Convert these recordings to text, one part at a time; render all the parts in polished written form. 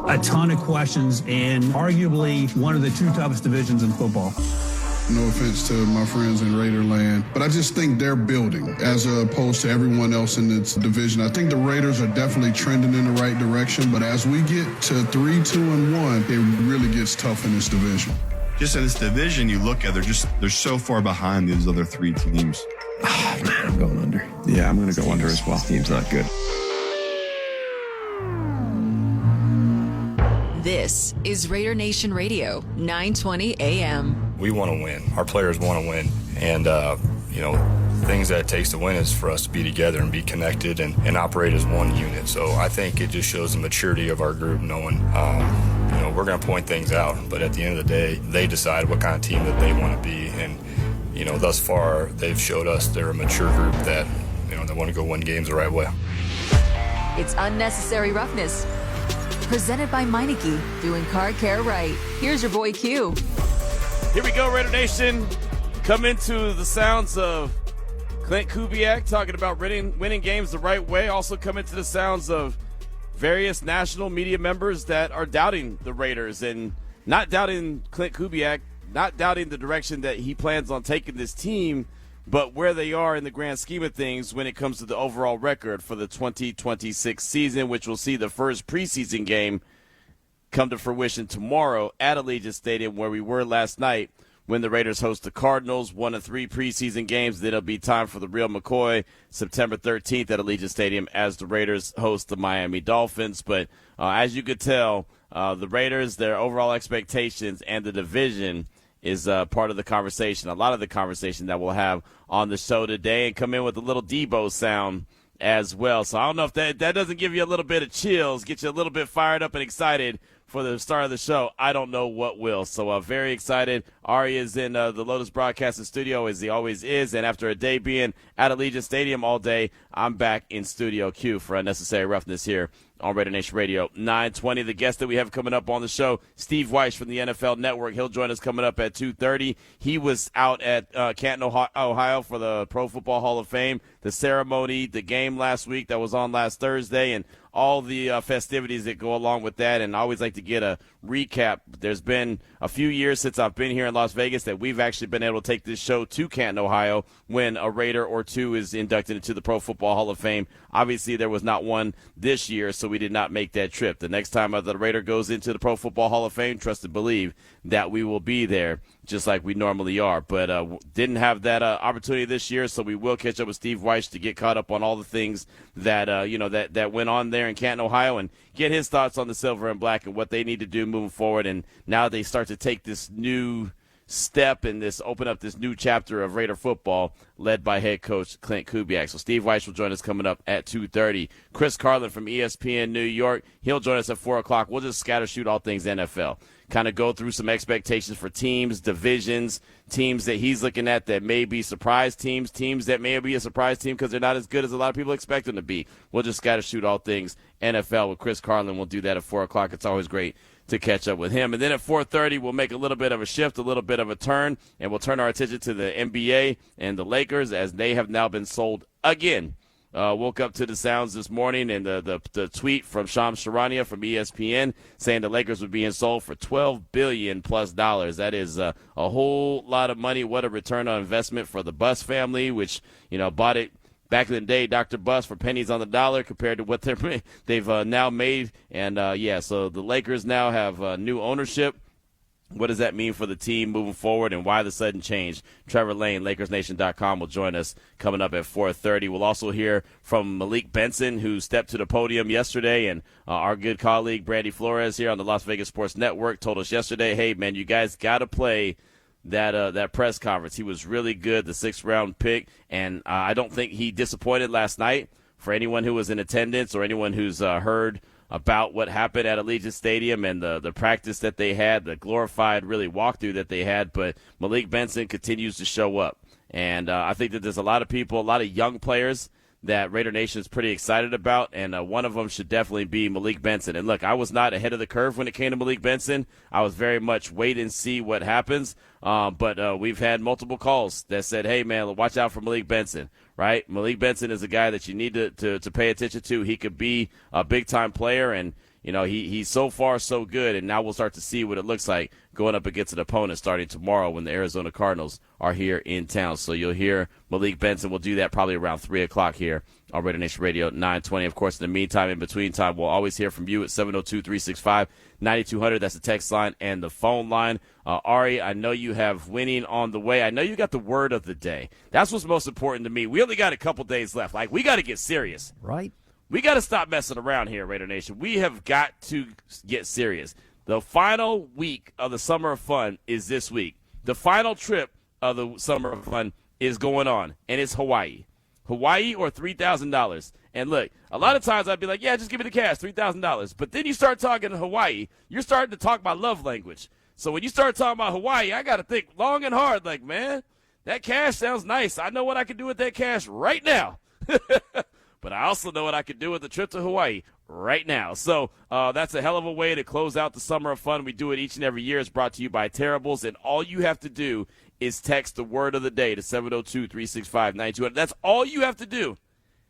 a ton of questions in arguably one of the two toughest divisions in football. No offense to my friends in Raiderland, but I just think they're building as opposed to everyone else in its division. I think the Raiders are definitely trending in the right direction, but as we get to 3-2-1, it really gets tough in this division. Just in this division, you look at, they're so far behind these other three teams. Oh, man, I'm going under. Yeah, I'm going to go under as well. Team's not good. This is Raider Nation Radio, 920 AM. We want to win. Our players want to win. And, things that it takes to win is for us to be together and be connected and operate as one unit. So I think it just shows the maturity of our group knowing, we're going to point things out. But at the end of the day, they decide what kind of team that they want to be. And, thus far, they've showed us they're a mature group that, they want to go win games the right way. It's Unnecessary Roughness. Presented by Meineke, doing car care right. Here's your boy Q. Here we go, Raider Nation. Come into the sounds of Klint Kubiak talking about winning games the right way. Also come into the sounds of various national media members that are doubting the Raiders and not doubting Klint Kubiak, not doubting the direction that he plans on taking this team, but where they are in the grand scheme of things when it comes to the overall record for the 2026 season, which will see the first preseason game come to fruition tomorrow at Allegiant Stadium, where we were last night when the Raiders host the Cardinals. 1 of 3 preseason games. Then it'll be time for the real McCoy, September 13th at Allegiant Stadium as the Raiders host the Miami Dolphins. But as you could tell, the Raiders, their overall expectations and the division is part of the conversation, a lot of the conversation that we'll have on the show today, and come in with a little Debo sound as well. So I don't know if that doesn't give you a little bit of chills, get you a little bit fired up and excited for the start of the show. I don't know what will. So very excited. Ari is in the Lotus Broadcasting Studio, as he always is, and after a day being at Allegiant Stadium all day, I'm back in Studio Q for Unnecessary Roughness here on Raider Nation Radio 920. The guest that we have coming up on the show, Steve Wyche from the NFL Network. He'll join us coming up at 2:30. He was out at Canton, Ohio for the Pro Football Hall of Fame, the ceremony, the game last week that was on last Thursday, and all the festivities that go along with that. And I always like to get a recap. There's been a few years since I've been here in Las Vegas that we've actually been able to take this show to Canton, Ohio, when a Raider or two is inducted into the Pro Football Hall of Fame. Obviously, there was not one this year, so we did not make that trip. The next time the Raider goes into the Pro Football Hall of Fame, trust and believe that we will be there just like we normally are. But didn't have that opportunity this year, so we will catch up with Steve Wyche to get caught up on all the things that that went on there in Canton, Ohio, and get his thoughts on the silver and black and what they need to do moving forward. And now they start to take this new step and open up this new chapter of Raider football led by head coach Klint Kubiak. So Steve Wyche will join us coming up at 2:30. Chris Carlin from ESPN New York, he'll join us at 4 o'clock. We'll just scatter shoot all things NFL. Kind of go through some expectations for teams, divisions, teams that he's looking at that may be surprise teams that may be a surprise team because they're not as good as a lot of people expect them to be. We'll just scatter shoot all things NFL with Chris Carlin. We'll do that at 4 o'clock. It's always great to catch up with him. And then at 4:30, we'll make a little bit of a shift, a little bit of a turn, and we'll turn our attention to the NBA and the Lakers as they have now been sold again. Woke up to the sounds this morning and the tweet from Shams Charania from ESPN saying the Lakers were being sold for $12 billion plus. That is a whole lot of money. What a return on investment for the Buss family, which bought it back in the day, Dr. Buss, for pennies on the dollar compared to what they've now made. And so the Lakers now have new ownership. What does that mean for the team moving forward, and why the sudden change? Trevor Lane, LakersNation.com, will join us coming up at 4:30. We'll also hear from Malik Benson, who stepped to the podium yesterday, and our good colleague Brandy Flores here on the Las Vegas Sports Network told us yesterday, hey, man, you guys got to play that press conference. He was really good, the 6th-round pick, and I don't think he disappointed last night. For anyone who was in attendance or anyone who's heard about what happened at Allegiant Stadium and the practice that they had, the glorified really walkthrough that they had. But Malik Benson continues to show up. And I think that there's a lot of people, a lot of young players that Raider Nation is pretty excited about, and one of them should definitely be Malik Benson. And look, I was not ahead of the curve when it came to Malik Benson. I was very much wait and see what happens. But we've had multiple calls that said, hey, man, watch out for Malik Benson, right? Malik Benson is a guy that you need to pay attention to. He could be a big-time player, and he's so far so good, and now we'll start to see what it looks like going up against an opponent starting tomorrow when the Arizona Cardinals are here in town. So you'll hear Malik Benson. We'll do that probably around 3 o'clock here on RaiderNation Radio 920. Of course, in the meantime, in between time, we'll always hear from you at 702-365-9200. That's the text line and the phone line. Ari, I know you have winning on the way. I know you got the word of the day. That's what's most important to me. We only got a couple days left. Like, we got to get serious. Right. We got to stop messing around here, Raider Nation. We have got to get serious. The final week of the Summer of Fun is this week. The final trip of the Summer of Fun is going on, and it's Hawaii. Hawaii or $3,000. And look, a lot of times I'd be like, yeah, just give me the cash, $3,000. But then you start talking to Hawaii, you're starting to talk my love language. So when you start talking about Hawaii, I got to think long and hard, like, man, that cash sounds nice. I know what I can do with that cash right now. But I also know what I could do with the trip to Hawaii right now. So that's a hell of a way to close out the Summer of Fun. We do it each and every year. It's brought to you by Terribles. And all you have to do is text the word of the day to 702-365-9200. That's all you have to do.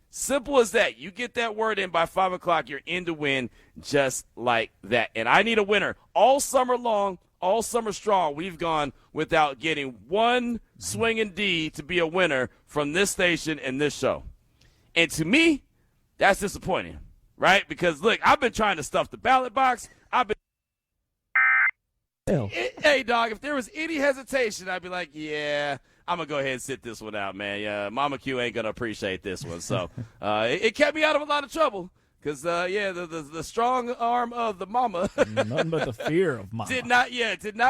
Simple as that. You get that word in by 5 o'clock, you're in to win just like that. And I need a winner. All summer long, all summer strong, we've gone without getting one swinging D to be a winner from this station and this show. And to me, that's disappointing, right? Because, look, I've been trying to stuff the ballot box. Hey, dog, if there was any hesitation, I'd be like, yeah, I'm going to go ahead and sit this one out, man. Yeah, Mama Q ain't going to appreciate this one. So it kept me out of a lot of trouble because, the strong arm of the mama. Nothing but the fear of mama. Did not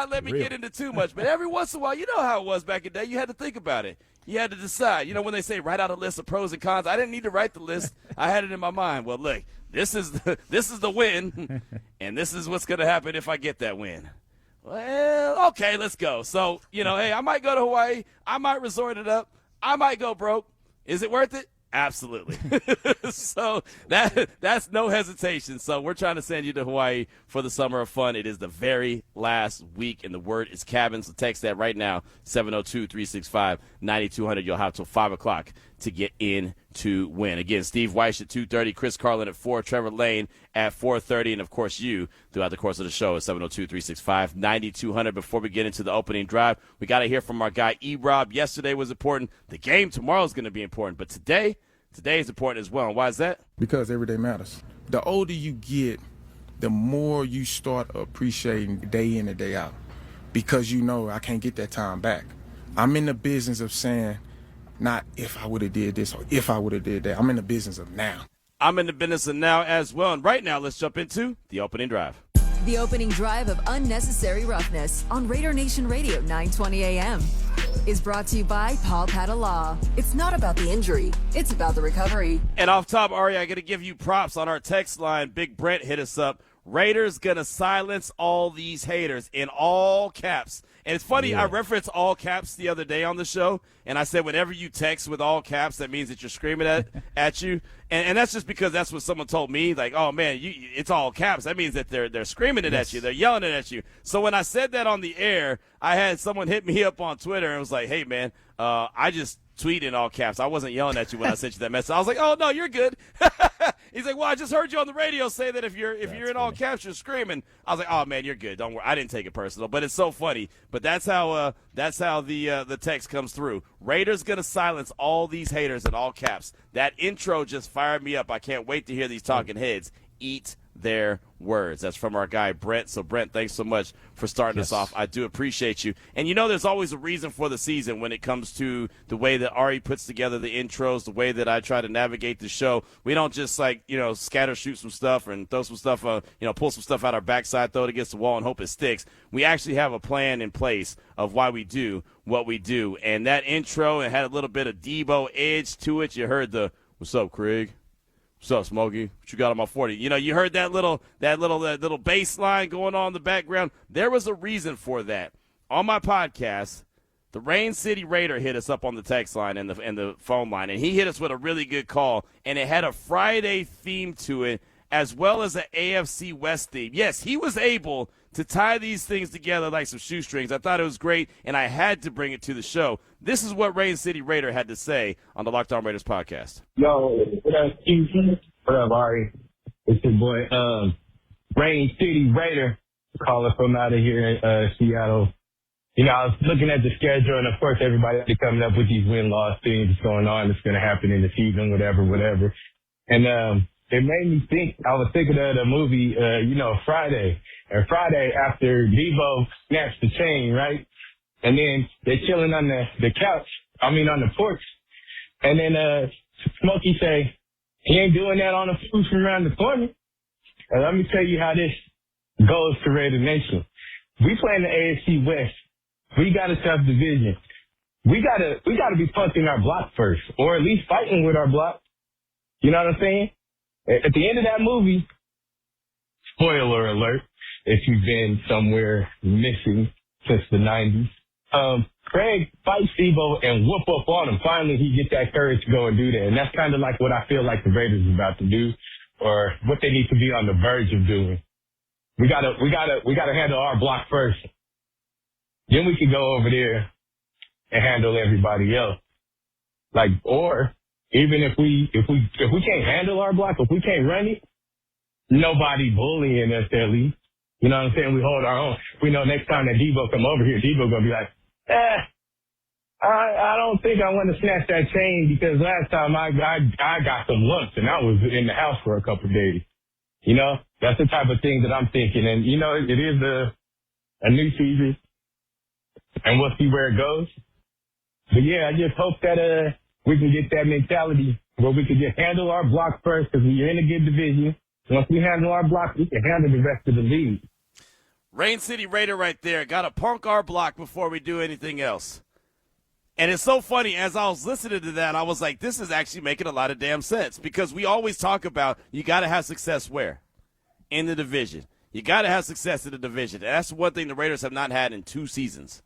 let me get into too much. But every once in a while, you know how it was back in the day. You had to think about it. You had to decide. You know, when they say write out a list of pros and cons, I didn't need to write the list. I had it in my mind. Well, look, this is the win, and this is what's going to happen if I get that win. Well, okay, let's go. So, hey, I might go to Hawaii. I might resort it up. I might go broke. Is it worth it? Absolutely. So that's no hesitation. So we're trying to send you to Hawaii for the Summer of Fun. It is the very last week, and the word is cabin. So text that right now, 702-365-9200. You'll have till 5 o'clock to get in to win. Again, Steve Wyche at 2:30, Chris Carlin at 4, Trevor Lane at 4:30, and, of course, you throughout the course of the show at 702-365-9200. Before we get into the opening drive, we got to hear from our guy E-Rob. Yesterday was important. The game tomorrow is going to be important, but today is important as well. And why is that? Because every day matters. The older you get, the more you start appreciating day in and day out because I can't get that time back. I'm in the business of saying, not if I would have did this or if I would have did that. I'm in the business of now. I'm in the business of now as well. And right now, let's jump into the opening drive. The opening drive of Unnecessary Roughness on RaiderNation Radio 920 AM is brought to you by Paul Pata Law. It's not about the injury. It's about the recovery. And off top, Ari, I got to give you props on our text line. Big Brent hit us up. Raiders going to silence all these haters in all caps. And it's funny, I referenced all caps the other day on the show, and I said whenever you text with all caps, that means that you're screaming at you. And that's just because that's what someone told me, like, oh, man, it's all caps. That means that they're screaming it at you. They're yelling it at you. So when I said that on the air, I had someone hit me up on Twitter and was like, hey, man, I just tweet in all caps. I wasn't yelling at you when I sent you that message. I was like, oh, no, you're good. He's like, well, I just heard you on the radio say that if you're in all caps, you're screaming. I was like, oh, man, you're good. Don't worry. I didn't take it personal, but it's so funny. But that's how the text comes through. Raiders going to silence all these haters in all caps. That intro just fired me up. I can't wait to hear these talking heads eat their words. That's from our guy Brent. So Brent, thanks so much for starting us off. I do appreciate you. And there's always a reason for the season when it comes to the way that Ari puts together the intros, the way that I try to navigate the show. We don't just scatter shoot some stuff and throw some stuff, pull some stuff out our backside, throw it against the wall and hope it sticks. We actually have a plan in place of why we do what we do. And that intro, it had a little bit of Debo edge to it. You heard the, what's up, Craig? What's up, Smokey? What you got on my 40? You heard that little bass line going on in the background. There was a reason for that. On my podcast, the Rain City Raider hit us up on the text line and the phone line, and he hit us with a really good call, and it had a Friday theme to it as well as an AFC West theme. Yes, he was able to tie these things together like some shoestrings. I thought it was great, and I had to bring it to the show. This is what Rain City Raider had to say on the Locked On Raiders podcast. Yo, what up, Steve? What up, Ari? It's your boy. Rain City Raider, calling from out of here in Seattle. You know, I was looking at the schedule, and of course, everybody coming up with these win-loss things going on. It's going to happen in the season, whatever. And it made me think. I was thinking of the movie, Friday. And Friday, after Debo snatched the chain, right? And then they're chilling on the couch. On the porch. And then Smokey say, he ain't doing that on the food from around the corner. And let me tell you how this goes to RaiderNation. We play in the AFC West. We got a tough division. We gotta be punching our block first, or at least fighting with our block. You know what I'm saying? At the end of that movie, spoiler alert, if you've been somewhere missing since the 90s, Craig fights Debo and whoop up on him. Finally, he gets that courage to go and do that. And that's kind of like what I feel like the Raiders are about to do, or what they need to be on the verge of doing. We gotta handle our block first. Then we can go over there and handle everybody else. Or even if we can't handle our block, if we can't run it, nobody bullying us at least. You know what I'm saying? We hold our own. We know next time that Debo come over here, Debo gonna be like, I don't think I want to snatch that chain because last time I got some lumps and I was in the house for a couple of days. You know, that's the type of thing that I'm thinking. And, you know, it is a new season and we'll see where it goes. But yeah, I just hope that, we can get that mentality where we can just handle our block first because we're in a good division. Once we handle our block, we can handle the rest of the league. Rain City Raider right there. Got to punk our block before we do anything else. And it's so funny, as I was listening to that, I was like, this is actually making a lot of damn sense because we always talk about you got to have success where? In the division. You got to have success in the division. And that's one thing the Raiders have not had in 2 seasons.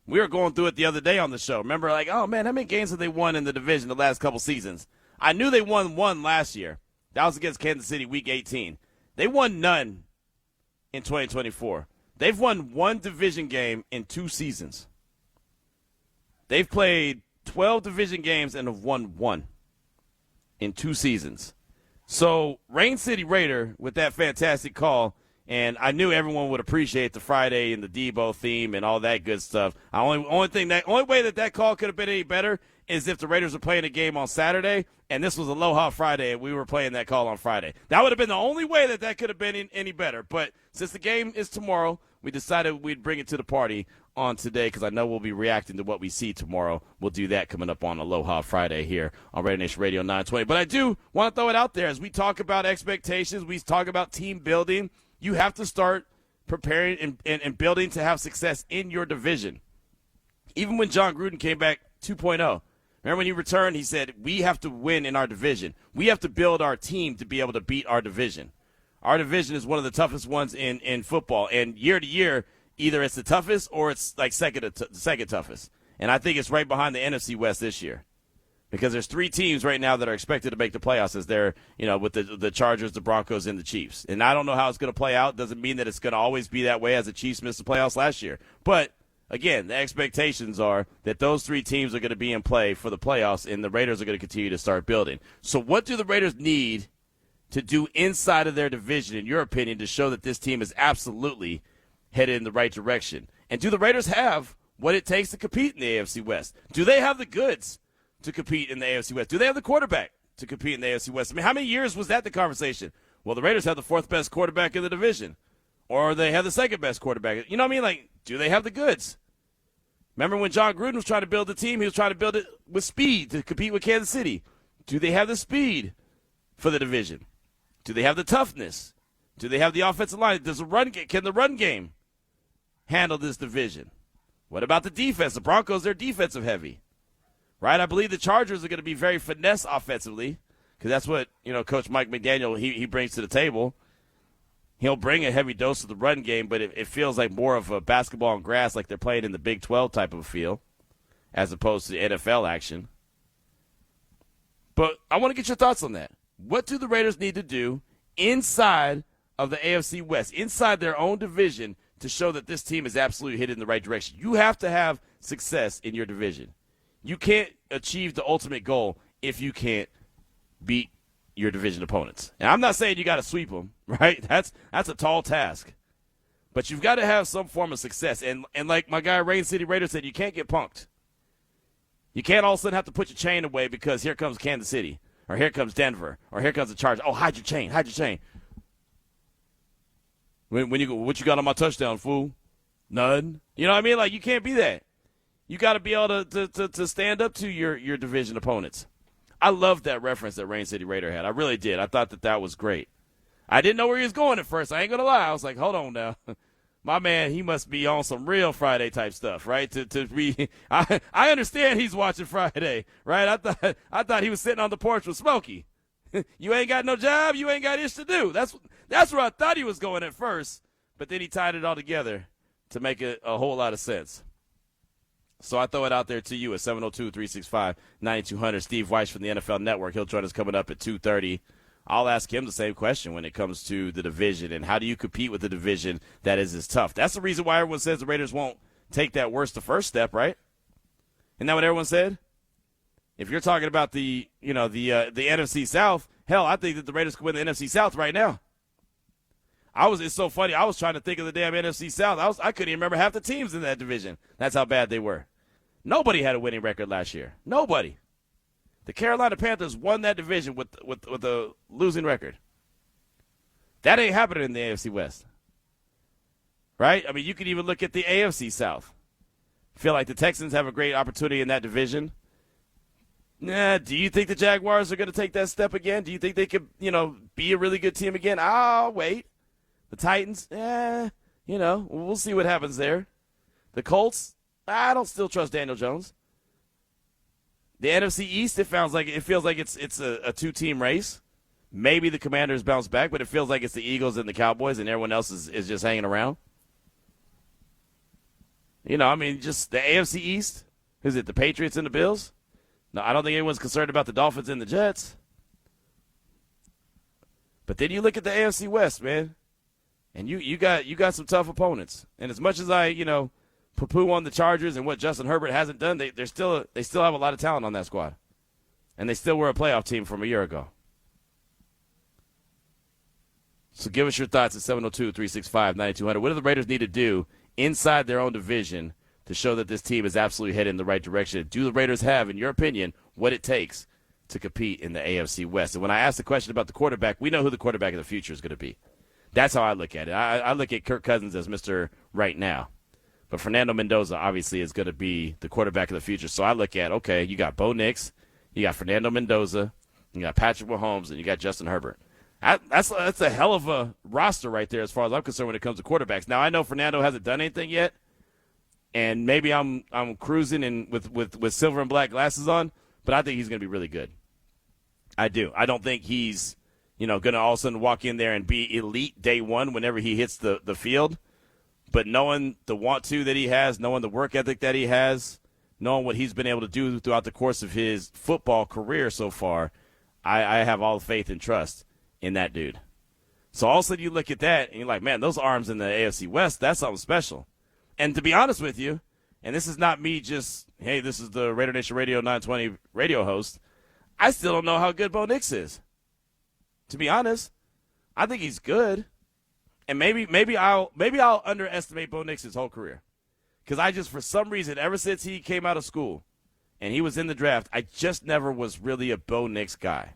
We were going through it the other day on the show. Remember, like, oh, man, how many games have they won in the division the last couple seasons? I knew they won one last year. That was against Kansas City, Week 18. They won none in 2024. They've won 1 division game in 2 seasons. They've played 12 division games and have won 1 in 2 seasons. So, Rain City Raider with that fantastic call, and I knew everyone would appreciate the Friday and the Debo theme and all that good stuff. Only way that call could have been any better is if the Raiders were playing a game on Saturday and this was Aloha Friday and we were playing that call on Friday. That would have been the only way that could have been any better. But since the game is tomorrow, we decided we'd bring it to the party on today because I know we'll be reacting to what we see tomorrow. We'll do that coming up on Aloha Friday here on RaiderNation Radio 920. But I do want to throw it out there as we talk about expectations, we talk about team building. You have to start preparing and building to have success in your division. Even when John Gruden came back 2.0, remember when he returned, he said, we have to win in our division. We have to build our team to be able to beat our division. Our division is one of the toughest ones in football. And year to year, either it's the toughest or it's like second toughest. And I think it's right behind the NFC West this year. Because there's 3 teams right now that are expected to make the playoffs as they're, with the Chargers, the Broncos, and the Chiefs. And I don't know how it's going to play out. Doesn't mean that it's going to always be that way as the Chiefs missed the playoffs last year. But, again, the expectations are that those 3 teams are going to be in play for the playoffs, and the Raiders are going to continue to start building. So what do the Raiders need to do inside of their division, in your opinion, to show that this team is absolutely headed in the right direction? And do the Raiders have what it takes to compete in the AFC West? Do they have the goods to compete in the AFC West? Do they have the quarterback to compete in the AFC West? I mean, how many years was that the conversation? Well, the Raiders have the 4th best quarterback in the division, or they have the 2nd best quarterback. You know what I mean? Like, do they have the goods? Remember when John Gruden was trying to build the team, he was trying to build it with speed to compete with Kansas City. Do they have the speed for the division? Do they have the toughness? Do they have the offensive line? Can the run game handle this division? What about the defense? The Broncos, they're defensive heavy. Right, I believe the Chargers are going to be very finesse offensively because that's what, Coach Mike McDaniel, he brings to the table. He'll bring a heavy dose of the run game, but it feels like more of a basketball on grass like they're playing in the Big 12 type of feel as opposed to NFL action. But I want to get your thoughts on that. What do the Raiders need to do inside of the AFC West, inside their own division, to show that this team is absolutely headed in the right direction? You have to have success in your division. You can't achieve the ultimate goal if you can't beat your division opponents. And I'm not saying you got to sweep them, right? That's a tall task. But you've got to have some form of success. And like my guy Rain City Raider said, you can't get punked. You can't all of a sudden have to put your chain away because here comes Kansas City, or here comes Denver, or here comes the Chargers. Oh, hide your chain. When you go, what you got on my touchdown, fool? None. You know what I mean? Like, you can't be that. You got to be able to stand up to your division opponents. I loved that reference that Rain City Raider had. I really did. I thought that was great. I didn't know where he was going at first. I ain't going to lie. I was like, hold on now. My man, he must be on some real Friday type stuff, right? I understand he's watching Friday, right? I thought he was sitting on the porch with Smokey. You ain't got no job, you ain't got ish to do. That's where I thought he was going at first, but then he tied it all together to make it a whole lot of sense. So I throw it out there to you at 702-365-9200. Steve Wyche from the NFL Network. He'll join us coming up at 2:30. I'll ask him the same question when it comes to the division and how do you compete with a division that is as tough. That's the reason why everyone says the Raiders won't take that worst to first step, right? Isn't that what everyone said? If you're talking about the NFC South, hell, I think that the Raiders could win the NFC South right now. It's so funny. I was trying to think of the damn NFC South. I couldn't even remember half the teams in that division. That's how bad they were. Nobody had a winning record last year. Nobody. The Carolina Panthers won that division with a losing record. That ain't happening in the AFC West. Right? I mean, you could even look at the AFC South. Feel like the Texans have a great opportunity in that division. Do you think the Jaguars are going to take that step again? Do you think they could, be a really good team again? I'll wait. The Titans, we'll see what happens there. The Colts, I don't still trust Daniel Jones. The NFC East, it feels like it's a two-team race. Maybe the Commanders bounce back, but it feels like it's the Eagles and the Cowboys, and everyone else is just hanging around. Just the AFC East. Is it the Patriots and the Bills? No, I don't think anyone's concerned about the Dolphins and the Jets. But then you look at the AFC West, man, and you got some tough opponents. And as much as I, poo-poo on the Chargers and what Justin Herbert hasn't done, they still have a lot of talent on that squad. And they still were a playoff team from a year ago. So give us your thoughts at 702-365-9200. What do the Raiders need to do inside their own division to show that this team is absolutely headed in the right direction? Do the Raiders have, in your opinion, what it takes to compete in the AFC West? And when I ask the question about the quarterback, we know who the quarterback of the future is going to be. That's how I look at it. I look at Kirk Cousins as Mr. Right Now. But Fernando Mendoza obviously is going to be the quarterback of the future. So I look at, okay, you got Bo Nix, you got Fernando Mendoza, you got Patrick Mahomes, and you got Justin Herbert. That's a hell of a roster right there as far as I'm concerned when it comes to quarterbacks. Now, I know Fernando hasn't done anything yet, and maybe I'm cruising and with silver and black glasses on, but I think he's going to be really good. I do. I don't think he's going to all of a sudden walk in there and be elite day one whenever he hits the field. But knowing the want-to that he has, knowing the work ethic that he has, knowing what he's been able to do throughout the course of his football career so far, I have all faith and trust in that dude. So all of a sudden you look at that and you're like, man, those arms in the AFC West, that's something special. And to be honest with you, and this is not me just, hey, this is the RaiderNation Radio 920 radio host, I still don't know how good Bo Nix is. To be honest, I think he's good. And maybe I'll underestimate Bo Nix his whole career. Because I just, for some reason, ever since he came out of school and he was in the draft, I just never was really a Bo Nix guy.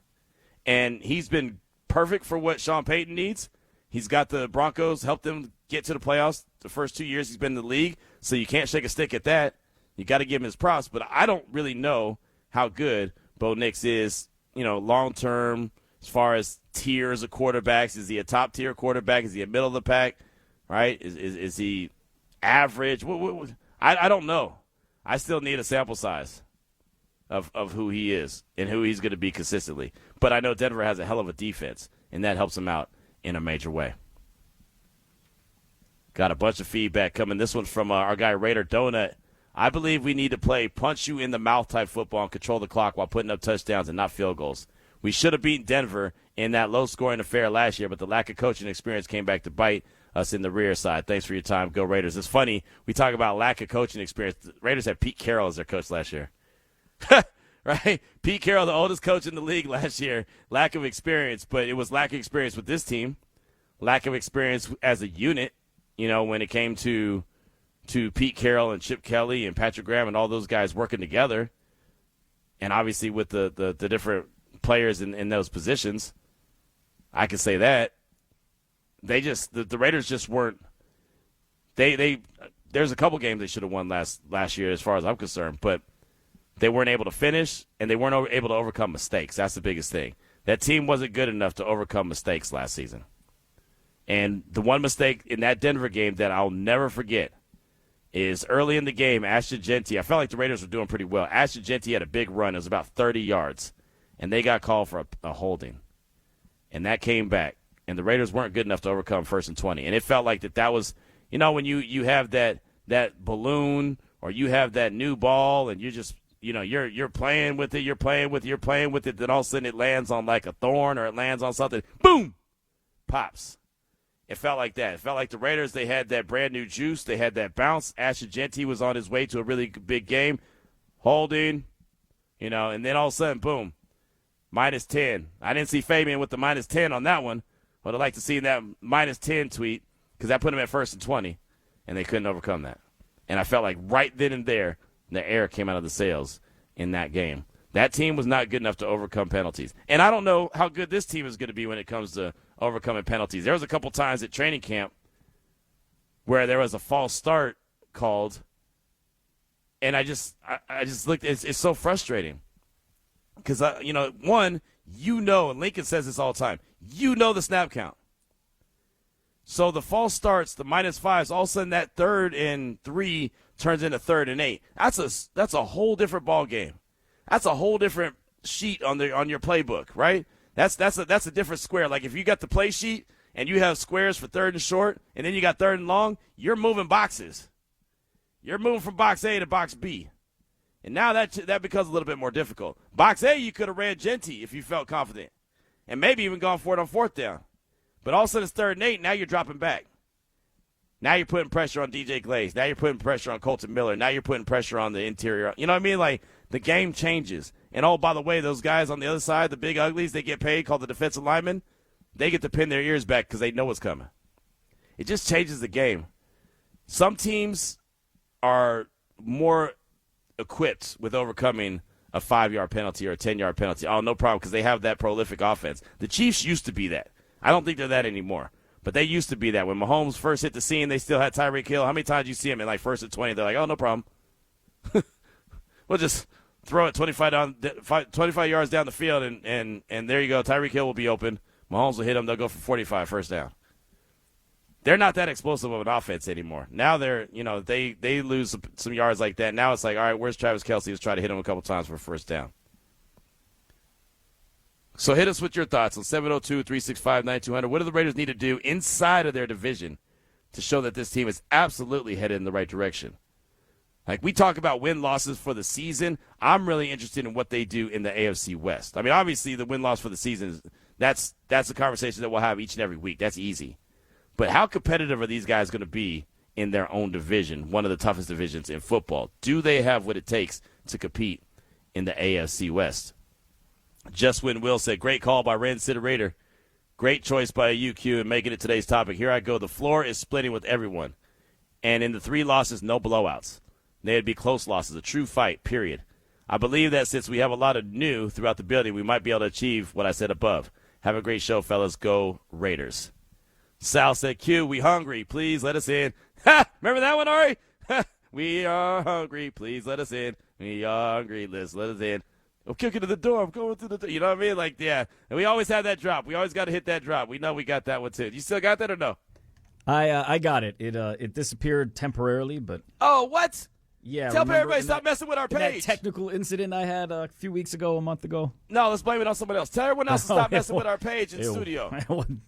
And he's been perfect for what Sean Payton needs. He's got the Broncos, helped them get to the playoffs the first 2 years he's been in the league, so you can't shake a stick at that. You got to give him his props, but I don't really know how good Bo Nix is, long-term, as far as tiers of quarterbacks. Is he a top-tier quarterback? Is he a middle of the pack? Right? Is he average? I don't know. I still need a sample size of who he is and who he's going to be consistently. But I know Denver has a hell of a defense, and that helps him out in a major way. Got a bunch of feedback coming. This one's from our guy Raider Donut. I believe we need to play punch-you-in-the-mouth type football and control the clock while putting up touchdowns and not field goals. We should have beaten Denver in that low-scoring affair last year, but the lack of coaching experience came back to bite us in the rear side. Thanks for your time. Go Raiders. It's funny. We talk about lack of coaching experience. The Raiders had Pete Carroll as their coach last year. right? Pete Carroll, the oldest coach in the league last year, lack of experience, but it was lack of experience with this team, lack of experience as a unit, when it came to Pete Carroll and Chip Kelly and Patrick Graham and all those guys working together, and obviously with the different players in those positions. I could say that. The Raiders just weren't – there's a couple games they should have won last year as far as I'm concerned, but they weren't able to finish, and they weren't able to overcome mistakes. That's the biggest thing. That team wasn't good enough to overcome mistakes last season. And the one mistake in that Denver game that I'll never forget is early in the game, Ashton Genty. I felt like the Raiders were doing pretty well. Ashton Genty had a big run. It was about 30 yards, and they got called for a holding. And that came back, and the Raiders weren't good enough to overcome 1st and 20. And it felt like that was, when you have that balloon or you have that new ball and you just, you're playing with it, then all of a sudden it lands on like a thorn or it lands on something, boom, pops. It felt like that. It felt like the Raiders, they had that brand new juice. They had that bounce. Ashton Genty was on his way to a really big game, holding, and then all of a sudden, boom. -10. I didn't see Fabian with the -10 on that one, but I'd like to see that -10 tweet because that put him at 1st and 20, and they couldn't overcome that. And I felt like right then and there, the air came out of the sails in that game. That team was not good enough to overcome penalties. And I don't know how good this team is going to be when it comes to overcoming penalties. There was a couple times at training camp where there was a false start called, and I just looked. It's so frustrating. Because, one, and Lincoln says this all the time, the snap count. So the false starts, the -5s, all of a sudden that 3rd and 3 turns into 3rd and 8. That's a whole different ball game. That's a whole different sheet on your playbook, right? That's a different square. Like if you got the play sheet and you have squares for 3rd and short, and then you got 3rd and long, you're moving boxes. You're moving from box A to box B. And now that becomes a little bit more difficult. Box A, you could have ran Genty if you felt confident. And maybe even gone for it on 4th down. But all of a sudden it's 3rd and 8, now you're dropping back. Now you're putting pressure on DJ Glaze. Now you're putting pressure on Colton Miller. Now you're putting pressure on the interior. You know what I mean? Like, the game changes. And, oh, by the way, those guys on the other side, the big uglies, they get paid, called the defensive linemen, they get to pin their ears back because they know what's coming. It just changes the game. Some teams are more equipped with overcoming a 5-yard penalty or a 10-yard penalty. Oh, no problem, because they have that prolific offense. The Chiefs used to be that. I don't think they're that anymore. But they used to be that. When Mahomes first hit the scene, they still had Tyreek Hill. How many times do you see him in, 1st and 20? They're like, oh, no problem. We'll just throw it 25 yards down the field, and there you go. Tyreek Hill will be open. Mahomes will hit him. They'll go for 45 1st down. They're not that explosive of an offense anymore. Now they lose some yards like that. Now it's like, all right, where's Travis Kelce? Let's try to hit him a couple times for 1st down. So hit us with your thoughts on 702-365-9200. What do the Raiders need to do inside of their division to show that this team is absolutely headed in the right direction? Like, we talk about win-losses for the season. I'm really interested in what they do in the AFC West. I mean, obviously, the win-loss for the season, that's a conversation that we'll have each and every week. That's easy. But how competitive are these guys going to be in their own division, one of the toughest divisions in football? Do they have what it takes to compete in the AFC West? Just when Will said, great call by Ren Raider. Great choice by UQ in making it today's topic. Here I go. The floor is splitting with everyone. And in the 3 losses, no blowouts. They'd be close losses, a true fight, period. I believe that since we have a lot of new throughout the building, we might be able to achieve what I said above. Have a great show, fellas. Go Raiders. Sal said, Q, we hungry. Please let us in. Ha! Remember that one, Ari? We are hungry. Please let us in. We are hungry. Let us in. I'm kicking to the door. I'm going through the door. You know what I mean? Like, yeah. And we always have that drop. We always got to hit that drop. We know we got that one, too. You still got that or no? I got it. It disappeared temporarily, but. Oh, what? Yeah. Tell everybody stop messing with our page. That technical incident I had a few weeks ago, a month ago. No, let's blame it on somebody else. Tell everyone else to stop messing with our page in studio.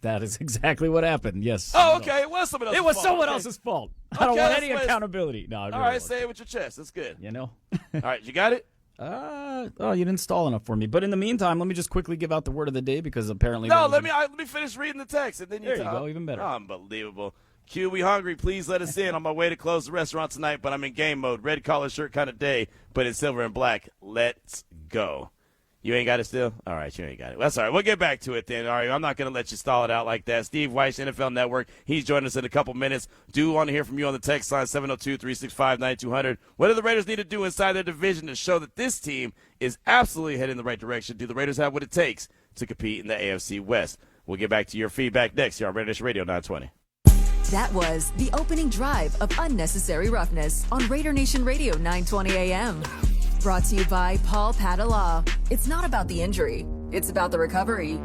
That is exactly what happened, yes. Oh, okay. It was someone else's fault. It was someone else's fault. I don't want any accountability. No, all right, say it with your chest. That's good. You know? All right, you got it? You didn't stall enough for me. But in the meantime, let me just quickly give out the word of the day because apparently. No, let me finish reading the text and then There you go, even better. Unbelievable. Q, we hungry. Please let us in. On my way to close the restaurant tonight, but I'm in game mode. Red collar shirt kind of day, but it's silver and black. Let's go. You ain't got it still? All right, you ain't got it. That's all right. We'll get back to it then. All right, I'm not going to let you stall it out like that. Steve Wyche, NFL Network. He's joining us in a couple minutes. Do want to hear from you on the text line, 702-365-9200. What do the Raiders need to do inside their division to show that this team is absolutely heading in the right direction? Do the Raiders have what it takes to compete in the AFC West? We'll get back to your feedback next here on RaiderNation Radio 920. That was the opening drive of Unnecessary Roughness on RaiderNation Radio 920 AM. Brought to you by Paul Padala. It's not about the injury. It's about the recovery.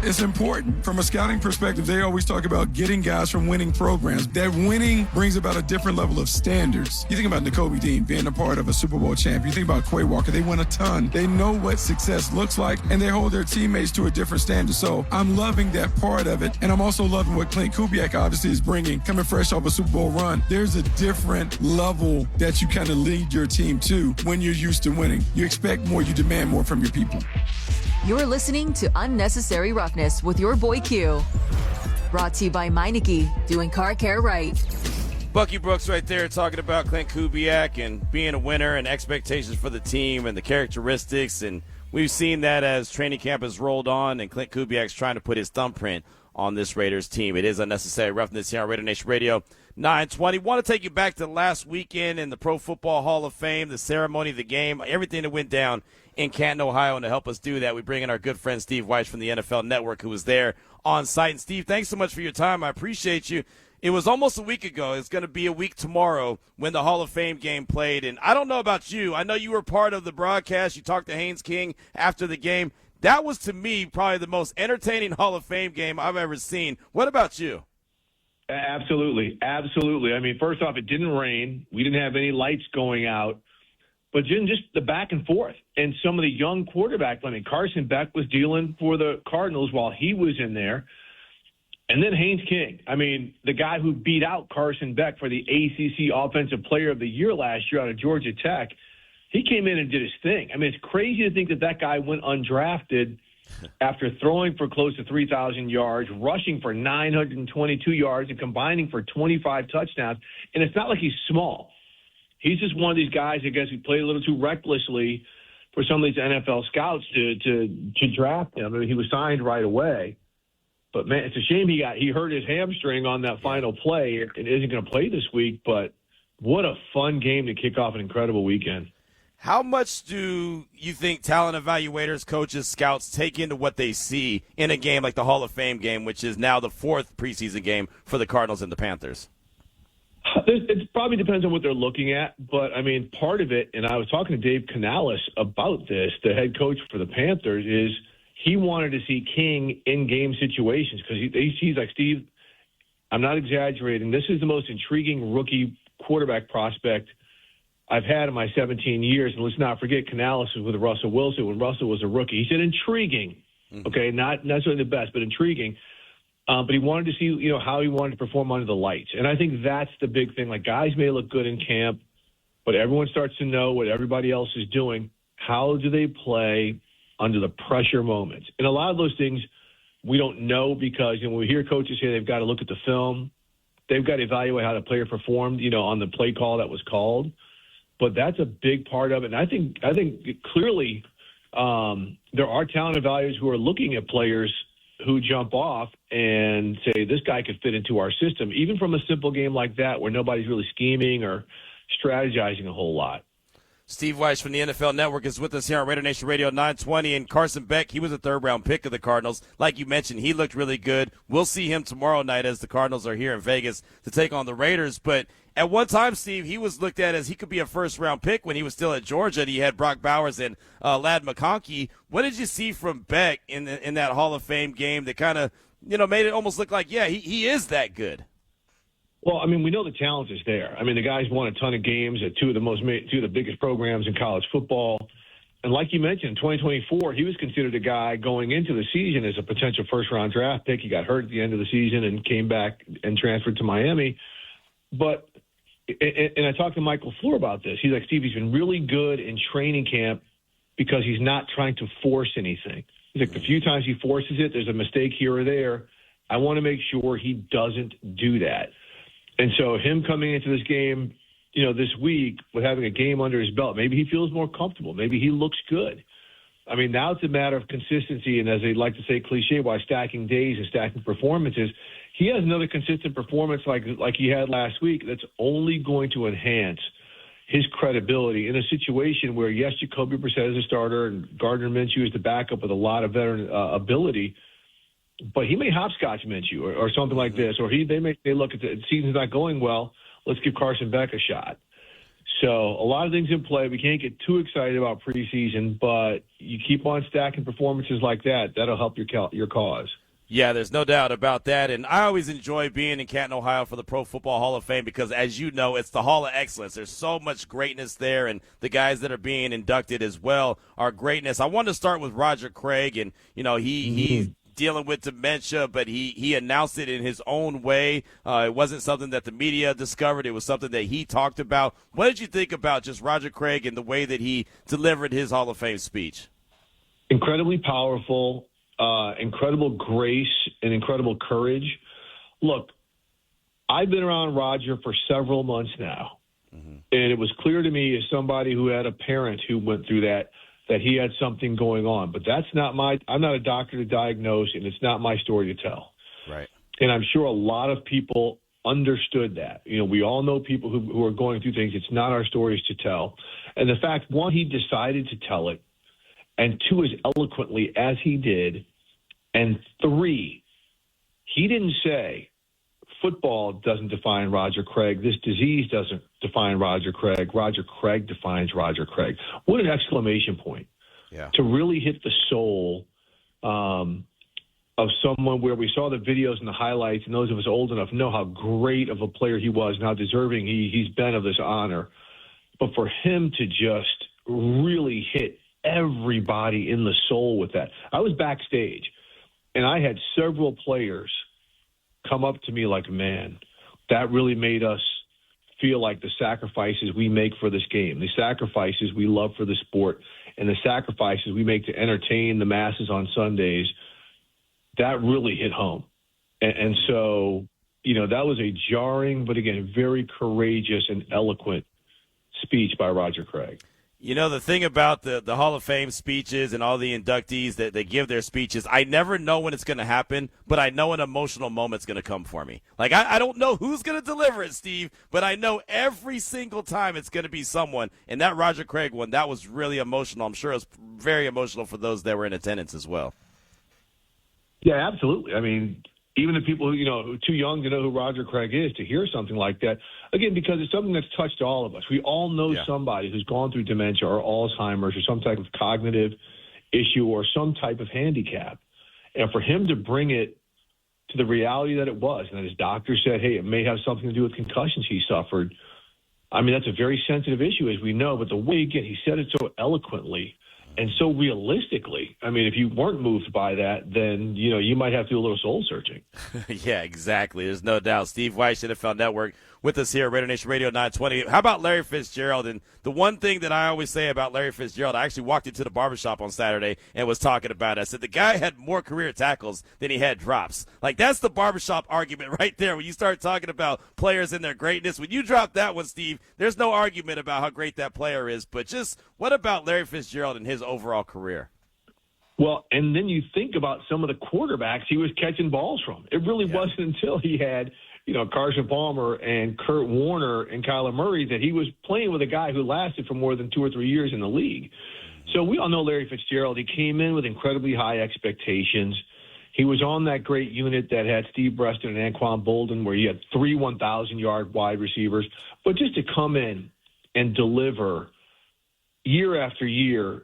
It's important. From a scouting perspective, they always talk about getting guys from winning programs. That winning brings about a different level of standards. You think about Nakobe Dean being a part of a Super Bowl champ. You think about Quay Walker. They win a ton. They know what success looks like, and they hold their teammates to a different standard. So I'm loving that part of it, and I'm also loving what Klint Kubiak obviously is bringing, coming fresh off a Super Bowl run. There's a different level that you kind of lead your team to when you're used to winning. You expect more. You demand more from your people. You're listening to Unnecessary Roughness with your boy Q. Brought to you by Meineke, doing car care right. Bucky Brooks right there talking about Klint Kubiak and being a winner and expectations for the team and the characteristics. And we've seen that as training camp has rolled on and Klint Kubiak's trying to put his thumbprint on this Raiders team. It is Unnecessary Roughness here on RaiderNation Radio 920. Want to take you back to last weekend in the Pro Football Hall of Fame, the ceremony, the game, everything that went down in Canton, Ohio. And to help us do that, we bring in our good friend Steve Wyche from the NFL Network, who was there on site. And Steve, thanks so much for your time. I appreciate you. It was almost a week ago. It's going to be a week tomorrow when the Hall of Fame game played. And I don't know about you. I know you were part of the broadcast. You talked to Haynes King after the game. That was, to me, probably the most entertaining Hall of Fame game I've ever seen. What about you? Absolutely. Absolutely. I mean, first off, it didn't rain. We didn't have any lights going out. But just the back and forth and some of the young quarterbacks. I mean, Carson Beck was dealing for the Cardinals while he was in there. And then Haynes King. I mean, the guy who beat out Carson Beck for the ACC Offensive Player of the Year last year out of Georgia Tech, he came in and did his thing. I mean, it's crazy to think that guy went undrafted after throwing for close to 3,000 yards, rushing for 922 yards, and combining for 25 touchdowns. And it's not like he's small. He's just one of these guys, I guess, who played a little too recklessly for some of these NFL scouts to draft him. I mean, he was signed right away. But, man, it's a shame he hurt his hamstring on that final play and isn't going to play this week. But what a fun game to kick off an incredible weekend. How much do you think talent evaluators, coaches, scouts take into what they see in a game like the Hall of Fame game, which is now the fourth preseason game for the Cardinals and the Panthers? It probably depends on what they're looking at. But, I mean, part of it, and I was talking to Dave Canales about this, the head coach for the Panthers, is he wanted to see King in game situations because he's like, Steve, I'm not exaggerating. This is the most intriguing rookie quarterback prospect I've had in my 17 years. And let's not forget, Canales was with Russell Wilson when Russell was a rookie. He said intriguing, okay, not necessarily the best, but intriguing. But he wanted to see, how he wanted to perform under the lights. And I think that's the big thing. Like, guys may look good in camp, but everyone starts to know what everybody else is doing. How do they play under the pressure moments? And a lot of those things we don't know because when we hear coaches say they've got to look at the film, they've got to evaluate how the player performed, on the play call that was called. But that's a big part of it. And I think clearly there are talent evaluators who are looking at players who jump off and say, this guy could fit into our system, even from a simple game like that where nobody's really scheming or strategizing a whole lot. Steve Wyche from the NFL Network is with us here on RaiderNation Radio 920. And Carson Beck, he was a third-round pick of the Cardinals. Like you mentioned, he looked really good. We'll see him tomorrow night as the Cardinals are here in Vegas to take on the Raiders. But at one time, Steve, he was looked at as he could be a first-round pick when he was still at Georgia. And he had Brock Bowers and Ladd McConkey. What did you see from Beck in that Hall of Fame game that kind of, made it almost look like, yeah, he is that good? Well, I mean, we know the talent is there. I mean, the guy's won a ton of games at two of the biggest programs in college football. And like you mentioned, in 2024, he was considered a guy going into the season as a potential first-round draft pick. He got hurt at the end of the season and came back and transferred to Miami. But and I talked to Michael Floor about this. He's like, Steve, he's been really good in training camp because he's not trying to force anything. He's like, the few times he forces it, there's a mistake here or there. I want to make sure he doesn't do that. And so him coming into this game, this week with having a game under his belt, maybe he feels more comfortable. Maybe he looks good. I mean, now it's a matter of consistency, and as they like to say, cliche-wise, stacking days and stacking performances. He has another consistent performance like he had last week that's only going to enhance his credibility in a situation where, yes, Jacoby Brissett is a starter and Gardner Minshew is the backup with a lot of veteran ability, but he may hopscotch Minshew or something like this, or they look at the season's not going well, let's give Carson Beck a shot. So a lot of things in play. We can't get too excited about preseason, but you keep on stacking performances like that. That'll help your cause. Yeah, there's no doubt about that. And I always enjoy being in Canton, Ohio for the Pro Football Hall of Fame because, as you know, it's the Hall of Excellence. There's so much greatness there, and the guys that are being inducted as well are greatness. I want to start with Roger Craig, and, he's dealing with dementia, but he announced it in his own way. It wasn't something that the media discovered. It was something that he talked about. What did you think about just Roger Craig and the way that he delivered his Hall of Fame speech? Incredibly powerful. Incredible grace and incredible courage. Look, I've been around Roger for several months now, and it was clear to me as somebody who had a parent who went through that he had something going on. But I'm not a doctor to diagnose, and it's not my story to tell. Right. And I'm sure a lot of people understood that. We all know people who are going through things. It's not our stories to tell. And the fact, one, he decided to tell it, and two, as eloquently as he did, and three, he didn't say football doesn't define Roger Craig, this disease doesn't define Roger Craig defines Roger Craig. What an exclamation point. Yeah. To really hit the soul of someone where we saw the videos and the highlights, and those of us old enough know how great of a player he was and how deserving he's been of this honor. But for him to just really hit everybody in the soul with that. I was backstage, and I had several players come up to me like, man, that really made us feel like the sacrifices we make for this game, the sacrifices we love for the sport, and the sacrifices we make to entertain the masses on Sundays, that really hit home. And so, that was a jarring, but again, very courageous and eloquent speech by Roger Craig. The thing about the Hall of Fame speeches and all the inductees that they give their speeches, I never know when it's going to happen, but I know an emotional moment's going to come for me. Like, I don't know who's going to deliver it, Steve, but I know every single time it's going to be someone. And that Roger Craig one, that was really emotional. I'm sure it was very emotional for those that were in attendance as well. Yeah, absolutely. I mean, even the people who are too young to know who Roger Craig is, to hear something like that, again, because it's something that's touched all of us. We all know somebody who's gone through dementia or Alzheimer's or some type of cognitive issue or some type of handicap. And for him to bring it to the reality that it was, and that his doctor said, hey, it may have something to do with concussions he suffered. I mean, that's a very sensitive issue, as we know, but the way, again, he said it so eloquently and so realistically. I mean, if you weren't moved by that, then, you might have to do a little soul searching. Yeah, exactly. There's no doubt. Steve Wyche, NFL Network, with us here at RaiderNation Radio 920. How about Larry Fitzgerald? And the one thing that I always say about Larry Fitzgerald, I actually walked into the barbershop on Saturday and was talking about it. I said the guy had more career tackles than he had drops. Like, that's the barbershop argument right there. When you start talking about players and their greatness, when you drop that one, Steve, there's no argument about how great that player is. But just what about Larry Fitzgerald and his overall career? Well, and then you think about some of the quarterbacks he was catching balls from. It really wasn't until he had, Carson Palmer and Kurt Warner and Kyler Murray that he was playing with a guy who lasted for more than 2 or 3 years in the league. So we all know Larry Fitzgerald. He came in with incredibly high expectations. He was on that great unit that had Steve Breaston and Anquan Bolden, where you had 3 1,000-yard wide receivers. But just to come in and deliver year after year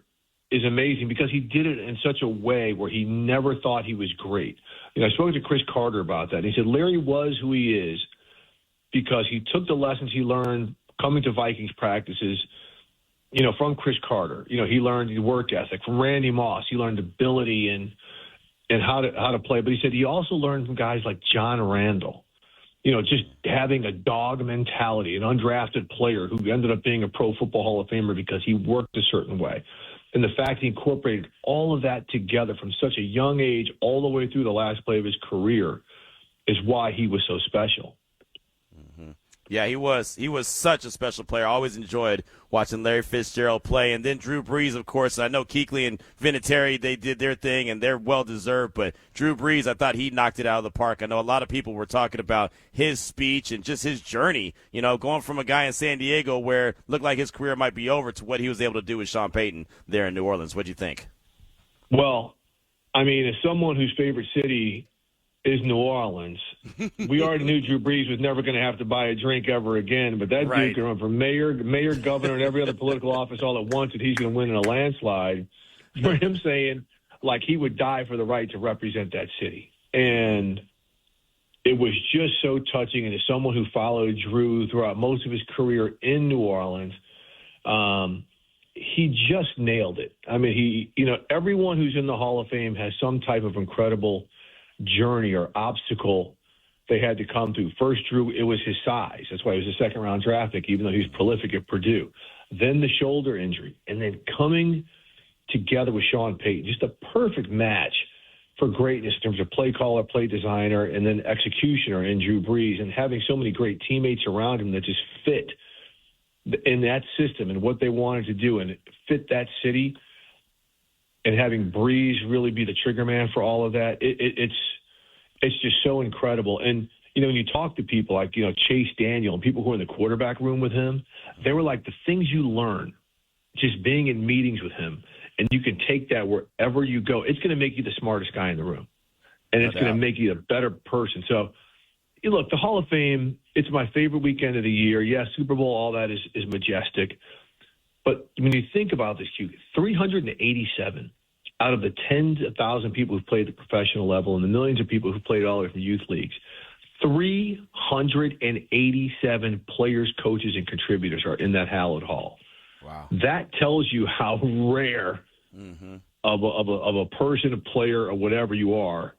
is amazing, because he did it in such a way where he never thought he was great. I spoke to Chris Carter about that. And he said Larry was who he is because he took the lessons he learned coming to Vikings practices, from Chris Carter. He learned the work ethic. From Randy Moss, he learned ability and how to play. But he said he also learned from guys like John Randall, just having a dog mentality, an undrafted player who ended up being a Pro Football Hall of Famer because he worked a certain way. And the fact he incorporated all of that together from such a young age all the way through the last play of his career is why he was so special. Yeah, he was such a special player. I always enjoyed watching Larry Fitzgerald play. And then Drew Brees, of course. I know Kuechly and Vinatieri, they did their thing, and they're well-deserved. But Drew Brees, I thought he knocked it out of the park. I know a lot of people were talking about his speech and just his journey, going from a guy in San Diego where it looked like his career might be over to what he was able to do with Sean Payton there in New Orleans. What do you think? Well, I mean, as someone whose favorite city is New Orleans, we already knew Drew Brees was never going to have to buy a drink ever again, but that dude can run for mayor, governor, and every other political office all at once, and he's going to win in a landslide. For him saying, like, he would die for the right to represent that city. And it was just so touching, and as someone who followed Drew throughout most of his career in New Orleans, he just nailed it. I mean, everyone who's in the Hall of Fame has some type of incredible journey or obstacle they had to come through. First, Drew, it was his size. That's why he was a second-round draft pick, even though he was prolific at Purdue. Then the shoulder injury, and then coming together with Sean Payton, just a perfect match for greatness in terms of play caller, play designer, and then executioner in Drew Brees, and having so many great teammates around him that just fit in that system and what they wanted to do and fit that city. And having Brees really be the trigger man for all of that, it's just so incredible. And, when you talk to people like, Chase Daniel and people who are in the quarterback room with him, they were like the things you learn just being in meetings with him. And you can take that wherever you go. It's going to make you the smartest guy in the room. And it's going to make you a better person. So, look, the Hall of Fame, it's my favorite weekend of the year. Yes, Super Bowl, all that is majestic. But when you think about this, 387 out of the tens of thousands of people who've played at the professional level and the millions of people who've played all the way from youth leagues, 387 players, coaches, and contributors are in that hallowed hall. Wow. That tells you how rare of a person, a player, or whatever you are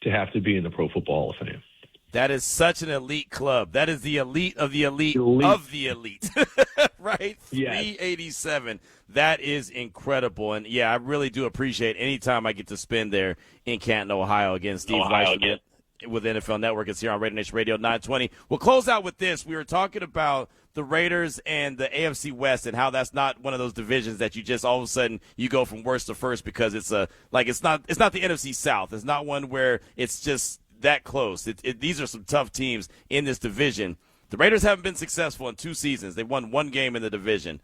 to have to be in the Pro Football Hall of Fame. That is such an elite club. That is the elite of the elite of the elite, right? Yes. 387. That is incredible. And, yeah, I really do appreciate any time I get to spend there in Canton, Ohio. Again, Steve Wyche with NFL Network. It's here on RaiderNation Radio 920. We'll close out with this. We were talking about the Raiders and the AFC West and how that's not one of those divisions that you just all of a sudden you go from worst to first because it's not the NFC South. It's not one where it's just that close. These are some tough teams in this division. The Raiders haven't been successful in 2 seasons. They won 1 game in the division.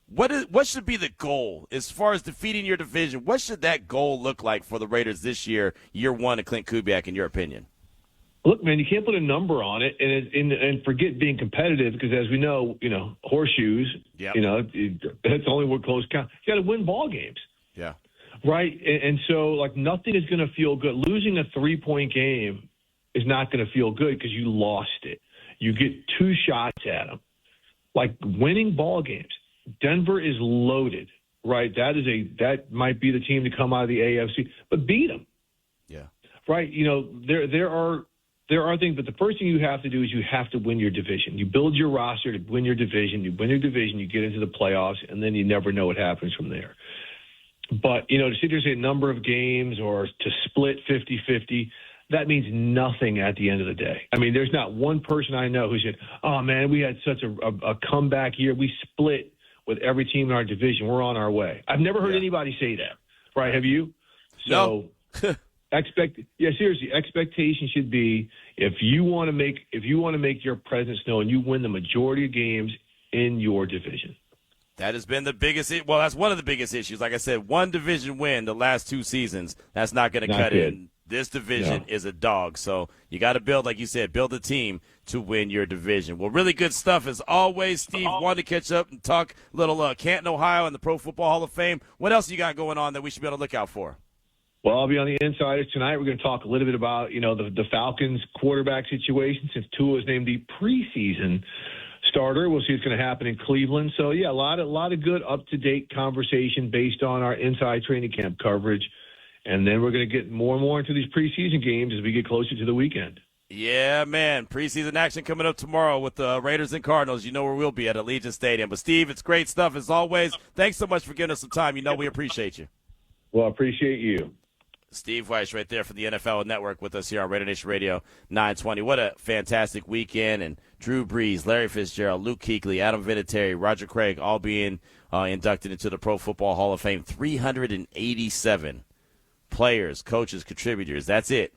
What should be the goal as far as defeating your division? What should that goal look like for the Raiders this year 1 of Klint Kubiak, in your opinion? Look, man, you can't put a number on it and forget being competitive because, as we know, horseshoes. Yep. That's only what close count. You got to win ball games. Yeah. Right, and so nothing is going to feel good. Losing a 3-point game is not going to feel good because you lost it. You get 2 shots at them. Winning ball games. Denver is loaded, right? That might be the team to come out of the AFC, but beat them. Yeah. Right. There are things, but the first thing you have to do is you have to win your division. You build your roster to win your division. You win your division, you get into the playoffs, and then you never know what happens from there. But, to sit here and say a number of games or to split 50-50, that means nothing at the end of the day. I mean, there's not one person I know who said, oh, man, we had such a comeback year. We split with every team in our division. We're on our way. I've never heard anybody say that. Right? Have you? So, no. Seriously, expectation should be if you want to make your presence known, you win the majority of games in your division. That has been the biggest – well, that's one of the biggest issues. Like I said, 1 division win the last 2 seasons, that's not going to cut it. This division is a dog. So you got to build, like you said, build a team to win your division. Well, really good stuff as always. Steve, wanted to catch up and talk a little Canton, Ohio, and the Pro Football Hall of Fame. What else you got going on that we should be able to look out for? Well, I'll be on the Insiders tonight. We're going to talk a little bit about, the Falcons quarterback situation since Tua is named the preseason starter. We'll see what's going to happen in Cleveland. So, yeah, a lot of good up-to-date conversation based on our inside training camp coverage. And then we're going to get more and more into these preseason games as we get closer to the weekend. Yeah, man. Preseason action coming up tomorrow with the Raiders and Cardinals. You know where we'll be at Allegiant Stadium. But, Steve, it's great stuff as always. Thanks so much for giving us some time. You know we appreciate you. Well, I appreciate you. Steve Wyche right there from the NFL Network with us here on RaiderNation Radio 920. What a fantastic weekend. And Drew Brees, Larry Fitzgerald, Luke Kuechly, Adam Vinatieri, Roger Craig all being inducted into the Pro Football Hall of Fame. 387 players, coaches, contributors. That's it.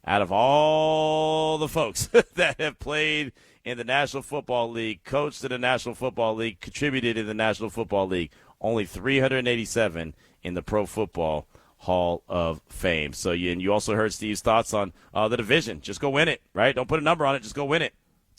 Out of all the folks that have played in the National Football League, coached in the National Football League, contributed in the National Football League, only 387 in the Pro Football Hall of Fame. So you also heard Steve's thoughts on the division. Just go win it, right? Don't put a number on it. Just go win it.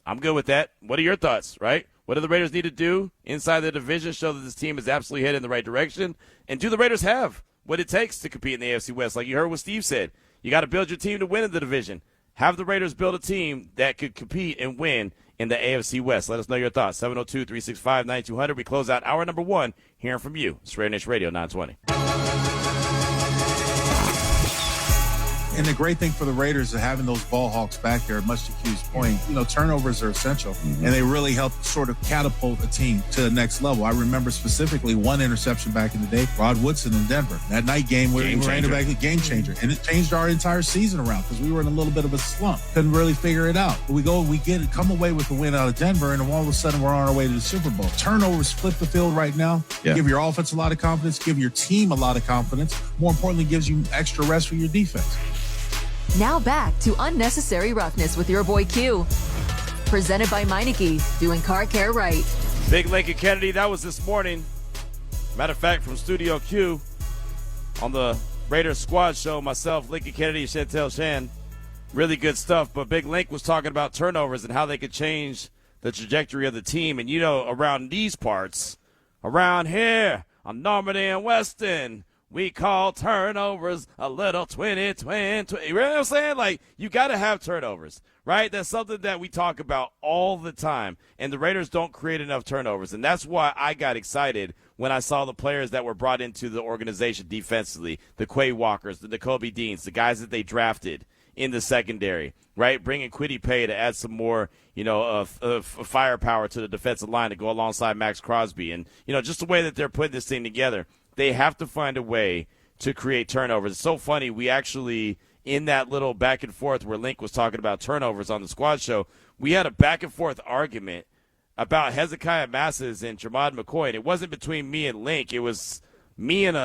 I'm good with that. What are your thoughts, right? What do the Raiders need to do inside the division? Show that this team is absolutely headed in the right direction. And do the Raiders have what it takes to compete in the AFC West? Like you heard what Steve said. You got to build your team to win in the division. Have the Raiders build a team that could compete and win in the AFC West. Let us know your thoughts. 702-365-9200. We close out hour number 1 hearing from you. It's RaiderNation Radio 920. And the great thing for the Raiders is having those ball hawks back there, much to Q's point, turnovers are essential, and they really help sort of catapult a team to the next level. I remember specifically one interception back in the day, Rod Woodson in Denver. That night game where he ran it back, the game changer. And it changed our entire season around because we were in a little bit of a slump. Couldn't really figure it out. But we come away with the win out of Denver, and all of a sudden we're on our way to the Super Bowl. Turnovers flip the field right now. Yeah. Give your offense a lot of confidence, give your team a lot of confidence. More importantly, gives you extra rest for your defense. Now back to Unnecessary Roughness with your boy Q. Presented by Meineke, doing car care right. Big Lincoln Kennedy, that was this morning. Matter of fact, from Studio Q on the Raiders Squad Show, myself, Lincoln Kennedy, Chantel Shan. Really good stuff. But Big Link was talking about turnovers and how they could change the trajectory of the team. And, around these parts, around here on Normandy and Weston, we call turnovers a little 20-20. You know what I'm saying? Like, you got to have turnovers, right? That's something that we talk about all the time, and the Raiders don't create enough turnovers. And that's why I got excited when I saw the players that were brought into the organization defensively, the Quay Walkers, the Nakobe Deans, the guys that they drafted in the secondary, right? Bringing Kwity Paye to add some more, firepower to the defensive line to go alongside Max Crosby. And, just the way that they're putting this thing together, they have to find a way to create turnovers. It's so funny. We actually, in that little back and forth where Link was talking about turnovers on the Squad Show, we had a back and forth argument about Hezekiah Masses and Jermod McCoy. And it wasn't between me and Link. It was me and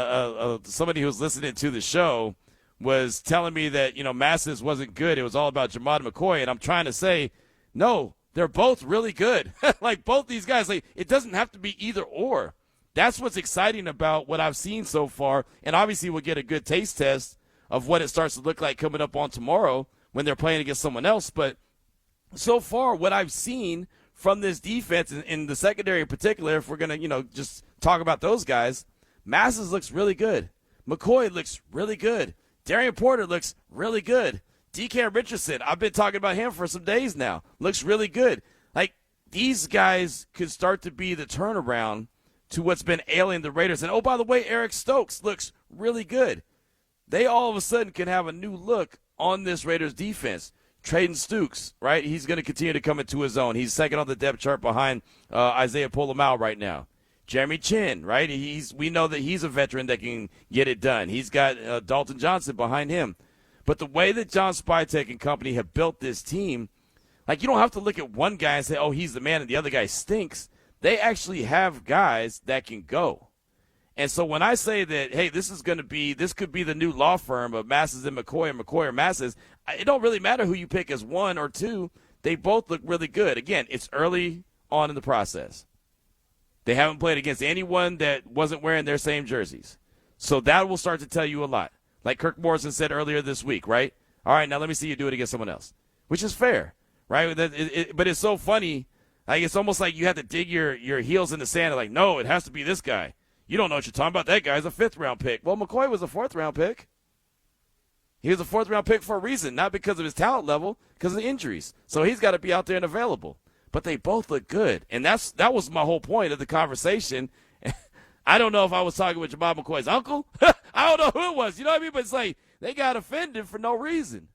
somebody who was listening to the show was telling me that, Masses wasn't good. It was all about Jermod McCoy. And I'm trying to say, no, they're both really good. Like, both these guys, it doesn't have to be either or. That's what's exciting about what I've seen so far, and obviously we'll get a good taste test of what it starts to look like coming up on tomorrow when they're playing against someone else. But so far, what I've seen from this defense, in the secondary in particular, if we're going to, just talk about those guys, Masses looks really good. McCoy looks really good. Darian Porter looks really good. DK Richardson, I've been talking about him for some days now, looks really good. Like, these guys could start to be the turnaround to what's been ailing the Raiders. And, oh, by the way, Eric Stokes looks really good. They all of a sudden can have a new look on this Raiders defense. Traden Stukes, right? He's going to continue to come into his own. He's second on the depth chart behind Isaiah Polamau right now. Jeremy Chin, right? We know that he's a veteran that can get it done. He's got Dalton Johnson behind him. But the way that John Spytek and company have built this team, you don't have to look at one guy and say, oh, he's the man and the other guy stinks. They actually have guys that can go. And so when I say that, hey, this could be the new law firm of Masses and McCoy, or McCoy or Masses, it don't really matter who you pick as one or two. They both look really good. Again, it's early on in the process. They haven't played against anyone that wasn't wearing their same jerseys. So that will start to tell you a lot. Like Kirk Morrison said earlier this week, right? All right, now let me see you do it against someone else, which is fair, right? But it's so funny. It's almost like you have to dig your heels in the sand and no, it has to be this guy. You don't know what you're talking about. That guy's a 5th-round pick. Well, McCoy was a 4th-round pick. He was a 4th-round pick for a reason, not because of his talent level, because of the injuries. So he's got to be out there and available. But they both look good, and that was my whole point of the conversation. I don't know if I was talking with Jermod McCoy's uncle. I don't know who it was. You know what I mean? But it's they got offended for no reason.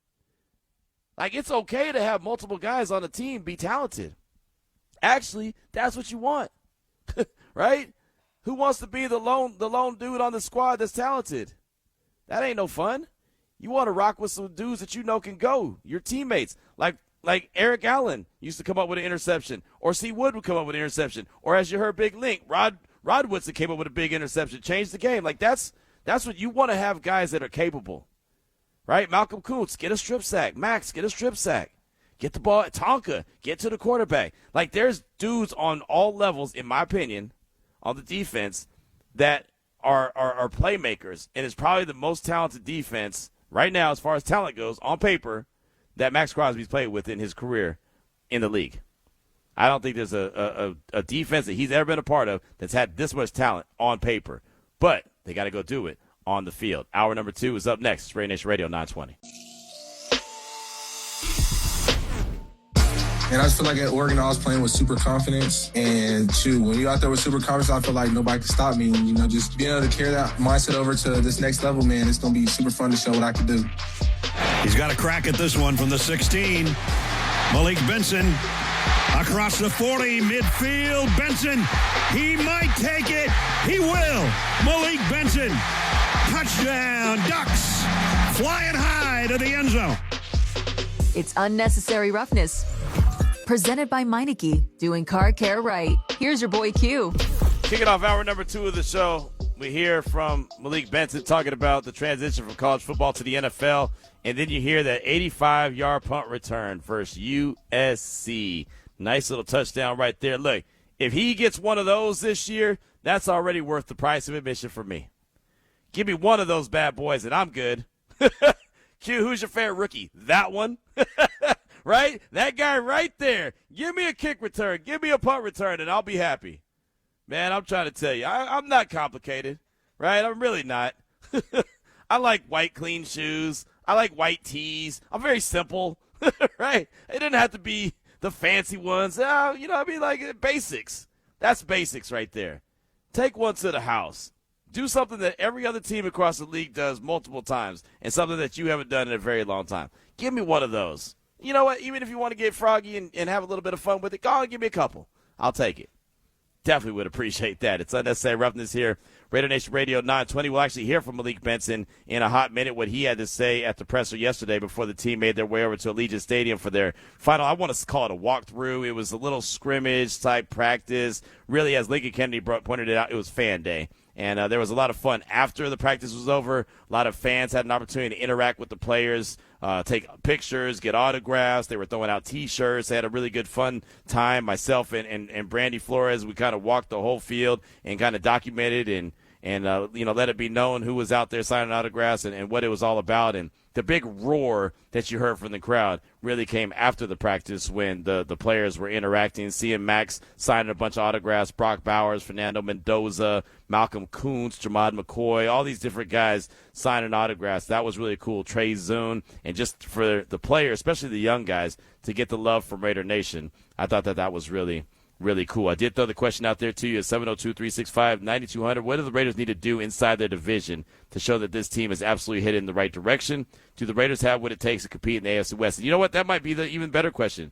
Like, it's okay to have multiple guys on the team be talented. Actually, that's what you want, right? Who wants to be the lone dude on the squad that's talented? That ain't no fun. You want to rock with some dudes that you know can go, your teammates. Like Eric Allen used to come up with an interception, or C. Wood would come up with an interception, or as you heard, Big Link, Rod Woodson came up with a big interception, changed the game. Like, that's what you want to have, guys that are capable, right? Malcolm Kuntz, get a strip sack. Max, get a strip sack. Get the ball at Tonka. Get to the quarterback. Like, there's dudes on all levels, in my opinion, on the defense that are playmakers, and it's probably the most talented defense right now as far as talent goes on paper that Max Crosby's played with in his career in the league. I don't think there's a defense that he's ever been a part of that's had this much talent on paper, but they got to go do it on the field. Hour number 2 is up next. It's RaiderNation Radio 920. And I just feel like at Oregon, I was playing with super confidence. And when you're out there with super confidence, I feel like nobody can stop me. And, just being able to carry that mindset over to this next level, man, it's going to be super fun to show what I can do. He's got a crack at this one from the 16. Malik Benson across the 40, midfield. Benson, he might take it. He will. Malik Benson, touchdown, Ducks, flying high to the end zone. It's Unnecessary Roughness. Presented by Meineke, doing car care right. Here's your boy Q. Kicking off hour number 2 of the show, we hear from Malik Benson talking about the transition from college football to the NFL, and then you hear that 85-yard punt return versus USC. Nice little touchdown right there. Look, if he gets one of those this year, that's already worth the price of admission for me. Give me one of those bad boys and I'm good. Q, who's your favorite rookie? That one? Right? That guy right there. Give me a kick return. Give me a punt return, and I'll be happy. Man, I'm trying to tell you, I'm not complicated, right? I'm really not. I like white, clean shoes. I like white tees. I'm very simple, right? It didn't have to be the fancy ones. Like basics. That's basics right there. Take one to the house. Do something that every other team across the league does multiple times and something that you haven't done in a very long time. Give me one of those. You know what? Even if you want to get froggy and have a little bit of fun with it, go on and give me a couple. I'll take it. Definitely would appreciate that. It's Unnecessary Roughness here. RaiderNation Radio 920. We'll actually hear from Malik Benson in a hot minute what he had to say at the presser yesterday before the team made their way over to Allegiant Stadium for their final, I want to call it a walkthrough. It was a little scrimmage-type practice. Really, as Lincoln Kennedy pointed it out, it was fan day. And there was a lot of fun after the practice was over. A lot of fans had an opportunity to interact with the players, take pictures, get autographs. They were throwing out T-shirts. They had a really good, fun time. Myself and Brandy Flores, we kind of walked the whole field and kind of documented and let it be known who was out there signing autographs and what it was all about. And the big roar that you heard from the crowd really came after the practice when the players were interacting, seeing Max signing a bunch of autographs, Brock Bowers, Fernando Mendoza, Malcolm Kuntz, Jamad McCoy, all these different guys signing autographs. That was really cool. Trey Zune, and just for the players, especially the young guys, to get the love from Raider Nation, I thought that was really cool. I did throw the question out there to you at 702-365-9200. What do the Raiders need to do inside their division to show that this team is absolutely headed in the right direction? Do the Raiders have what it takes to compete in the AFC West? And you know what? That might be the even better question.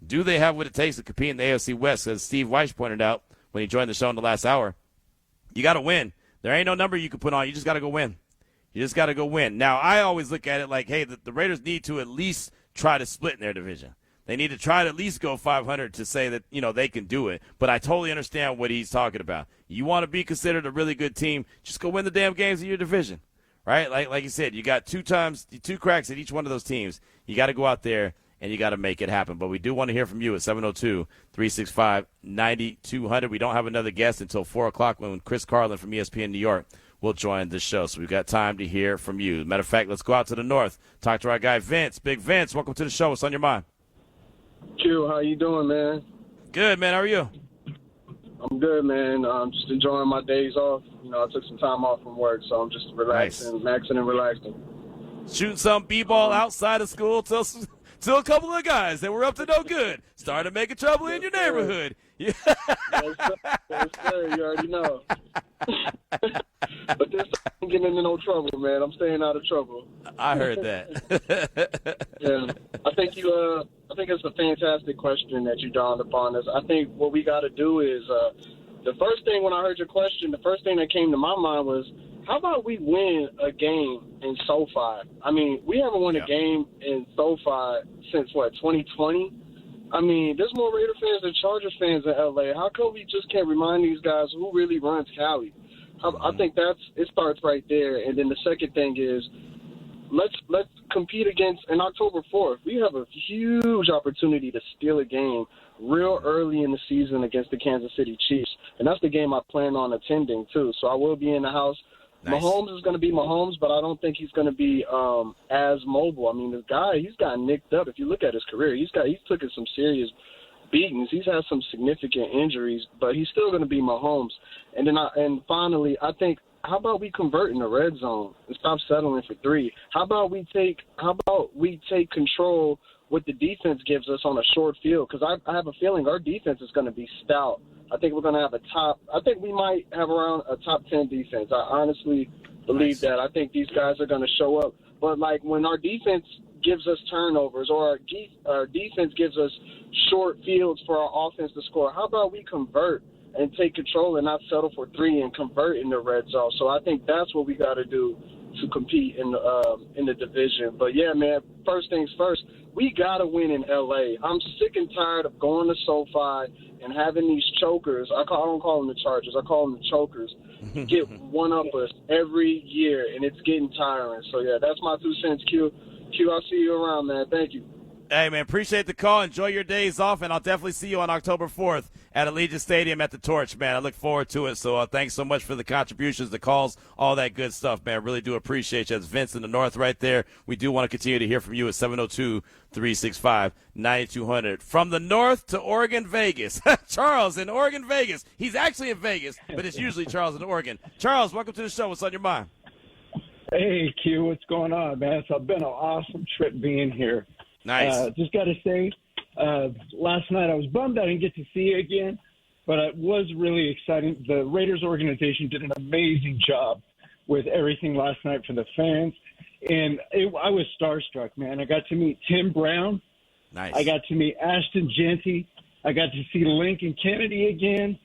Do they have what it takes to compete in the AFC West? As Steve Wyche pointed out when he joined the show in the last hour, you got to win. There ain't no number you can put on. You just got to go win. You just got to go win. Now, I always look at it like, hey, the Raiders need to at least try to split in their division. They need to try to at least go 500 to say that, they can do it. But I totally understand what he's talking about. You want to be considered a really good team, just go win the damn games in your division, right? Like you said, you got two cracks at each one of those teams. You got to go out there and you got to make it happen. But we do want to hear from you at 702-365-9200. We don't have another guest until 4 o'clock when Chris Carlin from ESPN New York will join the show. So we've got time to hear from you. Matter of fact, let's go out to the north, talk to our guy Vince. Big Vince, welcome to the show. What's on your mind? Q, how you doing, man? Good, man. How are you? I'm good, man. I'm just enjoying my days off. I took some time off from work, so I'm just relaxing, maxing and relaxing. Shooting some b-ball outside of school till a couple of guys that were up to no good started making trouble in your neighborhood. Yes, sir. Yes, sir. You already know. But this time I'm getting into no trouble, man. I'm staying out of trouble. I heard that. Yeah, I think it's a fantastic question that you dawned upon us. I think what we got to do is the first thing when I heard your question, the first thing that came to my mind was, how about we win a game in SoFi? I mean, we haven't won a game in SoFi since, 2020? I mean, there's more Raider fans than Chargers fans in L.A. How come we just can't remind these guys who really runs Cali? I think it starts right there. And then the second thing is, let's compete against, in October 4th, we have a huge opportunity to steal a game real early in the season against the Kansas City Chiefs. And that's the game I plan on attending, too. So I will be in the house. Nice. Mahomes is going to be Mahomes, but I don't think he's going to be as mobile. I mean, this guy, he's gotten nicked up. If you look at his career, he's taken some serious beatings. He's had some significant injuries, but he's still going to be Mahomes. And then finally, I think, how about we convert in the red zone and stop settling for 3? How about we take control what the defense gives us on a short field? Because I have a feeling our defense is going to be stout. I think we're going to have I think we might have around a top 10 defense. I honestly believe that. I think these guys are going to show up. But, when our defense gives us turnovers or our defense gives us short fields for our offense to score, how about we convert and take control and not settle for 3 and convert in the red zone? So I think that's what we got to do to compete in the division. But, yeah, man, first things first, we got to win in L.A. I'm sick and tired of going to SoFi and having these chokers. I don't call them the Chargers. I call them the chokers. Get one up us every year, and it's getting tiring. So, yeah, that's my 2 cents, Q. I'll see you around, man. Thank you. Hey, man, appreciate the call. Enjoy your days off, and I'll definitely see you on October 4th at Allegiant Stadium at the Torch, man. I look forward to it. So thanks so much for the contributions, the calls, all that good stuff, man. Really do appreciate you. That's Vince in the North right there. We do want to continue to hear from you at 702-365-9200. From the North to Oregon, Vegas. Charles in Oregon, Vegas. He's actually in Vegas, but it's usually Charles in Oregon. Charles, welcome to the show. What's on your mind? Hey, Q, what's going on, man? It's been an awesome trip being here. Nice. Just got to say, last night I was bummed I didn't get to see you again, but it was really exciting. The Raiders organization did an amazing job with everything last night for the fans, and I was starstruck, man. I got to meet Tim Brown. Nice. I got to meet Ashton Jeanty. I got to see Lincoln Kennedy again.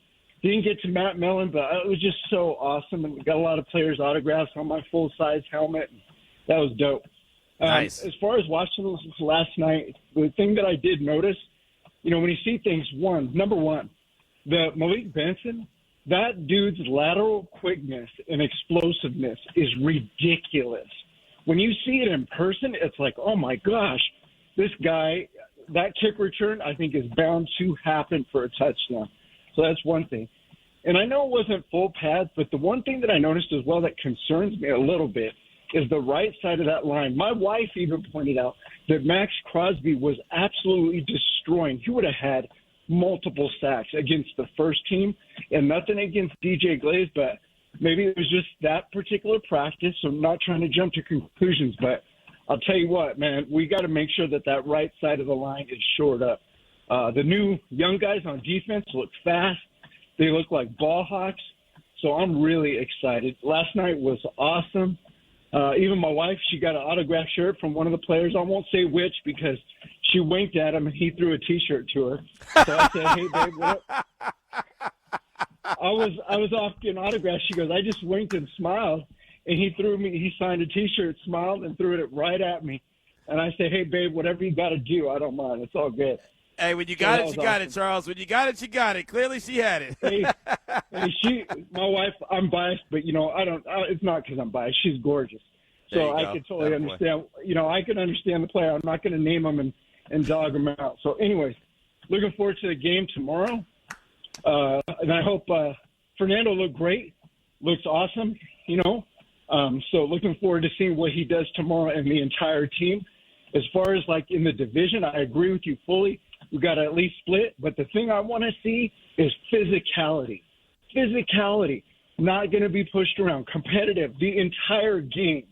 Didn't get to Matt Millen, but it was just so awesome, and we got a lot of players' autographs on my full-size helmet. That was dope. Nice. As far as watching this last night, the thing that I did notice, when you see things, number one, the Malik Benson, that dude's lateral quickness and explosiveness is ridiculous. When you see it in person, it's like, oh my gosh, this guy, that kick return, I think is bound to happen for a touchdown. So that's one thing. And I know it wasn't full pads, but the one thing that I noticed as well that concerns me a little bit is the right side of that line. My wife even pointed out that Max Crosby was absolutely destroying. He would have had multiple sacks against the first team, and nothing against DJ Glaze, but maybe it was just that particular practice, so I'm not trying to jump to conclusions. But I'll tell you what, man, we got to make sure that right side of the line is shored up. The new young guys on defense look fast. They look like ball hawks, so I'm really excited. Last night was awesome. Even my wife, she got an autographed shirt from one of the players. I won't say which because she winked at him and he threw a T-shirt to her. So I said, "Hey, babe, what up?" I was off getting autographs. She goes, "I just winked and smiled," and he signed a T-shirt, smiled, and threw it right at me. And I said, "Hey, babe, whatever you got to do, I don't mind. It's all good." Hey, when you got it, you got it, Charles. When you got it, you got it. Clearly, she had it. My wife, I'm biased, but it's not because I'm biased. She's gorgeous, so I can totally understand. I can understand the player. I'm not going to name them and dog them out. So, anyways, looking forward to the game tomorrow, and I hope Fernando looked great, looks awesome. So looking forward to seeing what he does tomorrow and the entire team. As far as in the division, I agree with you fully. We got to at least split. But the thing I want to see is physicality. Physicality, not going to be pushed around. Competitive the entire game.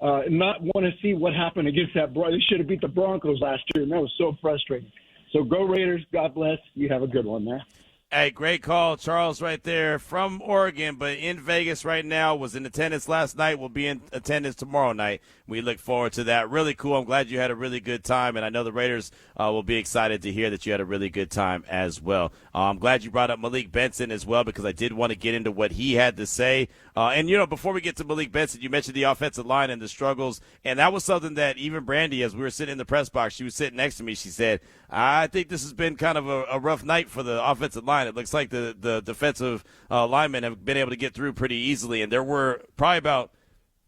Not want to see what happened against that. They should have beat the Broncos last year, and that was so frustrating. So go Raiders. God bless. You have a good one, man. Hey, great call, Charles, right there from Oregon, but in Vegas right now, was in attendance last night, will be in attendance tomorrow night. We look forward to that. Really cool. I'm glad you had a really good time, and I know the Raiders will be excited to hear that you had a really good time as well. I'm glad you brought up Malik Benson as well, because I did want to get into what he had to say. And, before we get to Malik Benson, you mentioned the offensive line and the struggles, and that was something that even Brandy, as we were sitting in the press box, she was sitting next to me, she said, I think this has been kind of a rough night for the offensive line. It looks like the defensive linemen have been able to get through pretty easily, and there were probably about,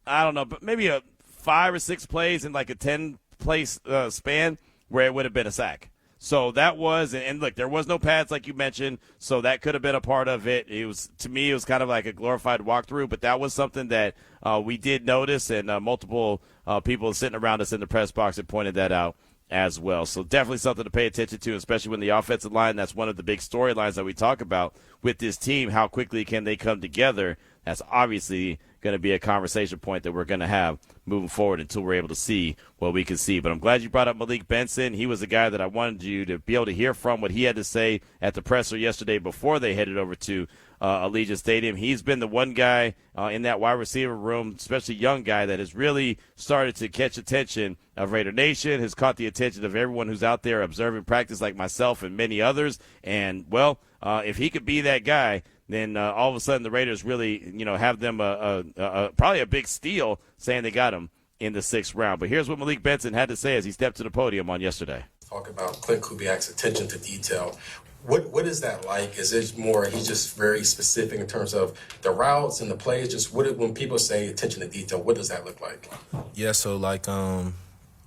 I don't know, but maybe a 5 or 6 plays in like a 10-play span where it would have been a sack. So that was, and look, there was no pads like you mentioned, so that could have been a part of it. It was, to me, it was kind of like a glorified walkthrough, but that was something that we did notice, and multiple people sitting around us in the press box had pointed that out as well. So definitely something to pay attention to, especially when the offensive line, that's one of the big storylines that we talk about with this team. How quickly can they come together? That's obviously going to be a conversation point that we're going to have moving forward until we're able to see what we can see. But I'm glad you brought up Malik Benson. He was the guy that I wanted you to be able to hear from, what he had to say at the presser yesterday before they headed over to Allegiant Stadium. He's been the one guy in that wide receiver room, especially young guy, that has really started to catch attention of Raider Nation, has caught the attention of everyone who's out there observing practice like myself and many others. And, well, if he could be that guy, then all of a sudden the Raiders really, have them probably a big steal, saying they got him in the 6th round. But here's what Malik Benson had to say as he stepped to the podium on yesterday. Talk about Klint Kubiak's attention to detail. What is that like? Is it more he's just very specific in terms of the routes and the plays? Just when people say attention to detail, what does that look like? Yeah, so like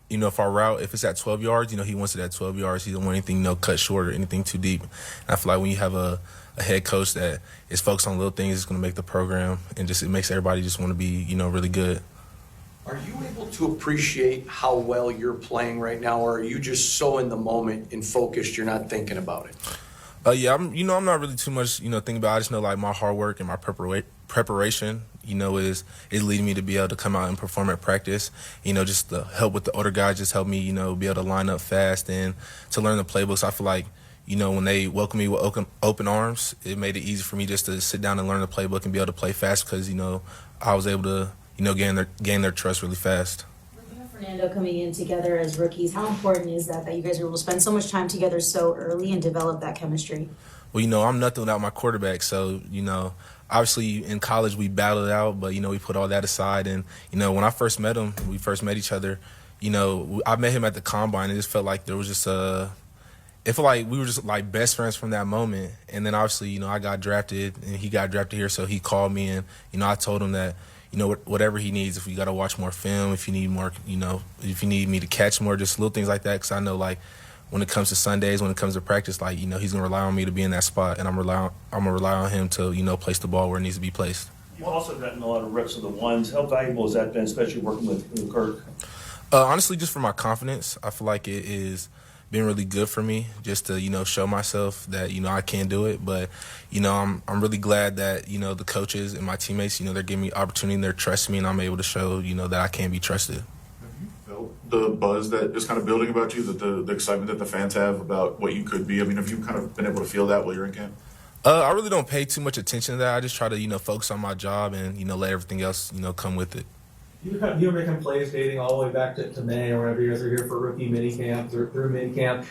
if our route, if it's at 12 yards, he wants it at 12 yards. He don't want anything cut short or anything too deep. And I feel like when you have a head coach that is focused on little things, it's going to make the program, and just it makes everybody just want to be, really good. Are you able to appreciate how well you're playing right now, or are you just so in the moment and focused you're not thinking about it? Yeah, I'm not really too much, thinking about it. I just know, like, my hard work and my preparation, is leading me to be able to come out and perform at practice. Just the help with the older guys just help me, be able to line up fast and to learn the playbooks. I feel like, when they welcome me with open arms, it made it easy for me just to sit down and learn the playbook and be able to play fast because, I was able to, gain their trust really fast. With you and Fernando coming in together as rookies, how important is that you guys are able to spend so much time together so early and develop that chemistry? Well, I'm nothing without my quarterback, so, obviously in college we battled it out, but, we put all that aside. And, when I first met him, we first met each other, I met him at the Combine, and it just felt like there was just it felt like we were just like best friends from that moment. And then obviously, I got drafted and he got drafted here. So he called me and, I told him that, whatever he needs, if we got to watch more film, if you need more, if you need me to catch more, just little things like that. Cause I know like when it comes to Sundays, when it comes to practice, like, he's going to rely on me to be in that spot. And I'm going to rely on him to, place the ball where it needs to be placed. You've also gotten a lot of reps of the ones. How valuable has that been, especially working with Kirk? Honestly, just for my confidence, I feel like it is been really good for me just to, show myself that, I can do it. But, I'm really glad that, the coaches and my teammates, they're giving me opportunity and they're trusting me and I'm able to show, that I can be trusted. Have you felt the buzz that is kind of building about you, that the excitement that the fans have about what you could be? I mean, have you kind of been able to feel that while you're in camp? I really don't pay too much attention to that. I just try to, focus on my job and, let everything else, come with it. You were making plays dating all the way back to May or whenever you guys were here for rookie minicamp, through minicamp.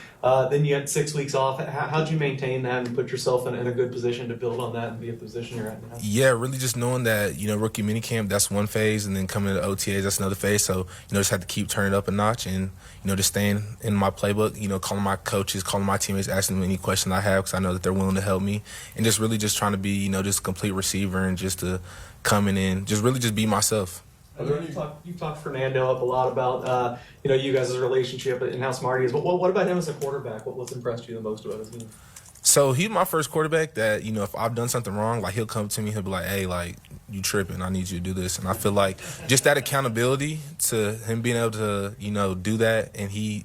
Then you had 6 weeks off. How'd you maintain that and put yourself in a good position to build on that and be at the position you're at now? Yeah, really just knowing that, rookie minicamp, that's one phase, and then coming to OTAs, that's another phase. So, just had to keep turning it up a notch and, just staying in my playbook, calling my coaches, calling my teammates, asking them any question I have because I know that they're willing to help me. And just really just trying to be, just a complete receiver and just to come in and just really just be myself. You talked Fernando up a lot about you guys' relationship and how smart he is. But what about him as a quarterback? What's impressed you the most about his game? So he's my first quarterback that, if I've done something wrong, like he'll come to me, he'll be like, hey, like, you tripping, I need you to do this. And I feel like just that accountability to him being able to, do that, and he,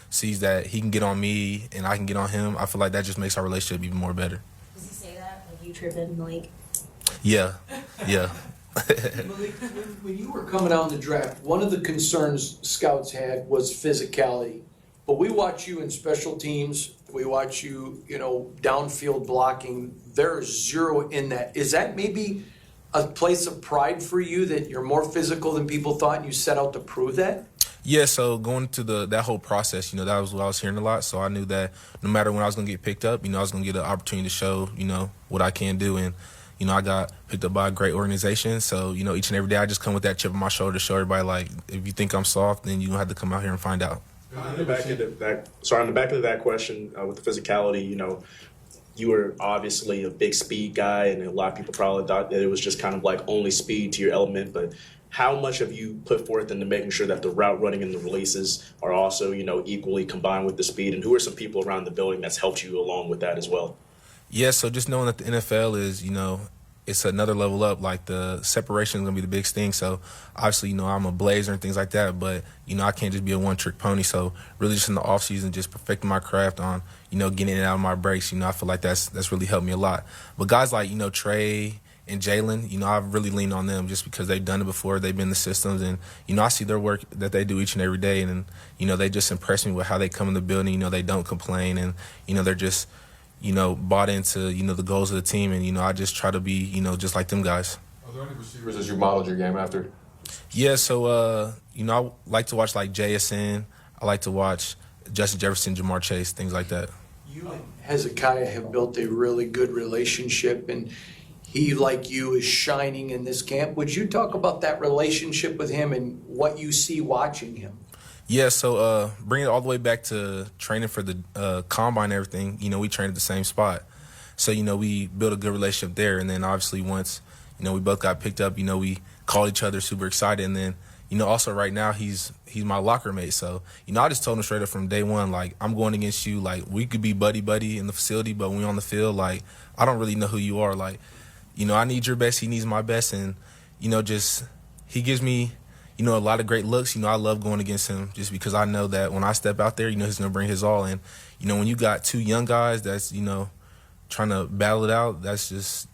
sees that he can get on me and I can get on him, I feel like that just makes our relationship even more better. Does he say that? Like, you tripping in the league? Yeah. Malik, when you were coming out in the draft, one of the concerns scouts had was physicality. But we watch you in special teams, We watch you, downfield blocking. There's zero in that. Is that maybe a place of pride for you that you're more physical than people thought and you set out to prove that? Yeah, so going to that whole process, that was what I was hearing a lot. So I knew that no matter when I was going to get picked up, I was going to get an opportunity to show, what I can do. And, I got picked up by a great organization. So, each and every day I just come with that chip on my shoulder to show everybody, like, if you think I'm soft, then you don't have to come out here and find out. On the back end of that question with the physicality, you were obviously a big speed guy, and a lot of people probably thought that it was just kind of like only speed to your element. But how much have you put forth into making sure that the route running and the releases are also, equally combined with the speed? And who are some people around the building that's helped you along with that as well? Yeah, so just knowing that the NFL is, it's another level up. Like, the separation is going to be the biggest thing. So, obviously, I'm a blazer and things like that. But, I can't just be a one-trick pony. So, really just in the offseason, just perfecting my craft on, getting it out of my breaks. I feel like that's really helped me a lot. But guys like, Trey and Jalen, I've really leaned on them just because they've done it before. They've been in the systems. And, I see their work that they do each and every day. And, they just impress me with how they come in the building. They don't complain. And, they're just – bought into, the goals of the team. And, I just try to be, just like them guys. Are there any receivers as you modeled your game after? Yeah, so, I like to watch, like, JSN. I like to watch Justin Jefferson, Jamar Chase, things like that. You and Hezekiah have built a really good relationship, and he, like you, is shining in this camp. Would you talk about that relationship with him and what you see watching him? Yeah, so bring it all the way back to training for the combine and everything. We trained at the same spot. So, we built a good relationship there. And then obviously once, we both got picked up, we called each other super excited. And then, also right now he's my locker mate. So, I just told him straight up from day one, like, I'm going against you. Like, we could be buddy-buddy in the facility, but when we're on the field, like, I don't really know who you are. Like, I need your best, he needs my best. And, just he gives me – a lot of great looks. I love going against him just because I know that when I step out there, he's going to bring his all. And, when you got two young guys that's, trying to battle it out, that's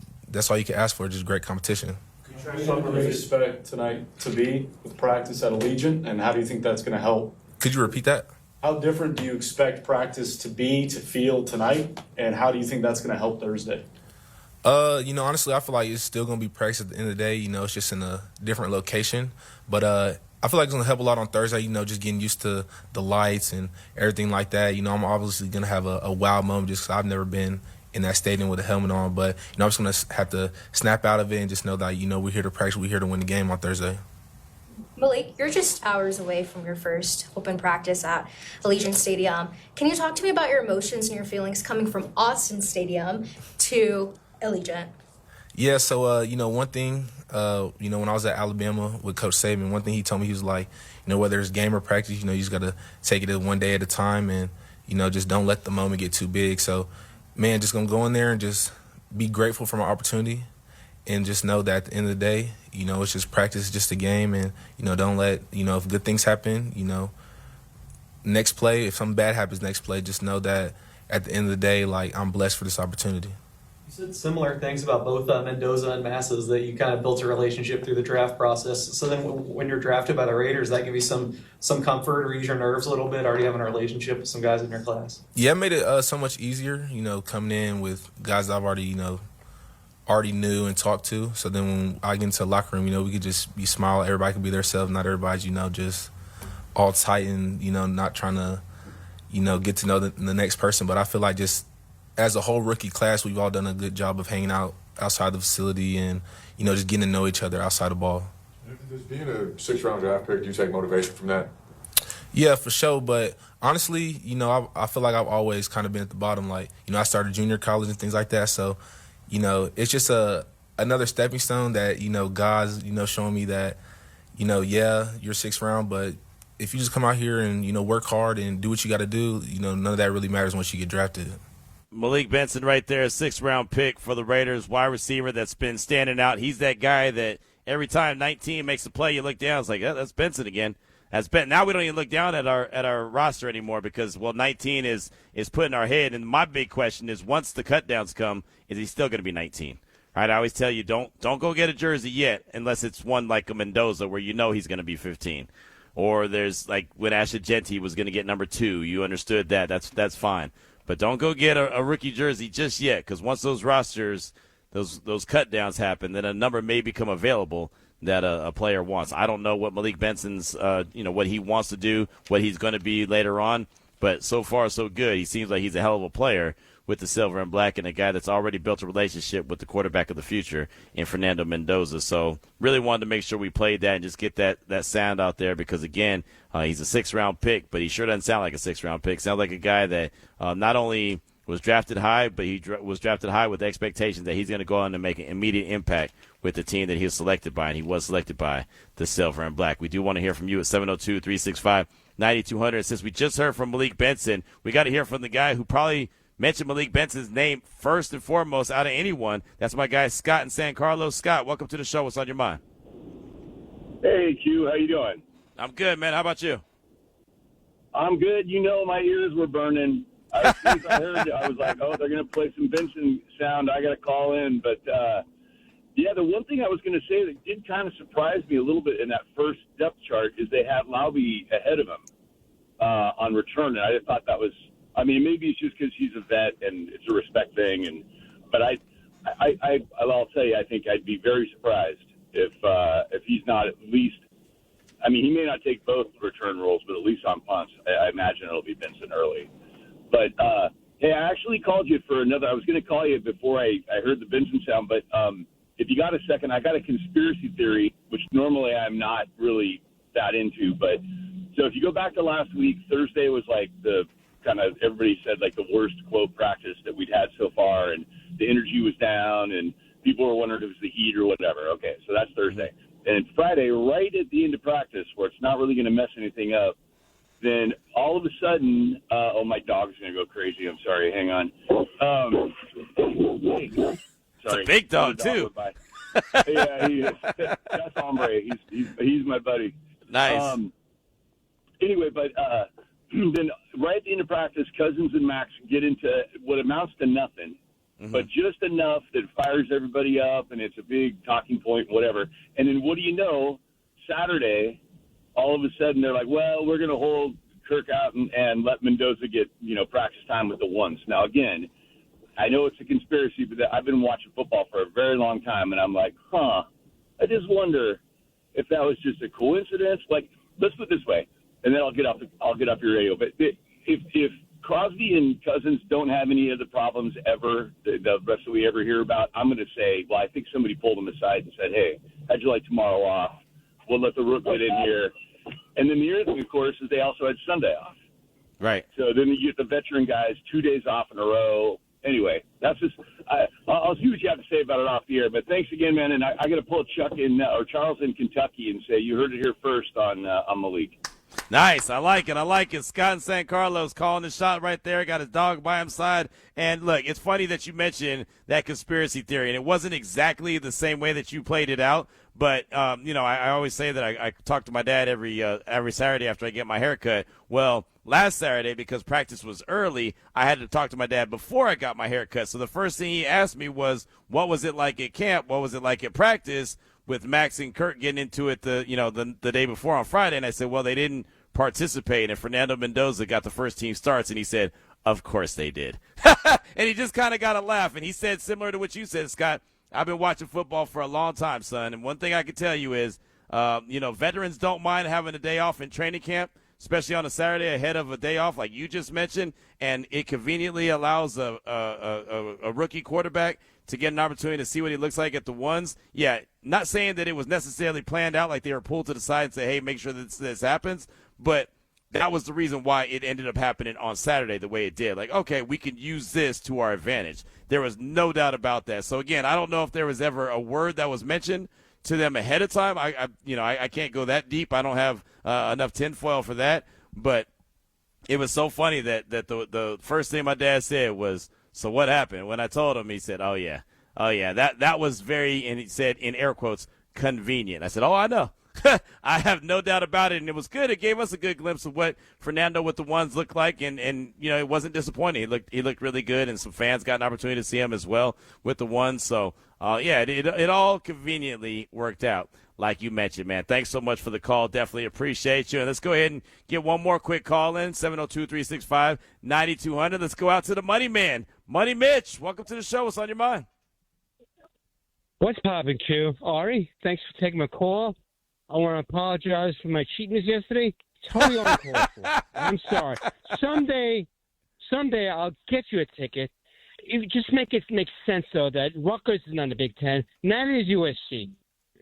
all you can ask for, just great competition. What do you expect tonight to be with practice at Allegiant, and how do you think that's going to help? Could you repeat that? How different do you expect practice to feel tonight, and how do you think that's going to help Thursday? Honestly, I feel like it's still going to be practice at the end of the day. It's just in a different location. But I feel like it's going to help a lot on Thursday, just getting used to the lights and everything like that. I'm obviously going to have a wow moment just because I've never been in that stadium with a helmet on. But, I'm just going to have to snap out of it and just know that, we're here to practice, we're here to win the game on Thursday. Malik, you're just hours away from your first open practice at Allegiant Stadium. Can you talk to me about your emotions and your feelings coming from Austin Stadium to Allegiant? Yeah, so, one thing, when I was at Alabama with Coach Saban, one thing he told me, he was like, whether it's game or practice, you just got to take it one day at a time and, just don't let the moment get too big. So, man, just going to go in there and just be grateful for my opportunity and just know that at the end of the day, it's just practice, it's just a game. And, don't let, if good things happen, next play, if something bad happens next play, just know that at the end of the day, like, I'm blessed for this opportunity. You said similar things about both Mendoza and Masses, that you kind of built a relationship through the draft process. So then when you're drafted by the Raiders, that give you some comfort or ease your nerves a little bit, already having a relationship with some guys in your class? Yeah, it made it so much easier, coming in with guys I've already, already knew and talked to. So then when I get into the locker room, we could just be smile. Everybody can be themselves. Not everybody's, just all tight and, not trying to, get to know the next person. But I feel like just as a whole rookie class, we've all done a good job of hanging out outside the facility and, just getting to know each other outside the ball. Does being a 6th-round draft pick, do you take motivation from that? Yeah, for sure. But honestly, I feel like I've always kind of been at the bottom. Like, I started junior college and things like that. So, it's just another stepping stone that, God's, showing me that, yeah, you're 6th round, but if you just come out here and, work hard and do what you got to do, none of that really matters once you get drafted. Malik Benson right there, 6th-round pick for the Raiders, wide receiver that's been standing out. He's that guy that every time 19 makes a play, you look down, it's like, oh, that's Benson again. That's Ben. Now we don't even look down at our roster anymore because, 19 is put in our head. And my big question is, once the cutdowns come, is he still going to be 19? Right? I always tell you, don't go get a jersey yet unless it's one like a Mendoza where he's going to be 15. Or there's like when Ashley Genty was going to get number 2. You understood that. That's fine. But don't go get a rookie jersey just yet, because once those rosters, those cut downs happen, then a number may become available that a player wants. I don't know what Malik Benson's, what he wants to do, what he's going to be later on, but so far so good. He seems like he's a hell of a player with the silver and black, and a guy that's already built a relationship with the quarterback of the future in Fernando Mendoza. So really wanted to make sure we played that and just get that sound out there, because, again, he's a 6th-round pick, but he sure doesn't sound like a 6th-round pick. Sounds like a guy that not only was drafted high, but he was drafted high with expectations that he's going to go on and make an immediate impact with the team that he was selected by, and he was selected by the silver and black. We do want to hear from you at 702-365-9200. Since we just heard from Malik Benson, we got to hear from the guy who probably mentioned Malik Benson's name first and foremost out of anyone. That's my guy Scott in San Carlos. Scott, welcome to the show. What's on your mind? Hey, Q. How you doing? I'm good, man. How about you? I'm good. You know, my ears were burning. As soon as I heard it, I was like, oh, they're going to play some Benson sound. I got to call in. But, yeah, the one thing I was going to say that did kind of surprise me a little bit in that first depth chart is they had Laube ahead of him on return. And I just thought that was, I mean, maybe it's just because he's a vet and it's a respect thing. But I'll tell you, I think I'd be very surprised if he's not at least, I mean, he may not take both return roles, but at least on punts, I imagine it'll be Benson early. But, hey, I actually called you for another. I was going to call you before I heard the Benson sound, but if you got a second, I got a conspiracy theory, which normally I'm not really that into. But so if you go back to last week, Thursday was like the kind of, everybody said like the worst quote practice that we'd had so far, and the energy was down, and people were wondering if it was the heat or whatever. Okay, so that's Thursday. And Friday, right at the end of practice, where it's not really going to mess anything up, then all of a sudden, oh, my dog's going to go crazy. I'm sorry. Hang on. It's a big dog, too. Yeah, he is. That's hombre. He's my buddy. Nice. Anyway, but then right at the end of practice, Cousins and Max get into what amounts to nothing, but just enough that fires everybody up, and it's a big talking point, whatever. And then what do you know? Saturday, all of a sudden they're like, well, we're going to hold Kirk out and let Mendoza get, practice time with the ones. Now, again, I know it's a conspiracy, but I've been watching football for a very long time, and I'm like, I just wonder if that was just a coincidence. Like, let's put it this way, and then I'll get off your radio. But if Crosby and Cousins don't have any of the problems ever, the rest that we ever hear about, I'm going to say, well, I think somebody pulled them aside and said, hey, how'd you like tomorrow off? We'll let the rook get in here. And then the other thing, of course, is they also had Sunday off. Right. So then you get the veteran guys 2 days off in a row. Anyway, that's just I'll see what you have to say about it off the air. But thanks again, man. And I got to pull Chuck in or Charles in Kentucky and say you heard it here first on Malik. Nice. I like it. Scott in San Carlos calling the shot right there. Got his dog by his side. And, look, it's funny that you mentioned that conspiracy theory. And it wasn't exactly the same way that you played it out. But, I always say that I talk to my dad every Saturday after I get my haircut. Well, last Saturday, because practice was early, I had to talk to my dad before I got my haircut. So the first thing he asked me was, what was it like at camp? What was it like at practice? With Max and Kirk getting into it the day before on Friday, and I said, well, they didn't participate, and Fernando Mendoza got the first team starts, and he said, of course they did. And he just kind of got a laugh, and he said, similar to what you said, Scott, I've been watching football for a long time, son, and one thing I can tell you is, veterans don't mind having a day off in training camp, especially on a Saturday ahead of a day off like you just mentioned, and it conveniently allows a rookie quarterback to get an opportunity to see what he looks like at the ones. Yeah, not saying that it was necessarily planned out, like they were pulled to the side and say, hey, make sure that this happens, but that was the reason why it ended up happening on Saturday the way it did. Like, okay, we can use this to our advantage. There was no doubt about that. So, again, I don't know if there was ever a word that was mentioned to them ahead of time. I can't go that deep. I don't have enough tinfoil for that. But it was so funny that the first thing my dad said was, so what happened? When I told him, he said, oh, yeah, that was very, and he said in air quotes, convenient. I said, oh, I know. I have no doubt about it, and it was good. It gave us a good glimpse of what Fernando with the ones looked like, and it wasn't disappointing. He looked really good, and some fans got an opportunity to see him as well with the ones. So, it all conveniently worked out, like you mentioned, man. Thanks so much for the call. Definitely appreciate you. And let's go ahead and get one more quick call in, 702-365-9200. Let's go out to the Money Man. Money Mitch, welcome to the show. What's on your mind? What's poppin', Q? Ari, thanks for taking my call. I want to apologize for my cheapness yesterday. Totally uncalled for. I'm sorry. Someday I'll get you a ticket. Just make it make sense, though, that Rutgers is not the Big Ten. Neither is USC.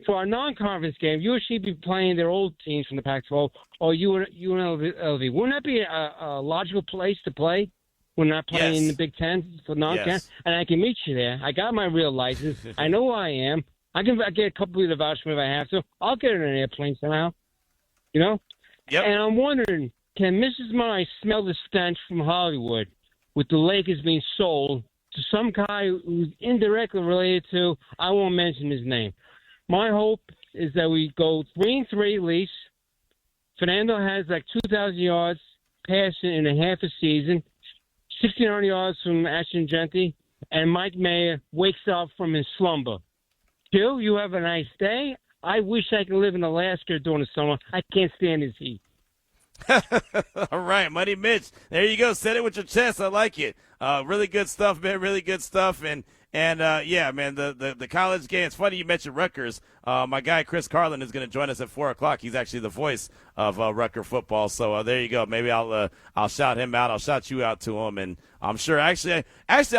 For our non-conference game, USC be playing their old teams from the Pac-12 or UNLV. Wouldn't that be a logical place to play? We're not playing in the Big Ten for non-con, and I can meet you there. I got my real license. I know who I am. I get a couple of the vouchers if I have to. I'll get in an airplane somehow. You know? Yep. And I'm wondering, can Mrs. Nye smell the stench from Hollywood with the Lakers being sold to some guy who's indirectly related to, I won't mention his name. My hope is that we go 3-3 lease. Fernando has like 2,000 yards passing in a half a season, 1,600 yards from Ashton Genty, and Mike Mayer wakes up from his slumber. Q, you have a nice day. I wish I could live in Alaska during the summer. I can't stand this heat. All right, Money Mitch. There you go. Said it with your chest. I like it. Really good stuff, man. Really good stuff. And yeah, man, the college game. It's funny you mentioned Rutgers. My guy Chris Carlin is going to join us at 4:00. He's actually the voice of Rutgers football. So there you go. Maybe I'll shout him out. I'll shout you out to him. And I'm sure I'm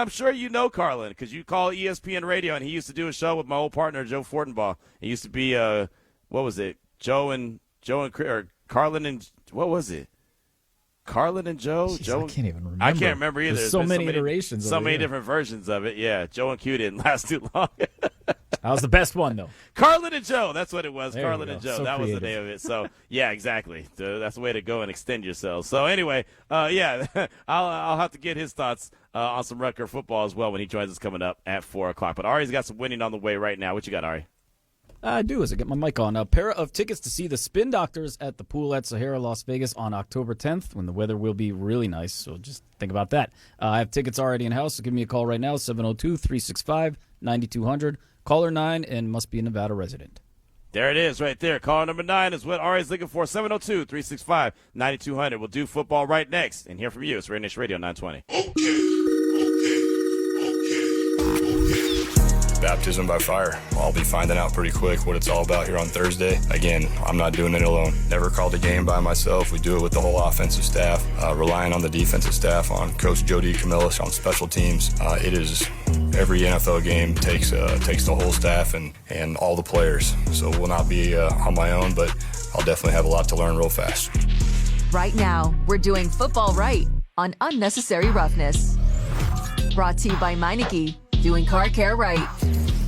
sure you know Carlin because you call ESPN Radio, and he used to do a show with my old partner Joe Fortenbaugh. It used to be what was it? Joe and or Carlin and what was it? Carlin and Joe. Jeez, Joe. I can't even remember. I can't remember either. There's so many iterations. So many different versions of it. Yeah, Joe and Q didn't last too long. That was the best one, though. Carlin and Joe. That's what it was. There Carlin and Joe. So that creative. was the name of it. So yeah, exactly. That's the way to go and extend yourselves. So anyway, yeah, I'll have to get his thoughts on some Rutgers football as well when he joins us coming up at 4:00. But Ari's got some winning on the way right now. What you got, Ari? I do, as I get my mic on. A pair of tickets to see the Spin Doctors at the pool at Sahara, Las Vegas on October 10th when the weather will be really nice, so just think about that. I have tickets already in-house, so give me a call right now, 702-365-9200. Caller 9 and must be a Nevada resident. There it is right there. Caller number 9 is what Ari's looking for, 702-365-9200. We'll do football right next and hear from you. It's RaiderNation Radio 920. Baptism by fire. I'll be finding out pretty quick what it's all about here on Thursday. Again, I'm not doing it alone. Never called a game by myself. We do it with the whole offensive staff, relying on the defensive staff, on Coach Jody Camillus, on special teams. It is every NFL game takes the whole staff and all the players. So we'll not be on my own, but I'll definitely have a lot to learn real fast. Right now, we're doing football right on Unnecessary Roughness. Brought to you by Meineke, doing car care right.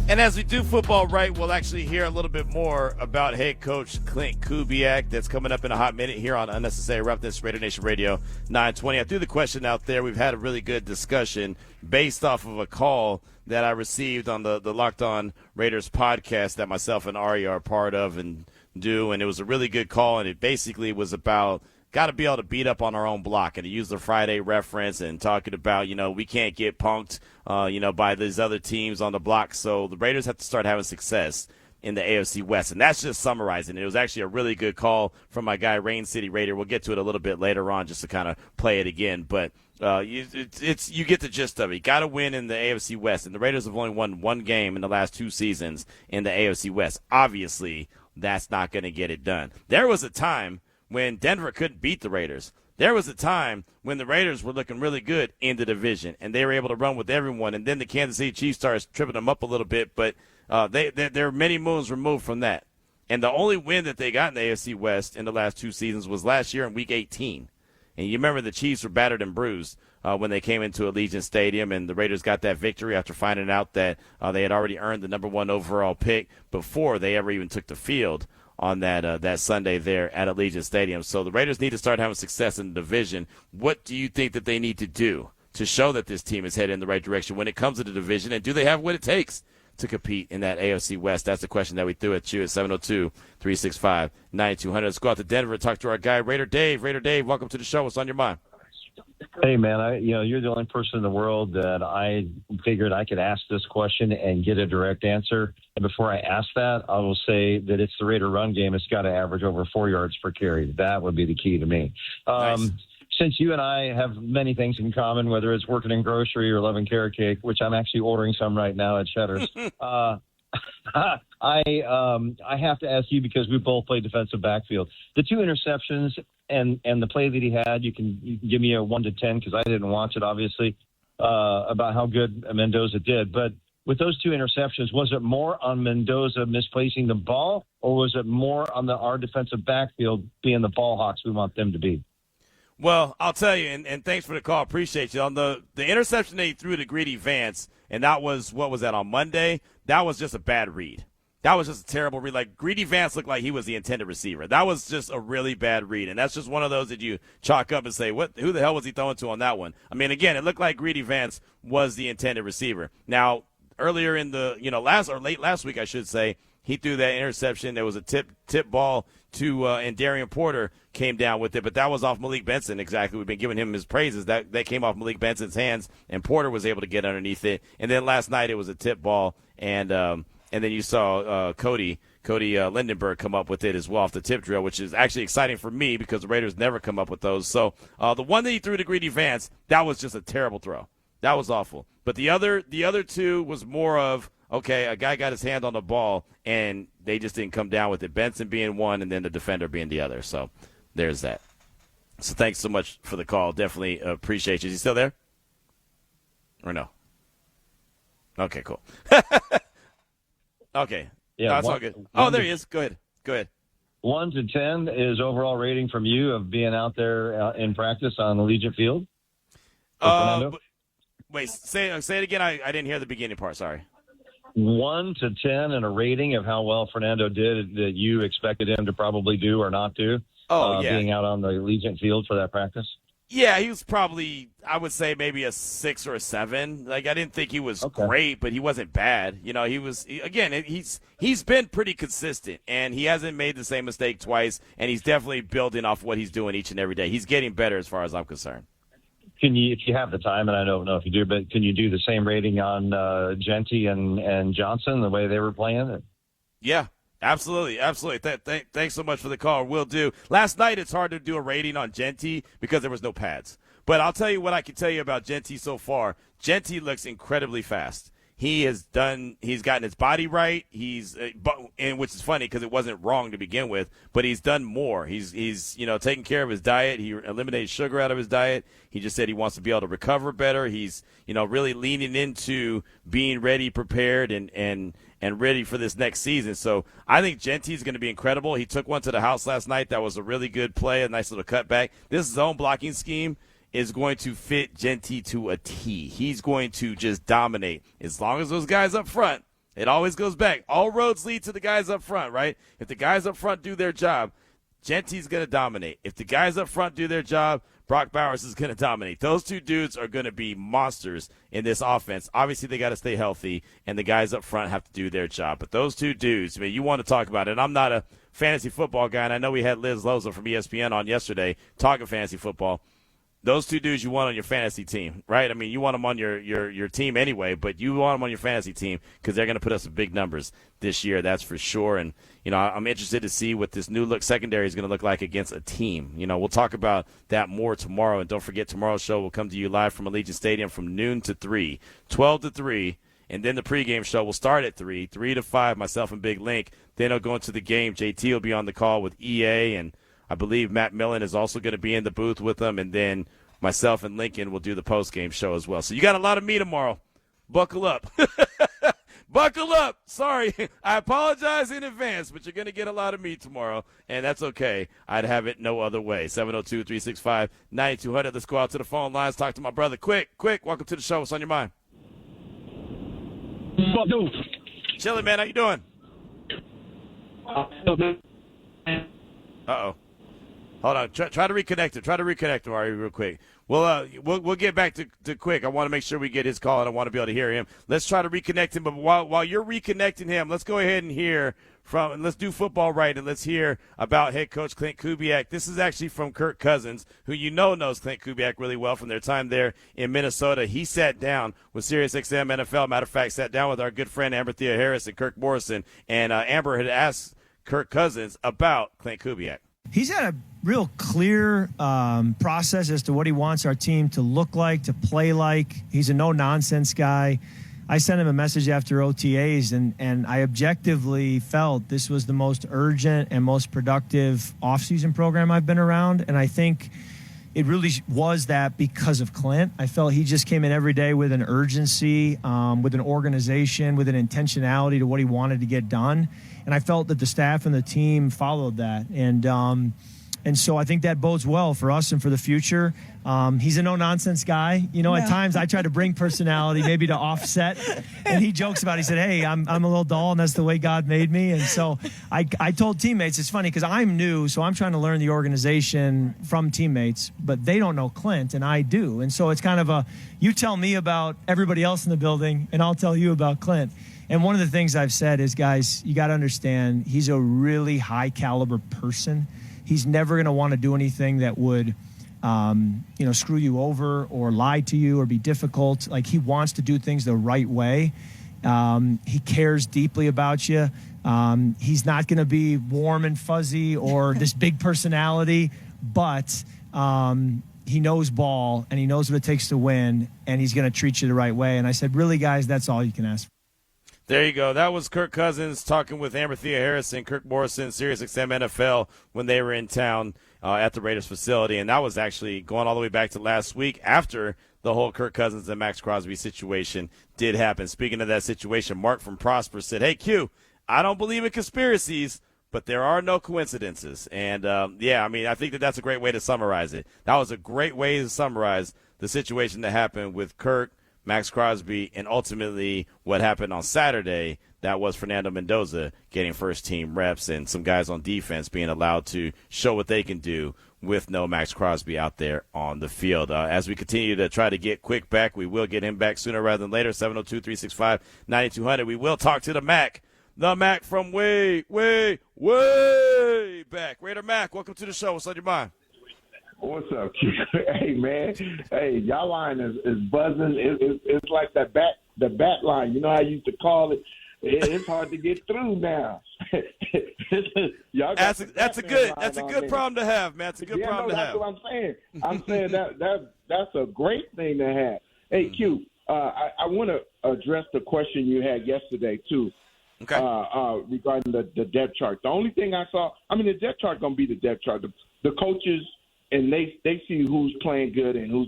And as we do football right, we'll actually hear a little bit more about head coach Klint Kubiak. That's coming up in a hot minute here on Unnecessary Roughness, RaiderNation Radio 920. I threw the question out there. We've had a really good discussion based off of a call that I received on the Locked On Raiders podcast that myself and Ari are part of and do. And it was a really good call, and it basically was about got to be able to beat up on our own block, and to use the Friday reference and talking about, we can't get punked, by these other teams on the block. So the Raiders have to start having success in the AFC West. And that's just summarizing it. It was actually a really good call from my guy, Rain City Raider. We'll get to it a little bit later on just to kind of play it again. But you get the gist of it. You got to win in the AFC West. And the Raiders have only won one game in the last 2 seasons in the AFC West. Obviously, that's not going to get it done. There was a time when Denver couldn't beat the Raiders. There was a time when the Raiders were looking really good in the division, and they were able to run with everyone, and then the Kansas City Chiefs started tripping them up a little bit, but they're many moons removed from that. And the only win that they got in the AFC West in the last 2 seasons was last year in Week 18. And you remember the Chiefs were battered and bruised when they came into Allegiant Stadium, and the Raiders got that victory after finding out that they had already earned the number 1 overall pick before they ever even took the field on that Sunday there at Allegiant Stadium. So the Raiders need to start having success in the division. What do you think that they need to do to show that this team is headed in the right direction when it comes to the division, and do they have what it takes to compete in that AFC West? That's the question that we threw at you at 702-365-9200. Let's go out to Denver and talk to our guy, Raider Dave. Raider Dave, welcome to the show. What's on your mind? Hey, man, you're the only person in the world that I figured I could ask this question and get a direct answer. And before I ask that, I will say that it's the Raider run game. It's got to average over 4 yards per carry. That would be the key to me. Nice. Since you and I have many things in common, whether it's working in grocery or loving carrot cake, which I'm actually ordering some right now at Cheddar's, I have to ask you because we both play defensive backfield. The 2 interceptions and the play that he had, you can give me a 1 to 10 because I didn't watch it, obviously, about how good Mendoza did. But with those 2 interceptions, was it more on Mendoza misplacing the ball, or was it more on our defensive backfield being the ball hawks we want them to be? Well, I'll tell you, and thanks for the call. Appreciate you. On the interception that he threw to Greedy Vance, and that was, what was that, on Monday? That was just a bad read. That was just a terrible read. Like, Greedy Vance looked like he was the intended receiver. That was just a really bad read, and that's just one of those that you chalk up and say, who the hell was he throwing to on that one? I mean, again, it looked like Greedy Vance was the intended receiver. Now, earlier in the, late last week, I should say, he threw that interception. There was a tip ball to and Darian Porter came down with it, but that was off Malik Benson. Exactly, we've been giving him his praises. That came off Malik Benson's hands, and Porter was able to get underneath it. And then last night it was a tip ball, and then you saw Cody Lindenberg come up with it as well off the tip drill, which is actually exciting for me because the Raiders never come up with those. So the one that he threw to Greedy Vance, that was just a terrible throw. That was awful. But the other 2 was more of, okay, a guy got his hand on the ball, and they just didn't come down with it. Benson being one, and then the defender being the other. So there's that. So thanks so much for the call. Definitely appreciate you. Is he still there? Or no? Okay, cool. Okay. Yeah, no, that's all good. Oh, there he is. Go ahead. 1 to 10 is overall rating from you of being out there in practice on Allegiant Field? Wait, say it again. I didn't hear the beginning part. Sorry. 1 to 10 and a rating of how well Fernando did that you expected him to probably do or not do. Oh, yeah. Being out on the Allegiant Field for that practice. Yeah, he was probably, I would say, maybe a 6 or a 7. Like, I didn't think he was great, but he wasn't bad. He's been pretty consistent, and he hasn't made the same mistake twice, and he's definitely building off what he's doing each and every day. He's getting better as far as I'm concerned. Can you, if you have the time, and I don't know if you do, but can you do the same rating on Genty and Johnson, the way they were playing? Yeah. Absolutely. Thanks so much for the call. Will do. Last night, it's hard to do a rating on Genty because there was no pads. But I'll tell you what I can tell you about Genty so far. Genty looks incredibly fast. He's gotten his body right. And which is funny because it wasn't wrong to begin with, but he's done more. He's taking care of his diet. He eliminated sugar out of his diet. He just said he wants to be able to recover better. He's, really leaning into being ready, prepared, and ready for this next season. So I think Genty's going to be incredible. He took one to the house last night. That was a really good play, a nice little cutback. This zone blocking scheme is going to fit Genty to a T. He's going to just dominate. As long as those guys up front, it always goes back. All roads lead to the guys up front, right? If the guys up front do their job, Genty's going to dominate. If the guys up front do their job, Brock Bowers is going to dominate. Those 2 dudes are going to be monsters in this offense. Obviously, they got to stay healthy, and the guys up front have to do their job. But those 2 dudes, I mean, you want to talk about it. And I'm not a fantasy football guy, and I know we had Liz Loza from ESPN on yesterday talking fantasy football. Those 2 dudes you want on your fantasy team, right? I mean, you want them on your team anyway, but you want them on your fantasy team because they're going to put up some big numbers this year, that's for sure. And, I'm interested to see what this new look secondary is going to look like against a team. We'll talk about that more tomorrow. And don't forget, tomorrow's show will come to you live from Allegiant Stadium from noon to 3, 12 to 3. And then the pregame show will start at 3 to 5, myself and Big Link. Then I'll go into the game. JT will be on the call with EA, and I believe Matt Millen is also going to be in the booth with them, and then myself and Lincoln will do the post-game show as well. So you got a lot of me tomorrow. Buckle up. Buckle up. Sorry. I apologize in advance, but you're going to get a lot of me tomorrow, and that's okay. I'd have it no other way. 702-365-9200. Let's go out to the phone lines, talk to my brother. Quick. Welcome to the show. What's on your mind? Chilling, man. How you doing? Uh-oh. Hold on. Try to reconnect him. Try to reconnect him, Ari, real quick. We'll get back to Quick. I want to make sure we get his call, and I want to be able to hear him. Let's try to reconnect him. But while you're reconnecting him, let's go ahead and hear and let's do football right, and let's hear about head coach Klint Kubiak. This is actually from Kirk Cousins, who knows Klint Kubiak really well from their time there in Minnesota. He sat down with SiriusXM NFL. Matter of fact, sat down with our good friend Amber Thea Harris and Kirk Morrison, and Amber had asked Kirk Cousins about Klint Kubiak. He's had a real clear process as to what he wants our team to look like, to play like. He's a no-nonsense guy. I sent him a message after OTAs, and I objectively felt this was the most urgent and most productive offseason program I've been around, and I think it really was that because of Klint. I felt he just came in every day with an urgency, with an organization, with an intentionality to what he wanted to get done. And I felt that the staff and the team followed that. And so I think that bodes well for us and for the future. He's a no-nonsense guy. At times I try to bring personality maybe to offset. And he jokes about it. He said, hey, I'm a little dull, and that's the way God made me. And so I told teammates, it's funny because I'm new, so I'm trying to learn the organization from teammates. But they don't know Klint, and I do. And so it's kind of you tell me about everybody else in the building, and I'll tell you about Klint. And one of the things I've said is, guys, you got to understand he's a really high-caliber person. He's never going to want to do anything that would, screw you over or lie to you or be difficult. Like, he wants to do things the right way. He cares deeply about you. He's not going to be warm and fuzzy or this big personality, but he knows ball and he knows what it takes to win, and he's going to treat you the right way. And I said, really, guys, that's all you can ask for. There you go. That was Kirk Cousins talking with Amber Thea Harris and Kirk Morrison, SiriusXM NFL, when they were in town at the Raiders facility. And that was actually going all the way back to last week after the whole Kirk Cousins and Max Crosby situation did happen. Speaking of that situation, Mark from Prosper said, hey, Q, I don't believe in conspiracies, but there are no coincidences. And, I think that's a great way to summarize it. That was a great way to summarize the situation that happened with Kirk, Max Crosby, and ultimately what happened on Saturday, that was Fernando Mendoza getting first-team reps and some guys on defense being allowed to show what they can do with no Max Crosby out there on the field. As we continue to try to get Quick back, we will get him back sooner rather than later, 702-365-9200. We will talk to the Mac from way back. Raider Mac, welcome to the show. What's on your mind? What's up, Q? Hey, man. Hey, y'all line is buzzing. It's like the bat line. You know how I used to call it? It's hard to get through now. That's a good problem to have, man. It's a good problem to have. That's what I'm saying. I'm saying that's a great thing to have. Hey, Q, I want to address the question you had yesterday, too. Okay. Regarding the depth chart. The only thing I saw, the depth chart going to be the depth chart. The coaches, and they see who's playing good and who's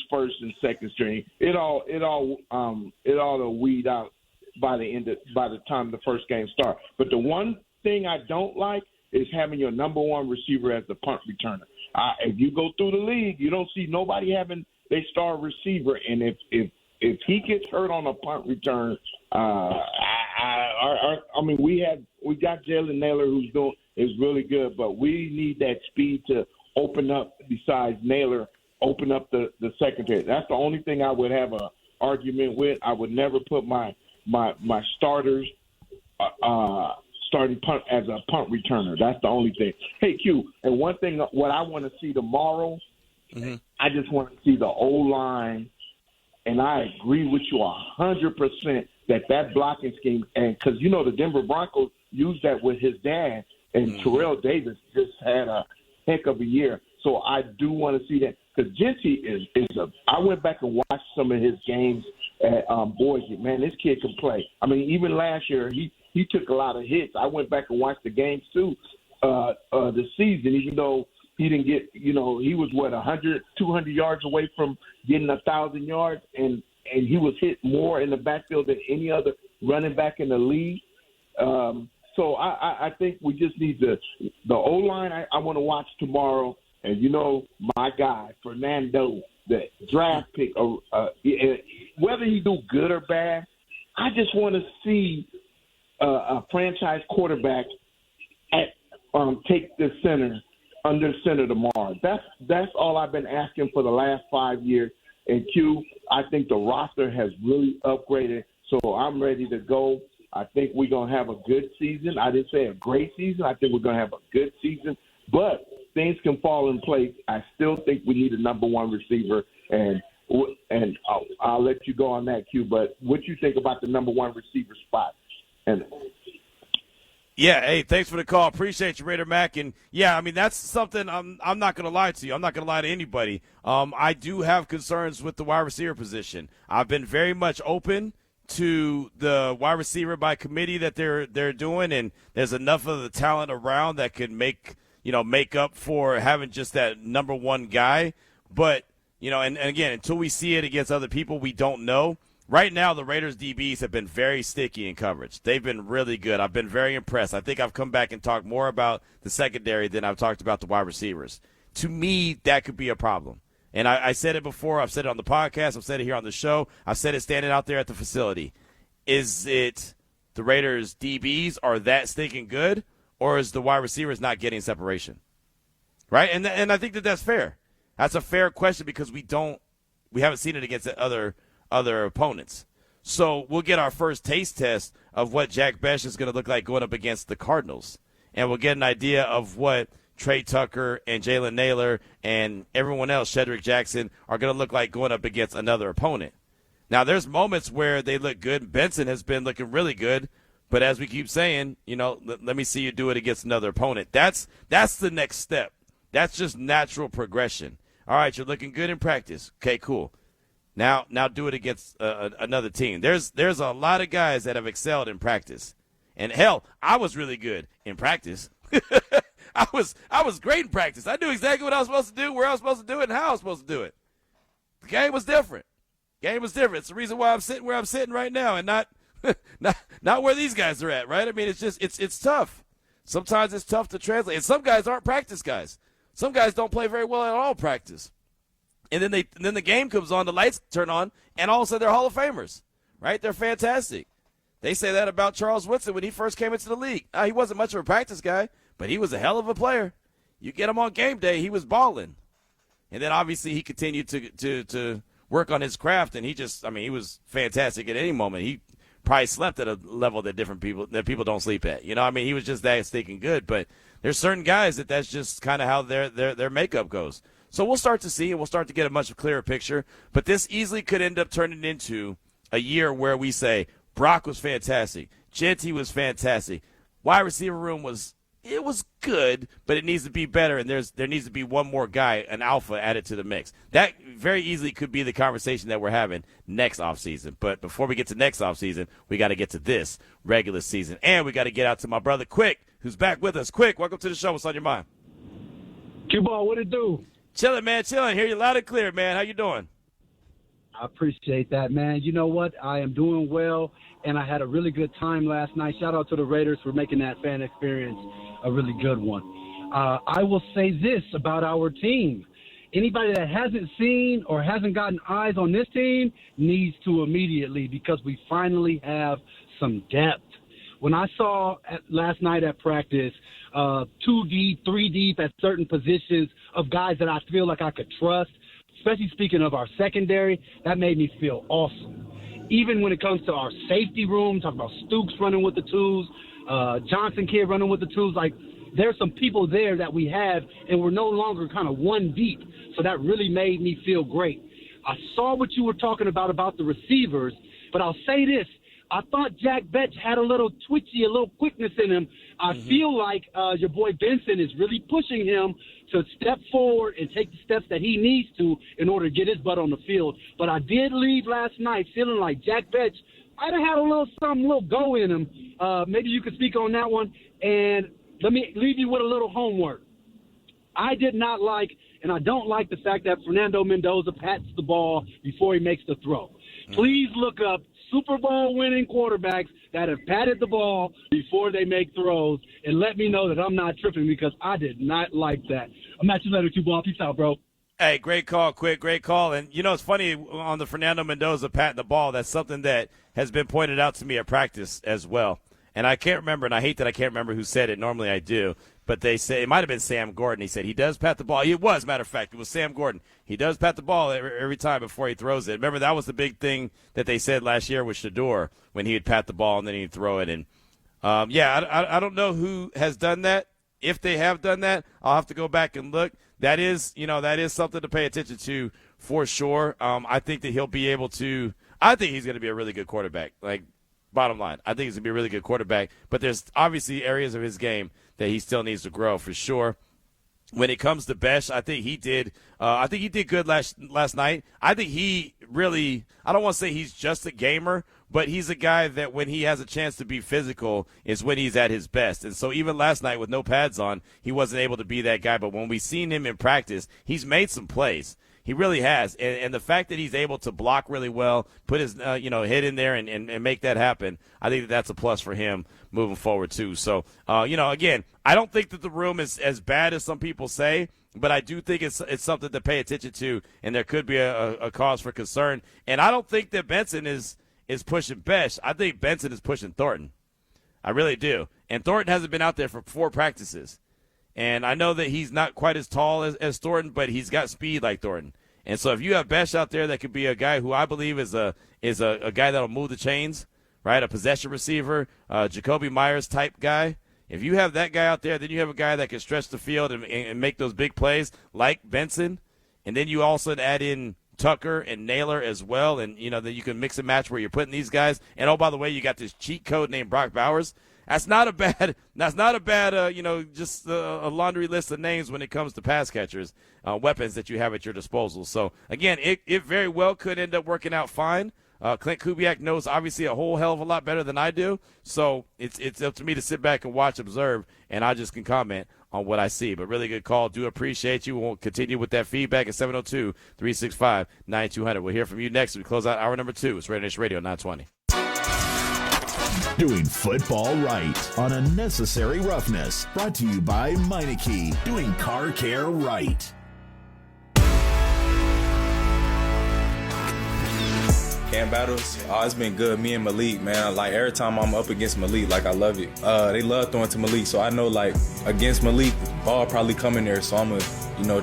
first and second string. It all will weed out by the time the first game starts. But the one thing I don't like is having your number one receiver as the punt returner. If you go through the league, you don't see nobody having their star receiver, and if he gets hurt on a punt return, we got Jalen Naylor is really good, but we need that speed to open up, besides Naylor, open up the secondary. That's the only thing I would have an argument with. I would never put my starters starting punt as a punt returner. That's the only thing. Hey, Q, and one thing, what I want to see tomorrow, I just want to see the O-line, and I agree with you 100% that blocking scheme, and because, the Denver Broncos used that with his dad, and Terrell Davis just had a heck of a year. So I do want to see that, because Genty I went back and watched some of his games at Boise. Man, this kid can play. Even last year, he took a lot of hits. I went back and watched the games too this season, even though he didn't get, he was 100, 200 yards away from getting 1,000 yards, and he was hit more in the backfield than any other running back in the league. So I think we just need the O-line. I want to watch tomorrow. And, my guy, Fernando, the draft pick, whether he do good or bad, I just want to see a franchise quarterback take the center under center tomorrow. That's all I've been asking for the last 5 years. And Q, I think the roster has really upgraded, so I'm ready to go. I think we're going to have a good season. I didn't say a great season. I think we're going to have a good season, but things can fall in place. I still think we need a number one receiver, and I'll let you go on that, Q. But what you think about the number one receiver spot? And yeah, hey, thanks for the call. Appreciate you, Raider Mac. And yeah, I mean, that's something I'm not going to lie to you. I'm not going to lie to anybody. I do have concerns with the wide receiver position. I've been very much open to the wide receiver by committee that they're doing, and there's enough of the talent around that could make up for having just that number one guy. But and again, until we see it against other people, we don't know. Right now, the Raiders DBs have been very sticky in coverage. They've been really good. I've been very impressed. I think I've come back and talked more about the secondary than I've talked about the wide receivers. To me, that could be a problem. And I said it before. I've said it on the podcast. I've said it here on the show. I've said it standing out there at the facility. Is it the Raiders DBs are that stinking good, or is the wide receivers not getting separation? Right? And I think that's fair. That's a fair question because we haven't seen it against other opponents. So we'll get our first taste test of what Jack Bech is going to look like going up against the Cardinals. And we'll get an idea of what Trey Tucker and Jalen Naylor and everyone else, Shedrick Jackson, are going to look like going up against another opponent. Now, there's moments where they look good. Benson has been looking really good. But as we keep saying, let me see you do it against another opponent. That's the next step. That's just natural progression. All right, you're looking good in practice. Okay, cool. Now do it against another team. There's a lot of guys that have excelled in practice. And hell, I was really good in practice. I was great in practice. I knew exactly what I was supposed to do, where I was supposed to do it, and how I was supposed to do it. The game was different. It's the reason why I'm sitting where I'm sitting right now and not where these guys are at, right? I mean, it's tough. Sometimes it's tough to translate. And some guys aren't practice guys. Some guys don't play very well at all practice. And then the game comes on, the lights turn on, and all of a sudden they're Hall of Famers, right? They're fantastic. They say that about Charles Woodson when he first came into the league. He wasn't much of a practice guy, but he was a hell of a player. You get him on game day, he was balling. And then obviously he continued to work on his craft, and he was fantastic at any moment. He probably slept at a level that people don't sleep at. He was just that stinking good. But there's certain guys that's just kind of how their makeup goes. So we'll start to see, and we'll start to get a much clearer picture. But this easily could end up turning into a year where we say Brock was fantastic, Genty was fantastic, wide receiver room was good, but it needs to be better, and there needs to be one more guy, an alpha, added to the mix. That very easily could be the conversation that we're having next offseason. But before we get to next offseason, we got to get to this regular season, and we got to get out to my brother Quick, who's back with us. Quick, welcome to the show. What's on your mind? Q-Ball, what it do? Chilling, man, chilling. Hear you loud and clear, man. How you doing? I appreciate that, man. You know what? I am doing well, and I had a really good time last night. Shout out to the Raiders for making that fan experience a really good one. I will say this about our team. Anybody that hasn't seen or hasn't gotten eyes on this team needs to immediately, because we finally have some depth. When I saw last night at practice, 2 deep, 3 deep at certain positions of guys that I feel like I could trust, especially speaking of our secondary, that made me feel awesome. Even when it comes to our safety room, talking about Stooks running with the twos, Johnson kid running with the twos, like there's some people there that we have, and we're no longer kind of 1 deep. So that really made me feel great. I saw what you were talking about the receivers, but I'll say this. I thought Jack Bech had a little twitchy, a little quickness in him. I feel like your boy Benson is really pushing him to step forward and take the steps that he needs to in order to get his butt on the field. But I did leave last night feeling like Jack Bech might have had a little go in him. Maybe you could speak on that one. And let me leave you with a little homework. I did not like, and I don't like the fact that Fernando Mendoza pats the ball before he makes the throw. Please look up Super Bowl winning quarterbacks that have patted the ball before they make throws, and let me know that I'm not tripping, because I did not like that. I'm at you later, Q-Ball. Peace out, bro. Hey, great call, Quick. Great call. And, it's funny on the Fernando Mendoza patting the ball, that's something that has been pointed out to me at practice as well. And I can't remember, and I hate that I can't remember who said it. Normally I do. But they say it might have been Sam Gordon. He said he does pat the ball. It was, matter of fact, it was Sam Gordon. He does pat the ball every time before he throws it. Remember, that was the big thing that they said last year with Shador when he would pat the ball and then he'd throw it. And, I don't know who has done that. If they have done that, I'll have to go back and look. That is something to pay attention to for sure. I think that he'll be able to – I think he's going to be a really good quarterback. Like, bottom line, I think he's going to be a really good quarterback. But there's obviously areas of his game that he still needs to grow for sure. When it comes to Besh, I think he did. Good last night. I think he really. I don't want to say he's just a gamer, but he's a guy that when he has a chance to be physical is when he's at his best. And so even last night with no pads on, he wasn't able to be that guy. But when we seen him in practice, he's made some plays. He really has. And the fact that he's able to block really well, put his head in there and make that happen, I think that's a plus for him moving forward too. So, again, I don't think that the room is as bad as some people say, but I do think it's something to pay attention to, and there could be a cause for concern. And I don't think that Benson is pushing Besh. I think Benson is pushing Thornton. I really do. And Thornton hasn't been out there for 4 practices. And I know that he's not quite as tall as Thornton, but he's got speed like Thornton. And so if you have Besh out there, that could be a guy who I believe is a guy that'll move the chains, right? A possession receiver, Jacoby Myers type guy. If you have that guy out there, then you have a guy that can stretch the field and make those big plays like Benson. And then you also add in Tucker and Naylor as well, and that you can mix and match where you're putting these guys. And oh, by the way, you got this cheat code named Brock Bowers. That's not a bad, just a laundry list of names when it comes to pass catchers, weapons that you have at your disposal. So, again, it very well could end up working out fine. Klint Kubiak knows obviously a whole hell of a lot better than I do. So it's up to me to sit back and watch, observe, and I just can comment on what I see. But really good call. Do appreciate you. We'll continue with that feedback at 702-365-9200. We'll hear from you next as we close out hour number 2. It's RaiderNation Radio 920. Doing football right on Unnecessary Roughness. Brought to you by Meineke. Doing car care right. Camp battles, it's been good. Me and Malik, man, like every time I'm up against Malik, like I love it. They love throwing to Malik, so I know like against Malik, ball probably coming there, so I'm gonna,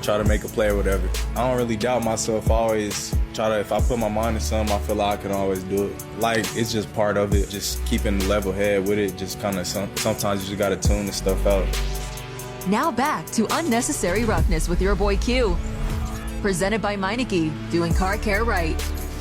try to make a play or whatever. I don't really doubt myself. I always try to, if I put my mind to something, I feel like I can always do it. Like it's just part of it, just keeping a level head with it. Just kind of sometimes you just gotta tune the stuff out. Now back to Unnecessary Roughness with your boy Q. Presented by Meineke, doing car care right.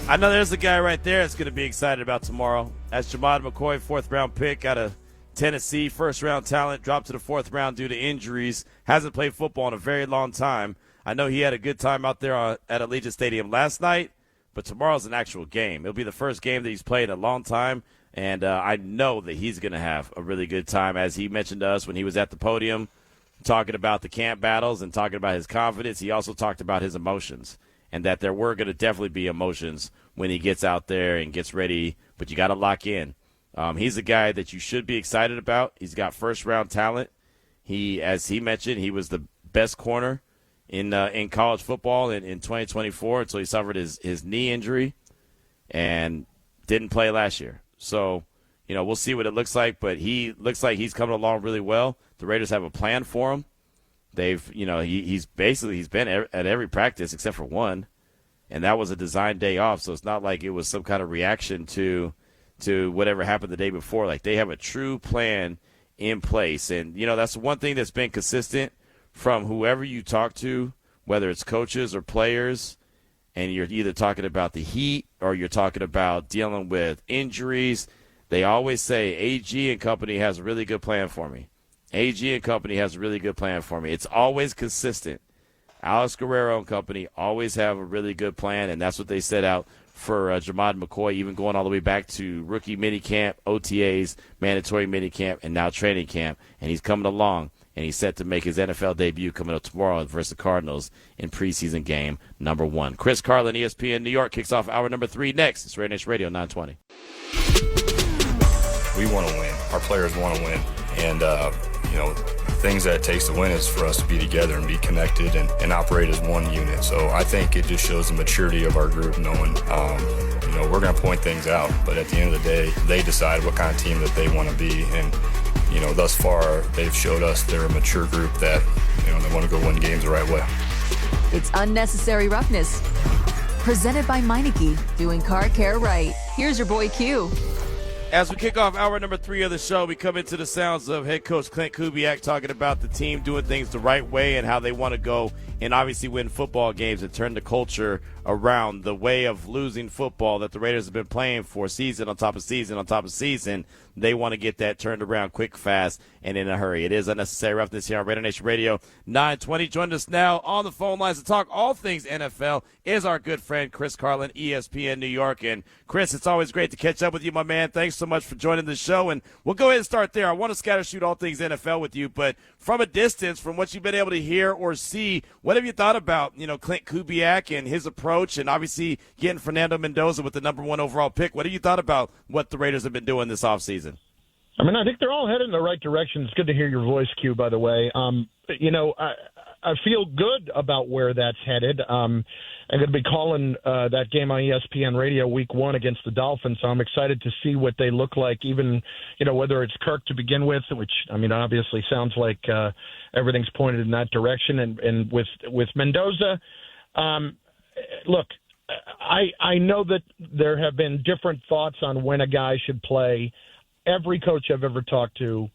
I know there's a guy right there that's going to be excited about tomorrow. That's Jamad McCoy, 4th-round pick out of Tennessee, first-round talent, dropped to the 4th round due to injuries. Hasn't played football in a very long time. I know he had a good time out there at Allegiant Stadium last night, but tomorrow's an actual game. It'll be the first game that he's played in a long time, and I know that he's going to have a really good time, as he mentioned to us when he was at the podium talking about the camp battles and talking about his confidence. He also talked about his emotions, and that there were going to definitely be emotions when he gets out there and gets ready, but you got to lock in. He's a guy that you should be excited about. He's got first-round talent. As he mentioned, he was the best corner in college football in 2024 until he suffered his knee injury and didn't play last year. So, we'll see what it looks like, but he looks like he's coming along really well. The Raiders have a plan for him. He's been at every practice except for one, and that was a design day off. So it's not like it was some kind of reaction to whatever happened the day before. Like, they have a true plan in place, and that's one thing that's been consistent from whoever you talk to, whether it's coaches or players, and you're either talking about the heat or you're talking about dealing with injuries. They always say AG and company has a really good plan for me. AG and company has a really good plan for me. It's always consistent. Alex Guerrero and company always have a really good plan, and that's what they set out for Jamad McCoy, even going all the way back to rookie minicamp, OTAs, mandatory minicamp, and now training camp. And he's coming along, and he's set to make his NFL debut coming up tomorrow versus the Cardinals in preseason game number 1. Chris Carlin, ESPN New York, kicks off hour number 3 next. It's RaiderNation Radio 920. We want to win. Our players want to win. And, things that it takes to win is for us to be together and be connected and operate as one unit. So I think it just shows the maturity of our group, knowing, we're going to point things out, but at the end of the day, they decide what kind of team that they want to be. And, thus far, they've showed us they're a mature group that, they want to go win games the right way. It's Unnecessary Roughness. Presented by Meineke, doing car care right. Here's your boy Q. As we kick off hour number 3 of the show, we come into the sounds of head coach Klint Kubiak talking about the team doing things the right way and how they want to go and obviously win football games and turn the culture around. The way of losing football that the Raiders have been playing for season on top of season on top of season, they want to get that turned around quick, fast, and in a hurry. It is Unnecessary Roughness here on RaiderNation Radio 920. Joining us now on the phone lines to talk all things NFL is our good friend Chris Carlin, ESPN New York. And Chris, it's always great to catch up with you, my man. Thanks so much for joining the show. And we'll go ahead and start there. I want to scatter shoot all things NFL with you, but from a distance, from what you've been able to hear or see, what have you thought about, Klint Kubiak and his approach, and obviously getting Fernando Mendoza with the number 1 overall pick? What have you thought about what the Raiders have been doing this offseason? I think they're all headed in the right direction. It's good to hear your voice, Q, by the way. I feel good about where that's headed. I'm going to be calling that game on ESPN Radio week 1 against the Dolphins, so I'm excited to see what they look like, even, whether it's Kirk to begin with, which, obviously sounds like everything's pointed in that direction. And with Mendoza, look, I know that there have been different thoughts on when a guy should play. Every coach I've ever talked to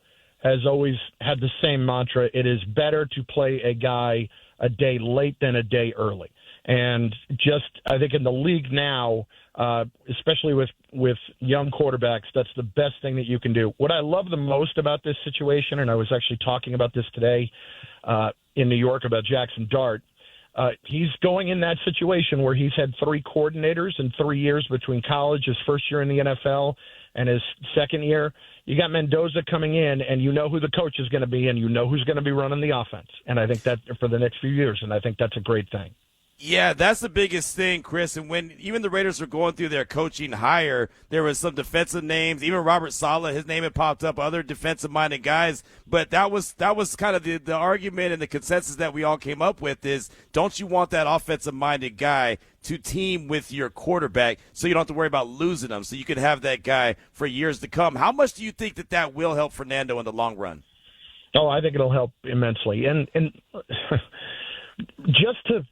has always had the same mantra. It is better to play a guy a day late than a day early. And I think in the league now, especially with young quarterbacks, that's the best thing that you can do. What I love the most about this situation, and I was actually talking about this today in New York about Jackson Dart, he's going in that situation where he's had 3 coordinators in 3 years between college, his first year in the NFL, and his second year. You got Mendoza coming in, and you know who the coach is going to be, and you know who's going to be running the offense. And I think that for the next few years, and I think that's a great thing. Yeah, that's the biggest thing, Chris. And when even the Raiders were going through their coaching hire, there was some defensive names. Even Robert Saleh, his name had popped up, other defensive-minded guys. But that was kind of the argument and the consensus that we all came up with is, don't you want that offensive-minded guy to team with your quarterback so you don't have to worry about losing him, so you can have that guy for years to come? How much do you think that will help Fernando in the long run? Oh, I think it'll help immensely. And just to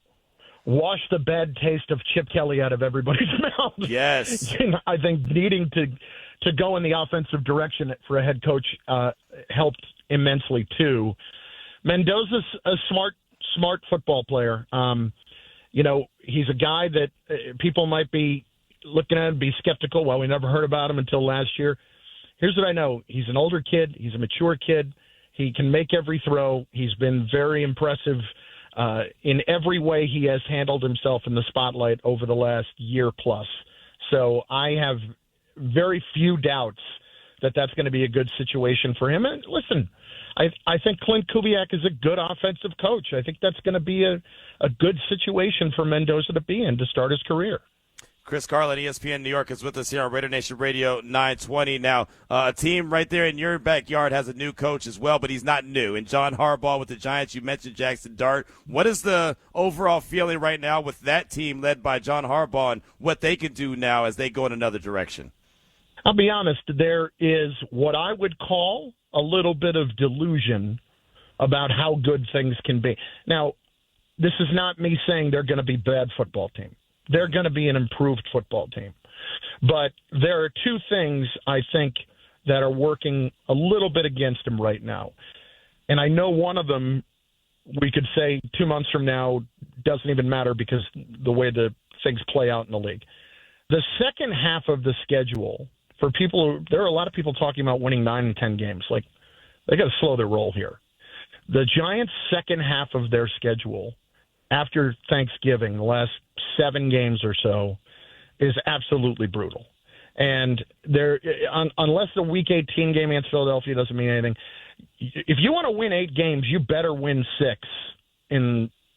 wash the bad taste of Chip Kelly out of everybody's mouth. Yes. I think needing to go in the offensive direction for a head coach helped immensely too. Mendoza's a smart football player. He's a guy that people might be looking at and be skeptical. Well, we never heard about him until last year. Here's what I know. He's an older kid. He's a mature kid. He can make every throw. He's been very impressive in every way he has handled himself in the spotlight over the last year plus. So I have very few doubts that that's going to be a good situation for him. And listen, I think Klint Kubiak is a good offensive coach. I think that's going to be a good situation for Mendoza to be in to start his career. Chris Carlin, ESPN New York, is with us here on RaiderNation Radio 920. Now, a team right there in your backyard has a new coach as well, but he's not new. And John Harbaugh with the Giants, you mentioned Jackson Dart. What is the overall feeling right now with that team led by John Harbaugh and what they can do now as they go in another direction? I'll be honest, there is what I would call a little bit of delusion about how good things can be. Now, this is not me saying they're going to be a bad football team. They're going to be an improved football team. But there are 2 things, I think, that are working a little bit against them right now. And I know one of them, we could say 2 months from now, doesn't even matter because the way the things play out in the league. The second half of the schedule, for people, there are a lot of people talking about winning 9 and 10 games. Like, they got to slow their roll here. The Giants' second half of their schedule after Thanksgiving, the last 7 games or so, is absolutely brutal. And unless the Week 18 game against Philadelphia doesn't mean anything, if you want to win 8 games, you better win 6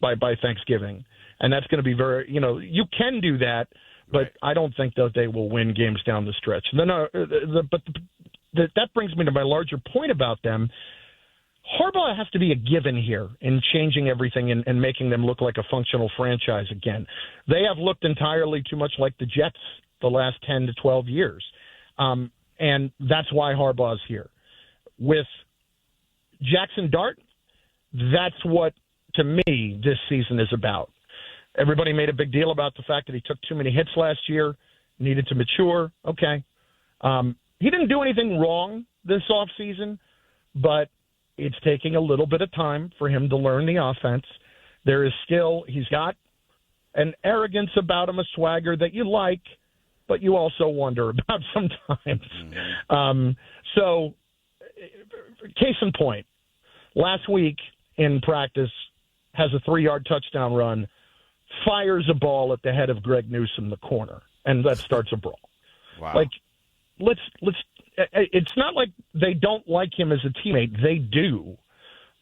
by Thanksgiving. And that's going to be very, you can do that, but I don't think that they will win games down the stretch. But that brings me to my larger point about them. Harbaugh has to be a given here in changing everything and making them look like a functional franchise again. They have looked entirely too much like the Jets the last 10 to 12 years. And that's why Harbaugh's here. With Jackson Dart, that's what, to me, this season is about. Everybody made a big deal about the fact that he took too many hits last year, needed to mature. Okay. He didn't do anything wrong this offseason, but it's taking a little bit of time for him to learn the offense. There is still, he's got an arrogance about him, a swagger that you like, but you also wonder about sometimes. So, case in point, last week in practice, has a 3-yard touchdown run, fires a ball at the head of Greg Newsome, the corner, and that starts a brawl. Wow. Like, let's. It's not like they don't like him as a teammate. They do,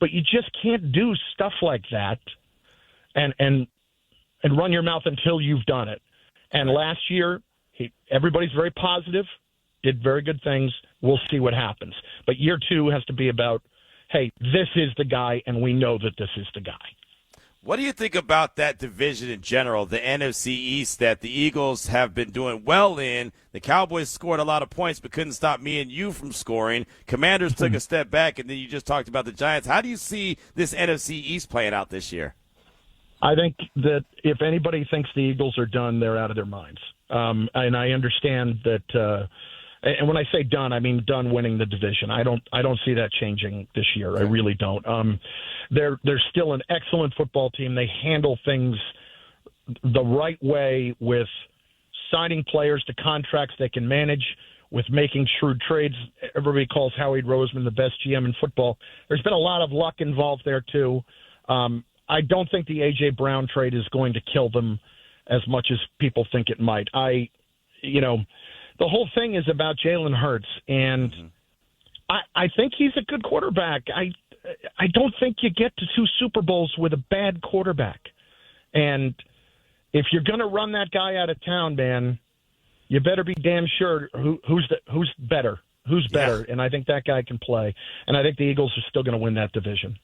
but you just can't do stuff like that and run your mouth until you've done it. And last year, everybody's very positive, did very good things. We'll see what happens. But year 2 has to be about, hey, this is the guy, and we know that this is the guy. What do you think about that division in general, the NFC East, that the Eagles have been doing well in? The Cowboys scored a lot of points but couldn't stop me and you from scoring. Commanders took a step back, and then you just talked about the Giants. How do you see this NFC East playing out this year? I think that if anybody thinks the Eagles are done, they're out of their minds. And I understand that and when I say done, I mean done winning the division. I don't see that changing this year. I really don't. They're still an excellent football team. They handle things the right way with signing players to contracts they can manage, with making shrewd trades. Everybody calls Howie Roseman the best GM in football. There's been a lot of luck involved there too. I don't think the A.J. Brown trade is going to kill them as much as people think it might. The whole thing is about Jalen Hurts, and I think he's a good quarterback. I don't think you get to 2 Super Bowls with a bad quarterback. And if you're going to run that guy out of town, man, you better be damn sure who's better. Who's better? Yeah. And I think that guy can play. And I think the Eagles are still going to win that division.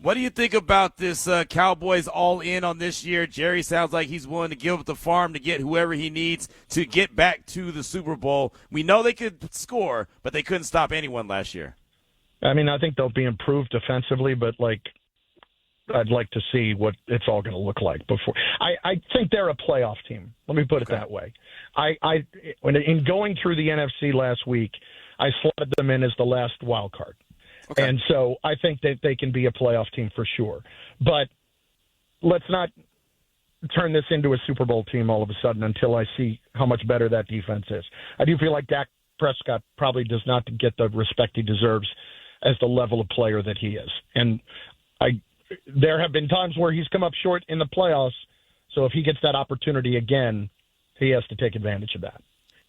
What do you think about this Cowboys all in on this year? Jerry sounds like he's willing to give up the farm to get whoever he needs to get back to the Super Bowl. We know they could score, but they couldn't stop anyone last year. I mean, I think they'll be improved defensively, but I'd like to see what it's all going to look like before. I think they're a playoff team. Let me put it that way. In going through the NFC last week, I slotted them in as the last wild card. Okay. And so I think that they can be a playoff team for sure. But let's not turn this into a Super Bowl team all of a sudden until I see how much better that defense is. I do feel like Dak Prescott probably does not get the respect he deserves as the level of player that he is. And there have been times where he's come up short in the playoffs, so if he gets that opportunity again, he has to take advantage of that.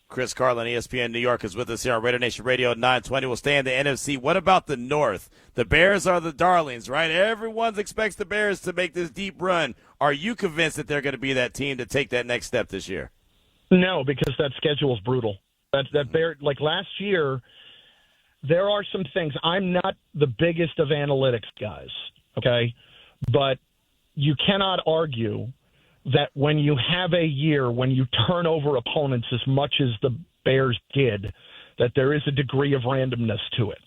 Chris Carlin, ESPN New York, is with us here on RaiderNation Radio at 920. We'll stay in the NFC. What about the North? The Bears are the darlings, right? Everyone expects the Bears to make this deep run. Are you convinced that they're going to be that team to take that next step this year? No, because that schedule is brutal. That Bear, like last year, there are some things. I'm not the biggest of analytics guys, okay? But you cannot argue that when you have a year when you turn over opponents as much as the Bears did, that there is a degree of randomness to it.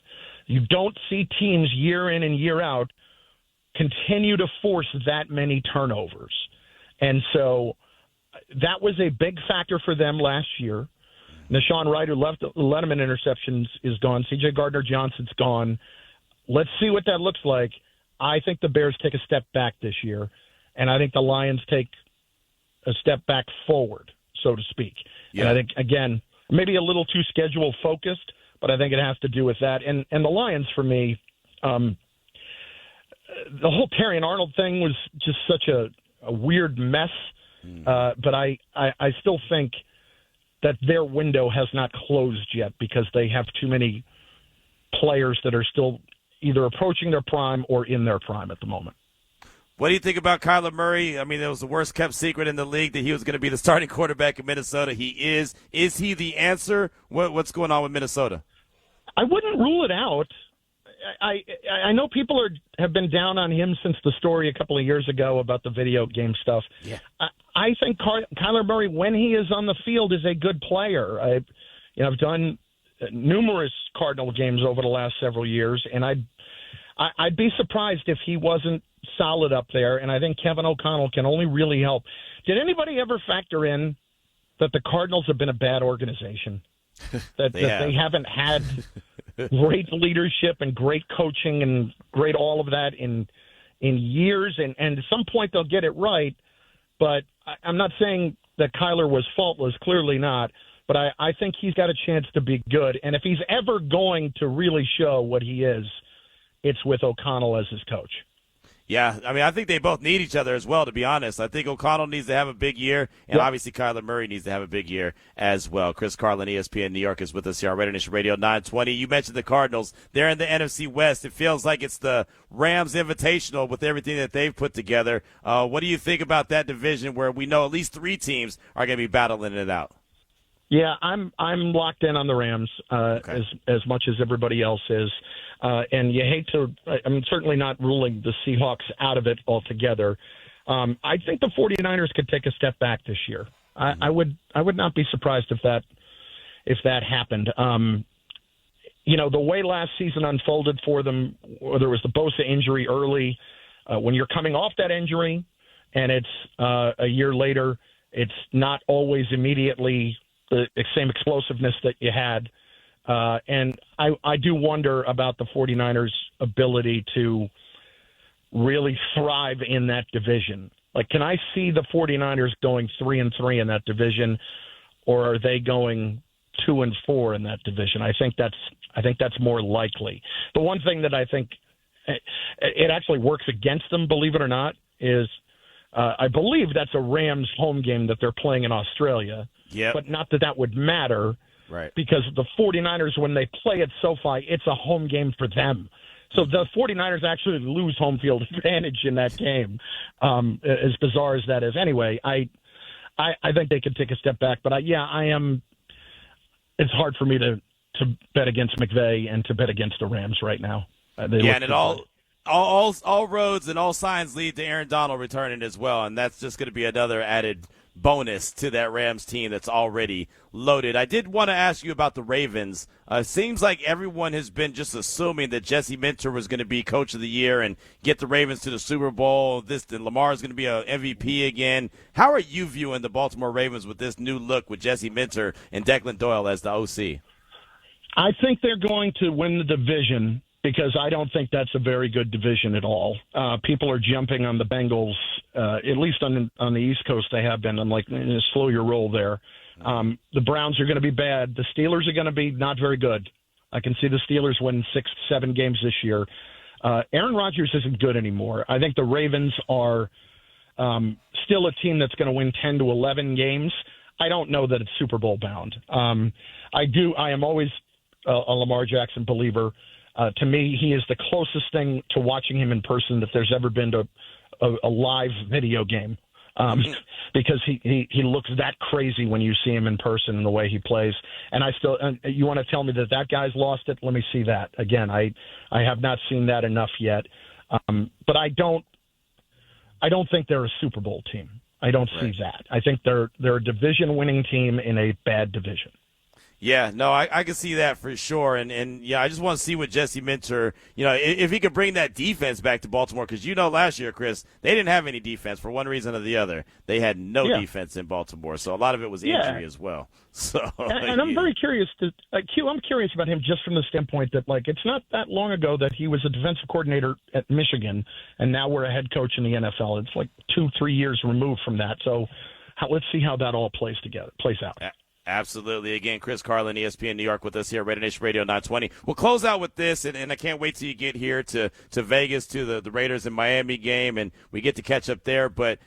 You don't see teams year in and year out continue to force that many turnovers. And so that was a big factor for them last year. Nashawn Wright, who led them in interceptions, is gone. C.J. Gardner-Johnson's gone. Let's see what that looks like. I think the Bears take a step back this year, and I think the Lions take a step back forward, so to speak. Yeah. And I think, again, maybe a little too schedule focused, but I think it has to do with that. And the Lions, for me, the whole Terry and Arnold thing was just such a weird mess. But I still think that their window has not closed yet because they have too many players that are still either approaching their prime or in their prime at the moment. What do you think about Kyler Murray? I mean, it was the worst kept secret in the league that he was going to be the starting quarterback in Minnesota. He is. Is he the answer? What's going on with Minnesota? I wouldn't rule it out. I know people have been down on him since the story a couple of years ago about the video game stuff. Yeah. I think Kyler Murray, when he is on the field, is a good player. I've done numerous Cardinal games over the last several years, and I'd be surprised if he wasn't solid up there. And I think Kevin O'Connell can only really help. Did anybody ever factor in that the Cardinals have been a bad organization? That they haven't had great leadership and great coaching and great all of that in years, and at some point they'll get it right. But I'm not saying that Kyler was faultless, clearly not. But I think he's got a chance to be good. And if he's ever going to really show what he is, it's with O'Connell as his coach. Yeah, I mean, I think they both need each other as well, to be honest. I think O'Connell needs to have a big year, and obviously Kyler Murray needs to have a big year as well. Chris Carlin, ESPN New York, is with us here on RaiderNation Radio 920. You mentioned the Cardinals. They're in the NFC West. It feels like it's the Rams Invitational with everything that they've put together. What do you think about that division where we know at least 3 teams are going to be battling it out? Yeah, I'm locked in on the Rams as much as everybody else is. And you hate to – I'm certainly not ruling the Seahawks out of it altogether. I think the 49ers could take a step back this year. I would not be surprised if that happened. The way last season unfolded for them, there was the Bosa injury early. When you're coming off that injury and it's a year later, it's not always immediately the same explosiveness that you had. And I do wonder about the 49ers' ability to really thrive in that division. Like, can I see the 49ers going 3-3 in that division, or are they going 2-4 in that division? I think that's more likely. The one thing that I think it actually works against them, believe it or not, is I believe that's a Rams home game that they're playing in Australia. Yep. But not that would matter. Right. Because the 49ers, when they play at SoFi, it's a home game for them. So the 49ers actually lose home field advantage in that game, as bizarre as that is. Anyway, I think they could take a step back. But, I am – it's hard for me to bet against McVay and to bet against the Rams right now. And it all roads and all signs lead to Aaron Donald returning as well, and that's just going to be another added – bonus to that Rams team that's already loaded. I did want to ask you about the Ravens. Seems like everyone has been just assuming that Jesse Minter was going to be coach of the year and get the Ravens to the Super Bowl. And Lamar is going to be a MVP again. How are you viewing the Baltimore Ravens with this new look with Jesse Minter and Declan Doyle as the OC? I think they're going to win the division, because I don't think that's a very good division at all. People are jumping on the Bengals, at least on the East Coast they have been. I'm like, slow your roll there. The Browns are going to be bad. The Steelers are going to be not very good. I can see the Steelers win 6-7 games this year. Aaron Rodgers isn't good anymore. I think the Ravens are still a team that's going to win 10 to 11 games. I don't know that it's Super Bowl bound. I am always a Lamar Jackson believer. To me, he is the closest thing to watching him in person that there's ever been to a live video game, because he looks that crazy when you see him in person and the way he plays. And you want to tell me that guy's lost it? Let me see that again. I have not seen that enough yet, but I don't think they're a Super Bowl team. I don't see that. I think they're a division-winning team in a bad division. Yeah, no, I can see that for sure. And I just want to see what Jesse Minter, if he could bring that defense back to Baltimore, because last year, Chris, they didn't have any defense for one reason or the other. They had no defense in Baltimore, so a lot of it was injury as well. So, and I'm very curious Q, I'm curious about him just from the standpoint that, it's not that long ago that he was a defensive coordinator at Michigan, and now we're a head coach in the NFL. It's like 2-3 years removed from that. So let's see how that all plays out. Absolutely. Again, Chris Carlin, ESPN New York, with us here at RaiderNation Radio 920. We'll close out with this, and I can't wait till you get here to Vegas, to the Raiders and Miami game, and we get to catch up there. But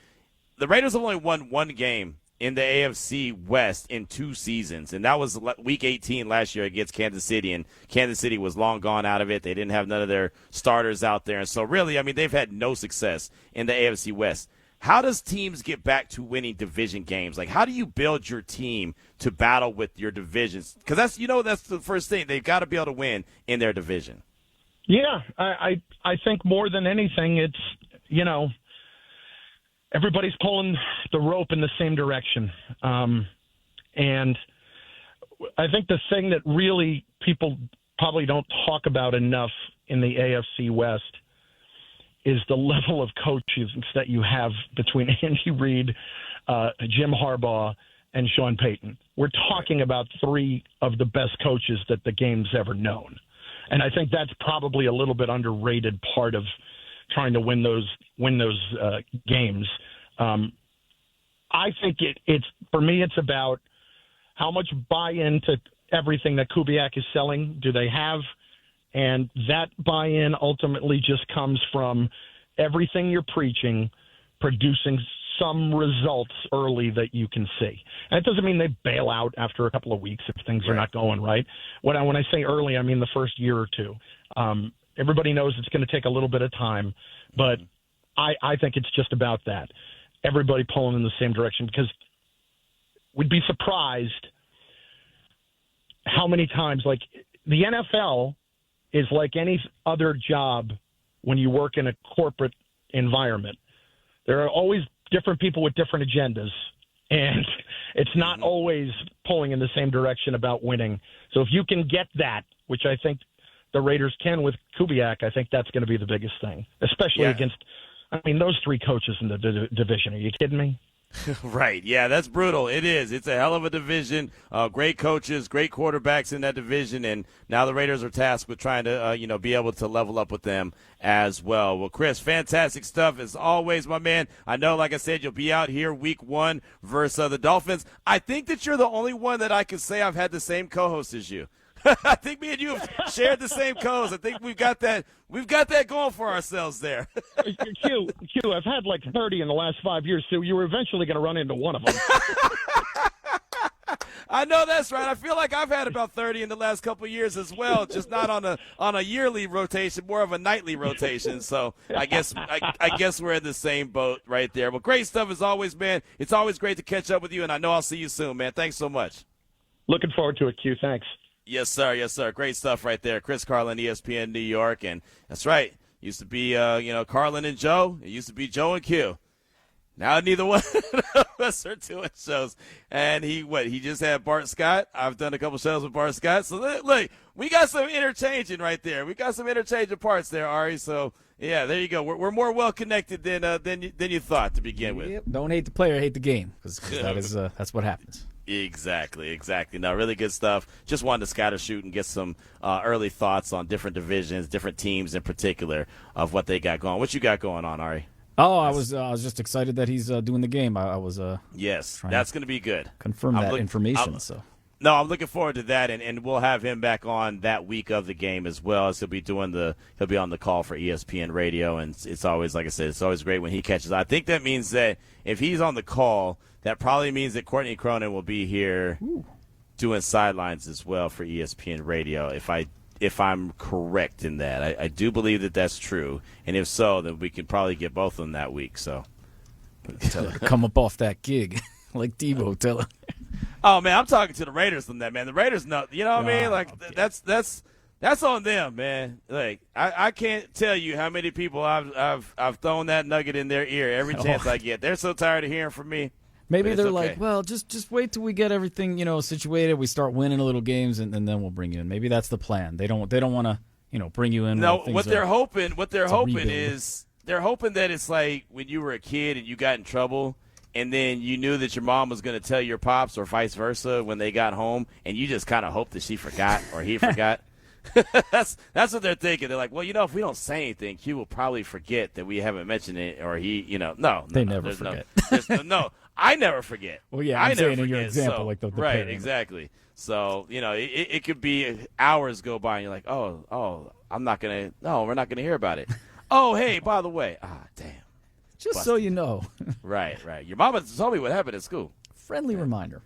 the Raiders have only won one game in the AFC West in 2 seasons, and that was Week 18 last year against Kansas City, and Kansas City was long gone out of it. They didn't have none of their starters out there, and so really, they've had no success in the AFC West. How does teams get back to winning division games? Like, how do you build your team to battle with your divisions? Because that's the first thing. They've got to be able to win in their division. Yeah, I think more than anything, it's, everybody's pulling the rope in the same direction. And I think the thing that really people probably don't talk about enough in the AFC West is the level of coaches that you have between Andy Reid, Jim Harbaugh, and Sean Payton. We're talking about three of the best coaches that the game's ever known. And I think that's probably a little bit underrated part of trying to win those games. I think it's for me, it's about how much buy-in to everything that Kubiak is selling do they have, and that buy-in ultimately just comes from everything you're preaching producing some results early that you can see. And it doesn't mean they bail out after a couple of weeks if things are not going right. When I say early, I mean the first year or two. Everybody knows it's going to take a little bit of time, but I think it's just about that. Everybody pulling in the same direction, because we'd be surprised how many times, like the NFL is like any other job when you work in a corporate environment. There are always different people with different agendas, and it's not always pulling in the same direction about winning. So if you can get that, which I think the Raiders can with Kubiak, I think that's going to be the biggest thing, especially against, those three coaches in the division. Are you kidding me? Right. Yeah, that's brutal. It is. It's a hell of a division. Great coaches, great quarterbacks in that division, and now the Raiders are tasked with trying to, be able to level up with them as well. Well, Chris, fantastic stuff as always, my man. I know, like I said, you'll be out here week 1 versus the Dolphins. I think that you're the only one that I can say I've had the same co-host as you. I think me and you have shared the same codes. I think we've got that going for ourselves there. Q, I've had like 30 in the last 5 years, so you were eventually going to run into one of them. I know that's right. I feel like I've had about 30 in the last couple of years as well, just not on a yearly rotation, more of a nightly rotation. So I guess we're in the same boat right there. Well, great stuff as always, man. It's always great to catch up with you, and I know I'll see you soon, man. Thanks so much. Looking forward to it, Q. Thanks. Yes, sir. Yes, sir. Great stuff right there. Chris Carlin, ESPN New York. And that's right. Used to be, Carlin and Joe. It used to be Joe and Q. Now neither one of us are doing shows. And he just had Bart Scott. I've done a couple shows with Bart Scott. So, look, we got some interchanging right there. We got some interchanging parts there, Ari. So, yeah, there you go. We're more well-connected than you thought to begin with. Yep. Don't hate the player, hate the game, because that's what happens. Exactly. No, really good stuff. Just wanted to scatter shoot and get some early thoughts on different divisions, different teams in particular of what they got going. What you got going on, Ari? Oh, I was just excited that he's doing the game. I was yes, that's going to be good. Confirm that information. No, I'm looking forward to that, and we'll have him back on that week of the game as well. As he'll be on the call for ESPN Radio, and it's always, like I said, it's always great when he catches. I think that means that if he's on the call, that probably means that Courtney Cronin will be here doing sidelines as well for ESPN Radio. If I'm correct in that, I do believe that that's true, and if so, then we can probably get both of them that week. So tell her to come up off that gig, like Debo. Tell her. Oh man, I'm talking to the Raiders on that, man. The Raiders know, you know what I mean? Like that's on them, man. Like I can't tell you how many people I've thrown that nugget in their ear every chance I get. They're so tired of hearing from me. Maybe they're like, well, just wait till we get everything, situated. We start winning a little games, and then we'll bring you in. Maybe that's the plan. They don't want to, bring you in. No, what they're hoping is they're hoping that it's like when you were a kid and you got in trouble, and then you knew that your mom was going to tell your pops, or vice versa, when they got home, and you just kind of hoped that she forgot or he forgot. That's what they're thinking. They're like, well, if we don't say anything, Q will probably forget that we haven't mentioned it, or he, no. They never forget. No. I never forget. Well, yeah, I'm saying in your example, like the right, parent. Exactly. So, it could be hours go by, and you're like, oh, we're not going to hear about it. Oh, hey, by the way, damn. Just Busted. So you know. Right. Your mama told me what happened at school. Friendly reminder.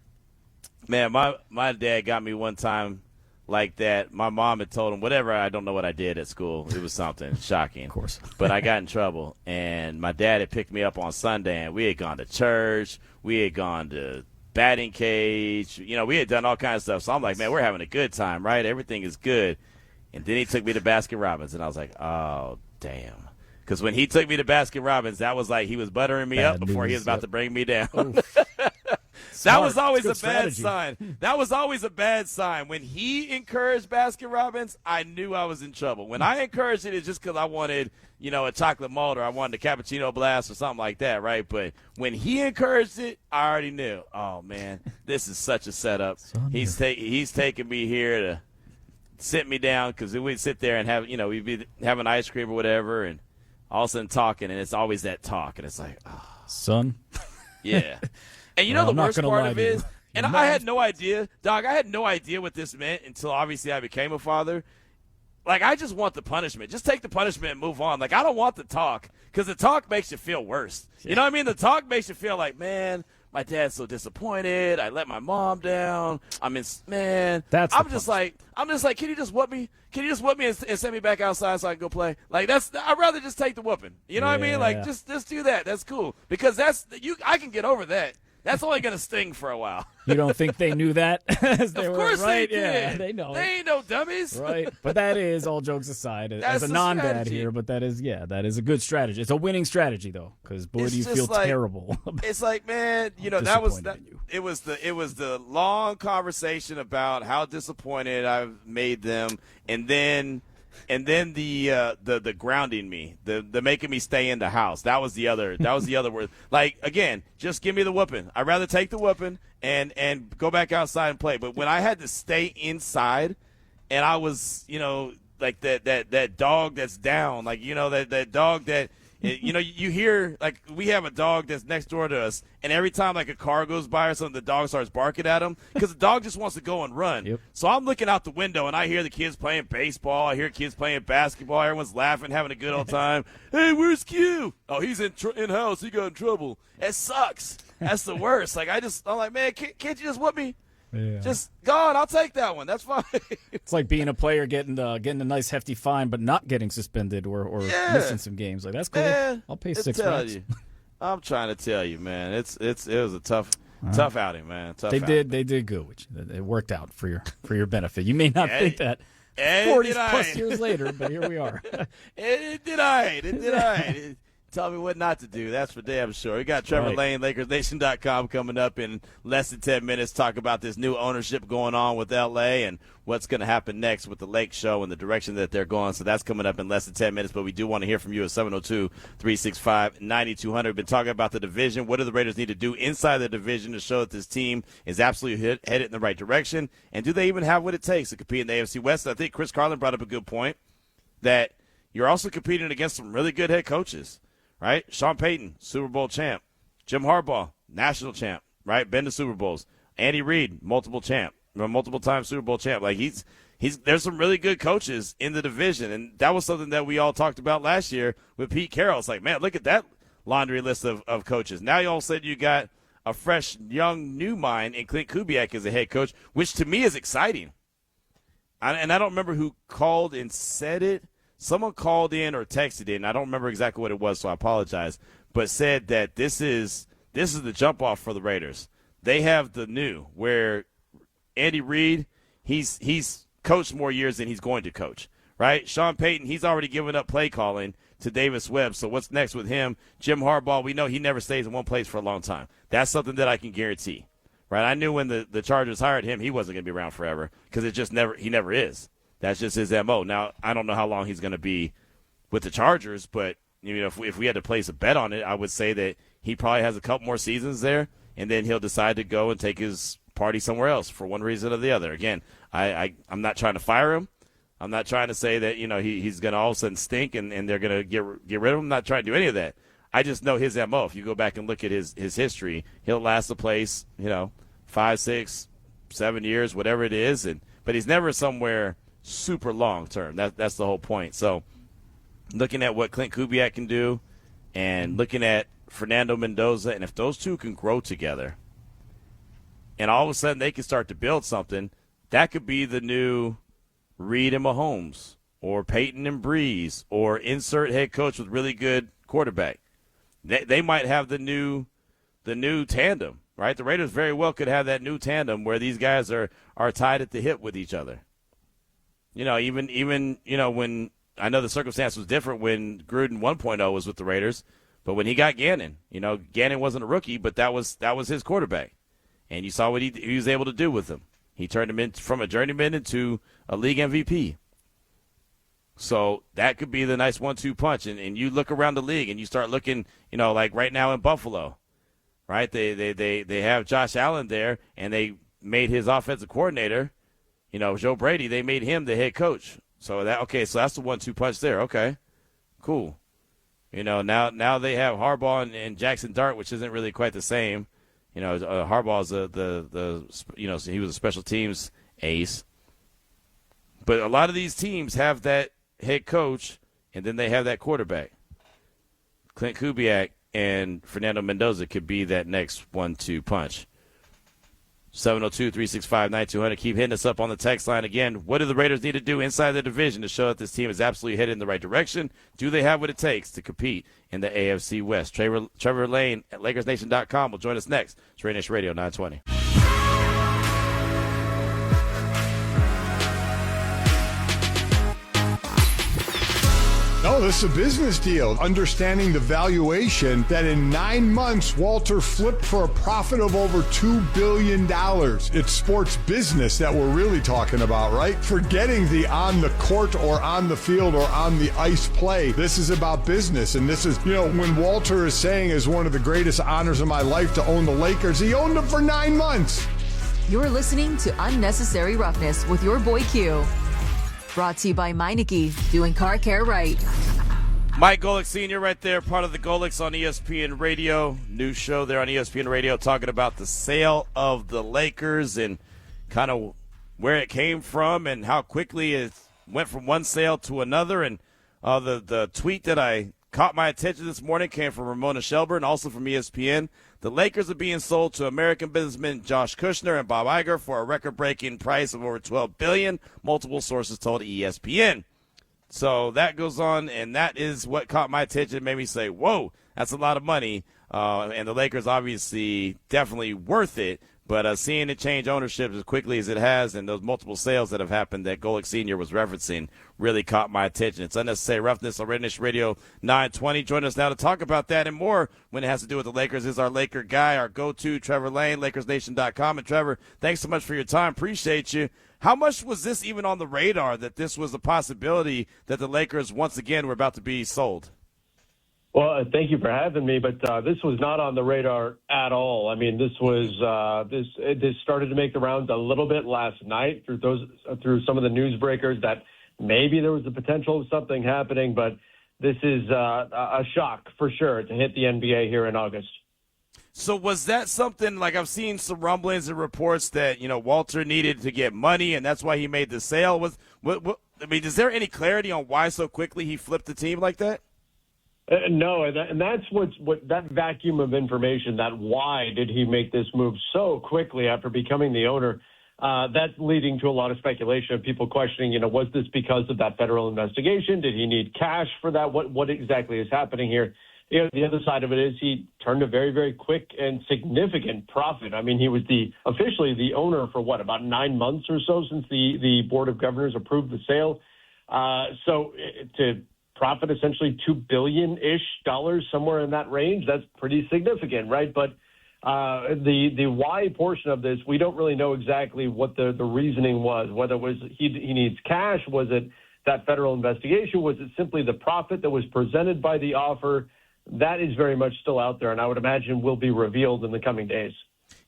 Man, my dad got me one time like that. My mom had told him whatever. I don't know what I did at school. It was something shocking. Of course. But I got in trouble, and my dad had picked me up on Sunday, and we had gone to church. We had gone to batting cage. We had done all kinds of stuff. So I'm like, man, we're having a good time, right? Everything is good. And then he took me to Baskin Robbins, and I was like, oh, damn. Because when he took me to Baskin Robbins, that was like he was buttering me up before he was about to bring me down. That was always a bad sign. That was always a bad sign. When he encouraged Baskin Robbins, I knew I was in trouble. When I encouraged it, it's just because I wanted, a chocolate malt or I wanted a cappuccino blast or something like that, right? But when he encouraged it, I already knew, oh, man, this is such a setup. He's taking me here to sit me down because we'd sit there and have, we'd be having ice cream or whatever and all of a sudden talking, and it's always that talk. And it's like, oh. Son? Yeah. And the worst part of it is, and I had no idea, Dog, I had no idea what this meant until obviously I became a father. Like, I just want the punishment. Just take the punishment and move on. Like, I don't want the talk because the talk makes you feel worse. Yeah. You know what I mean? The talk makes you feel like, man, my dad's so disappointed. I let my mom down. I'm just like, can you just whoop me? Can you just whoop me and send me back outside so I can go play? Like, I'd rather just take the whooping. You know what I mean? Like, just do that. That's cool because I can get over that. That's only going to sting for a while. You don't think they knew that? Of course right? They did. Yeah, they know. They ain't no dummies. Right. But that is, all jokes aside, as a non-dad here, but that is a good strategy. It's a winning strategy, though, because, boy, do you feel terrible. It's like, man, it was the long conversation about how disappointed I've made them, and then the grounding me, the making me stay in the house. That was the other word. Like, again, just give me the whooping. I'd rather take the whooping and go back outside and play. But when I had to stay inside and I was, like that dog that's down, like, that dog that, you hear, like, we have a dog that's next door to us, and every time, like, a car goes by or something, the dog starts barking at him because the dog just wants to go and run. Yep. So I'm looking out the window, and I hear the kids playing baseball. I hear kids playing basketball. Everyone's laughing, having a good old time. Hey, where's Q? Oh, he's in-house. He got in trouble. It sucks. That's the worst. Like, I'm like, man, can't you just whoop me? Yeah. Just go on. I'll take that one. That's fine. It's like being a player getting a nice hefty fine, but not getting suspended or missing some games. Like, that's cool. Man, I'll pay $6. I'm trying to tell you, man. It was a tough outing, man. They did good, which it worked out for your benefit. You may not think that 40 plus years later, but here we are. It did all right. Tell me what not to do. That's for damn sure. We got Trevor Lane, LakersNation.com, coming up in less than 10 minutes. Talk about this new ownership going on with L.A. and what's going to happen next with the Lake Show and the direction that they're going. So that's coming up in less than 10 minutes. But we do want to hear from you at 702-365-9200. We've been talking about the division. What do the Raiders need to do inside the division to show that this team is absolutely headed in the right direction? And do they even have what it takes to compete in the AFC West? I think Chris Carlin brought up a good point that you're also competing against some really good head coaches. Right? Sean Payton, Super Bowl champ. Jim Harbaugh, national champ, right? Been to Super Bowls. Andy Reid, multiple time Super Bowl champ. Like, there's some really good coaches in the division, and that was something that we all talked about last year with Pete Carroll. It's like, man, look at that laundry list of coaches. Now you all said you got a fresh, young, new mind in Klint Kubiak as a head coach, which to me is exciting. And I don't remember who called and said it. Someone called in or texted in, I don't remember exactly what it was, so I apologize, but said that this is the jump-off for the Raiders. They have the new, where Andy Reid, he's coached more years than he's going to coach, right? Sean Payton, he's already given up play calling to Davis Webb, so what's next with him? Jim Harbaugh, we know he never stays in one place for a long time. That's something that I can guarantee, right? I knew when the Chargers hired him, he wasn't going to be around forever because he never is. That's just his MO. Now, I don't know how long he's going to be with the Chargers, but if we had to place a bet on it, I would say that he probably has a couple more seasons there, and then he'll decide to go and take his party somewhere else for one reason or the other. Again, I'm not trying to fire him. I'm not trying to say that he's going to all of a sudden stink and they're going to get rid of him. I'm not trying to do any of that. I just know his MO. If you go back and look at his history, he'll last the place 5, 6, 7 years, whatever it is, but he's never somewhere super long term. That's the whole point. So looking at what Klint Kubiak can do and looking at Fernando Mendoza, and if those two can grow together and all of a sudden they can start to build something, that could be the new Reed and Mahomes or Peyton and Breeze or insert head coach with really good quarterback. They might have the new tandem, right? The Raiders very well could have that new tandem where these guys are tied at the hip with each other. Even when I know the circumstance was different when Gruden 1.0 was with the Raiders, but when he got Gannon, Gannon wasn't a rookie, but that was his quarterback, and you saw what he was able to do with him. He turned him from a journeyman into a league MVP. So that could be the nice 1-2 punch, and you look around the league and you start looking, like right now in Buffalo, right? They have Josh Allen there, and they made his offensive coordinator, Joe Brady. They made him the head coach. So that's the 1-2 punch there. Okay, cool. Now they have Harbaugh and Jackson Dart, which isn't really quite the same. Harbaugh's he was a special teams ace. But a lot of these teams have that head coach, and then they have that quarterback. Klint Kubiak and Fernando Mendoza could be that next 1-2 punch. 702-365-9200. Keep hitting us up on the text line. Again, what do the Raiders need to do inside the division to show that this team is absolutely headed in the right direction? Do they have what it takes to compete in the AFC West? Trevor Lane at LakersNation.com will join us next. It's RaiderNation Radio 920. No, this is a business deal. Understanding the valuation that in 9 months, Walter flipped for a profit of over $2 billion. It's sports business that we're really talking about, right? Forgetting the on the court or on the field or on the ice play. This is about business. And this is, when Walter is saying is one of the greatest honors of my life to own the Lakers, he owned them for 9 months. You're listening to Unnecessary Roughness with your boy Q. Brought to you by Meineke, doing car care right. Mike Golick Sr. right there, part of the Golicks on ESPN Radio. New show there on ESPN Radio talking about the sale of the Lakers and kind of where it came from and how quickly it went from one sale to another. And the tweet that I caught my attention this morning came from Ramona Shelburne, also from ESPN. The Lakers are being sold to American businessmen Josh Kushner and Bob Iger for a record-breaking price of over $12 billion, multiple sources told ESPN. So that goes on, and that is what caught my attention, made me say, whoa, that's a lot of money. And the Lakers obviously definitely worth it. But seeing it change ownership as quickly as it has and those multiple sales that have happened that Golick Sr. was referencing really caught my attention. It's Unnecessary Roughness on RaiderNation Radio 920. Join us now to talk about that and more when it has to do with the Lakers is our Laker guy, our go-to, Trevor Lane, LakersNation.com. And Trevor, thanks so much for your time. Appreciate you. How much was this even on the radar that this was a possibility that the Lakers once again were about to be sold? Well, thank you for having me, but this was not on the radar at all. I mean, this was this started to make the rounds a little bit last night through some of the newsbreakers that maybe there was the potential of something happening, but this is a shock for sure to hit the NBA here in August. So was that something, like I've seen some rumblings and reports that, Walter needed to get money and that's why he made the sale? Is there any clarity on why so quickly he flipped the team like that? No, and that's what that vacuum of information, that why did he make this move so quickly after becoming the owner, that's leading to a lot of speculation of people questioning, was this because of that federal investigation? Did he need cash for that? What exactly is happening here? The other side of it is he turned a very, very quick and significant profit. I mean, he was officially the owner for about 9 months or so since the Board of Governors approved the sale. So to profit essentially $2 billion-ish, somewhere in that range, that's pretty significant, right? But the why portion of this, we don't really know exactly what the reasoning was, whether it was he needs cash, was it that federal investigation, was it simply the profit that was presented by the offer? That is very much still out there, and I would imagine will be revealed in the coming days.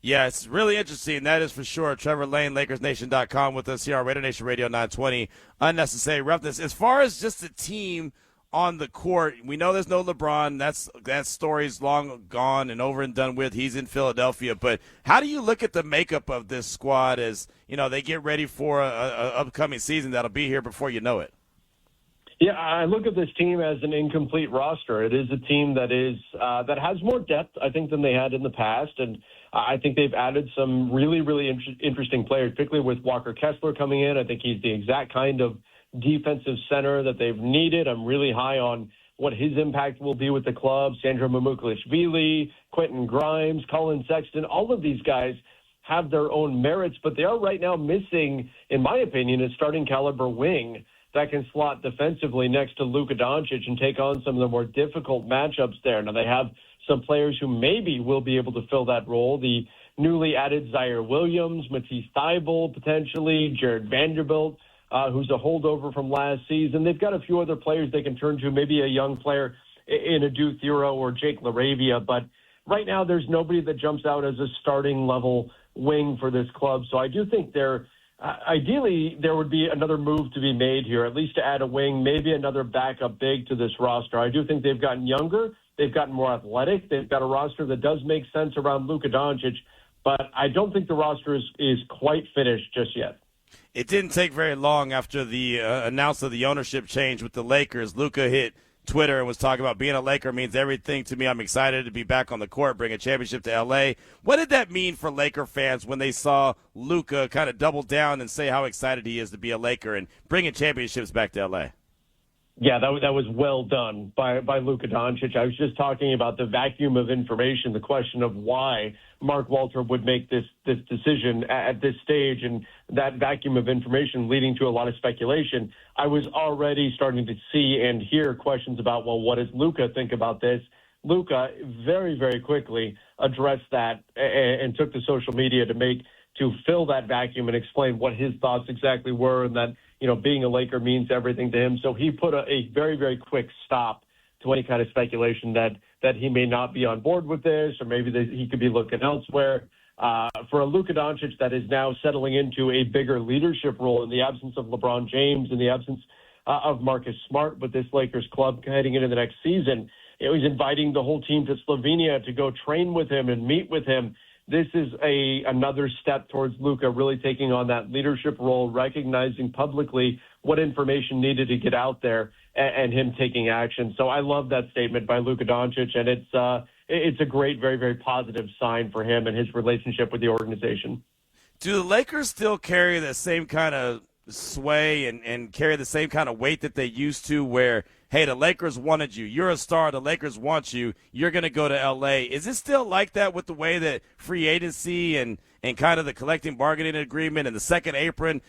Yeah, it's really interesting. That is for sure. Trevor Lane, LakersNation.com with us here on RaiderNation Radio 920. Unnecessary Roughness. As far as just the team on the court, we know there's no LeBron. That story's long gone and over and done with. He's in Philadelphia. But how do you look at the makeup of this squad as, they get ready for a upcoming season that'll be here before you know it? Yeah, I look at this team as an incomplete roster. It is a team that has more depth, I think, than they had in the past, and I think they've added some really, really interesting players, particularly with Walker Kessler coming in. I think he's the exact kind of defensive center that they've needed. I'm really high on what his impact will be with the club. Sandro Mamukelashvili, Quentin Grimes, Colin Sexton, all of these guys have their own merits, but they are right now missing, in my opinion, a starting caliber wing that can slot defensively next to Luka Doncic and take on some of the more difficult matchups there. Now, they have some players who maybe will be able to fill that role. The newly added Zaire Williams, Matisse Thybulle, potentially, Jared Vanderbilt, who's a holdover from last season. They've got a few other players they can turn to, maybe a young player in Adu Thero or Jake LaRavia. But right now, there's nobody that jumps out as a starting level wing for this club. So I do think ideally, there would be another move to be made here, at least to add a wing, maybe another backup big to this roster. I do think they've gotten younger. They've gotten more athletic. They've got a roster that does make sense around Luka Doncic, but I don't think the roster is quite finished just yet. It didn't take very long after the announcement of the ownership change with the Lakers. Luka hit Twitter and was talking about being a Laker means everything to me. I'm excited to be back on the court, bring a championship to L.A. What did that mean for Laker fans when they saw Luka kind of double down and say how excited he is to be a Laker and bringing championships back to L.A.? Yeah, that was well done by Luka Doncic. I was just talking about the vacuum of information, the question of why Mark Walter would make this decision at this stage, and that vacuum of information leading to a lot of speculation. I was already starting to see and hear questions about, well, what does Luka think about this? Luka very, very quickly addressed that and took to social media to fill that vacuum and explain what his thoughts exactly were, and that, being a Laker means everything to him. So he put a very, very quick stop to any kind of speculation that he may not be on board with this, or maybe he could be looking elsewhere. For a Luka Doncic that is now settling into a bigger leadership role in the absence of LeBron James, in the absence of Marcus Smart with this Lakers club heading into the next season, he's inviting the whole team to Slovenia to go train with him and meet with him. This is another step towards Luka really taking on that leadership role, recognizing publicly what information needed to get out there, and him taking action. So I love that statement by Luka Doncic, and it's a great, very, very positive sign for him and his relationship with the organization. Do the Lakers still carry the same kind of sway and carry the same kind of weight that they used to, where, hey, the Lakers wanted you, you're a star, the Lakers want you, you're going to go to L.A.? Is it still like that with the way that free agency and kind of the collective bargaining agreement and the second apron,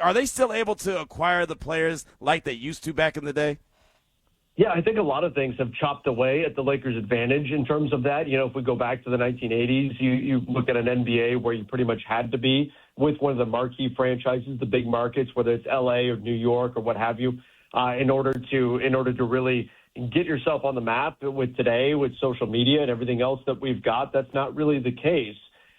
are they still able to acquire the players like they used to back in the day? Yeah, I think a lot of things have chopped away at the Lakers' advantage in terms of that. If we go back to the 1980s, you look at an NBA where you pretty much had to be with one of the marquee franchises, the big markets, whether it's LA or New York or what have you, in order to really get yourself on the map. With today, with social media and everything else that we've got, that's not really the case.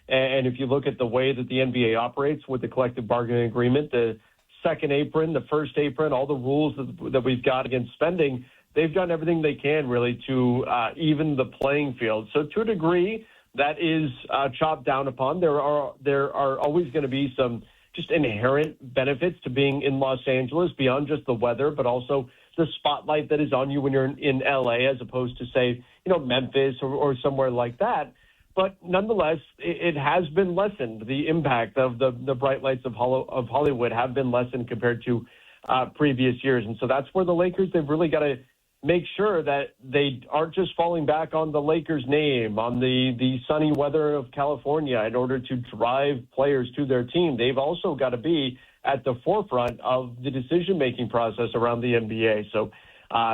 And if you look at the way that the NBA operates with the collective bargaining agreement, the second apron, the first apron, all the rules that we've got against spending, they've done everything they can really to even the playing field. So to a degree, that is chopped down upon. There are always going to be some just inherent benefits to being in Los Angeles beyond just the weather, but also the spotlight that is on you when you're in LA, as opposed to, say, Memphis or somewhere like that. But nonetheless, it has been lessened. The impact of the bright lights of Hollywood have been lessened compared to previous years. And so that's where the Lakers, they've really got to make sure that they aren't just falling back on the Lakers name, on the sunny weather of California in order to drive players to their team. They've also got to be at the forefront of the decision-making process around the NBA. So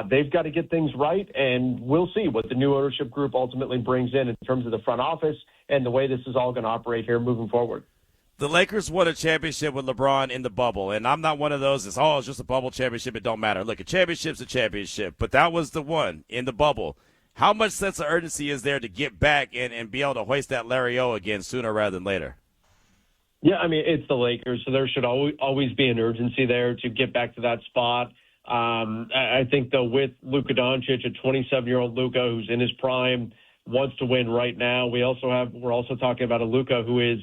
they've got to get things right, and we'll see what the new ownership group ultimately brings in terms of the front office and the way this is all going to operate here moving forward. The Lakers won a championship with LeBron in the bubble, and I'm not one of those that's, it's just a bubble championship, it don't matter. Look, a championship's a championship, but that was the one in the bubble. How much sense of urgency is there to get back and be able to hoist that Larry O again sooner rather than later? Yeah, I mean, it's the Lakers, so there should always be an urgency there to get back to that spot. I think, though, with Luka Doncic, a 27-year-old Luka who's in his prime, wants to win right now. We're also talking about a Luka who is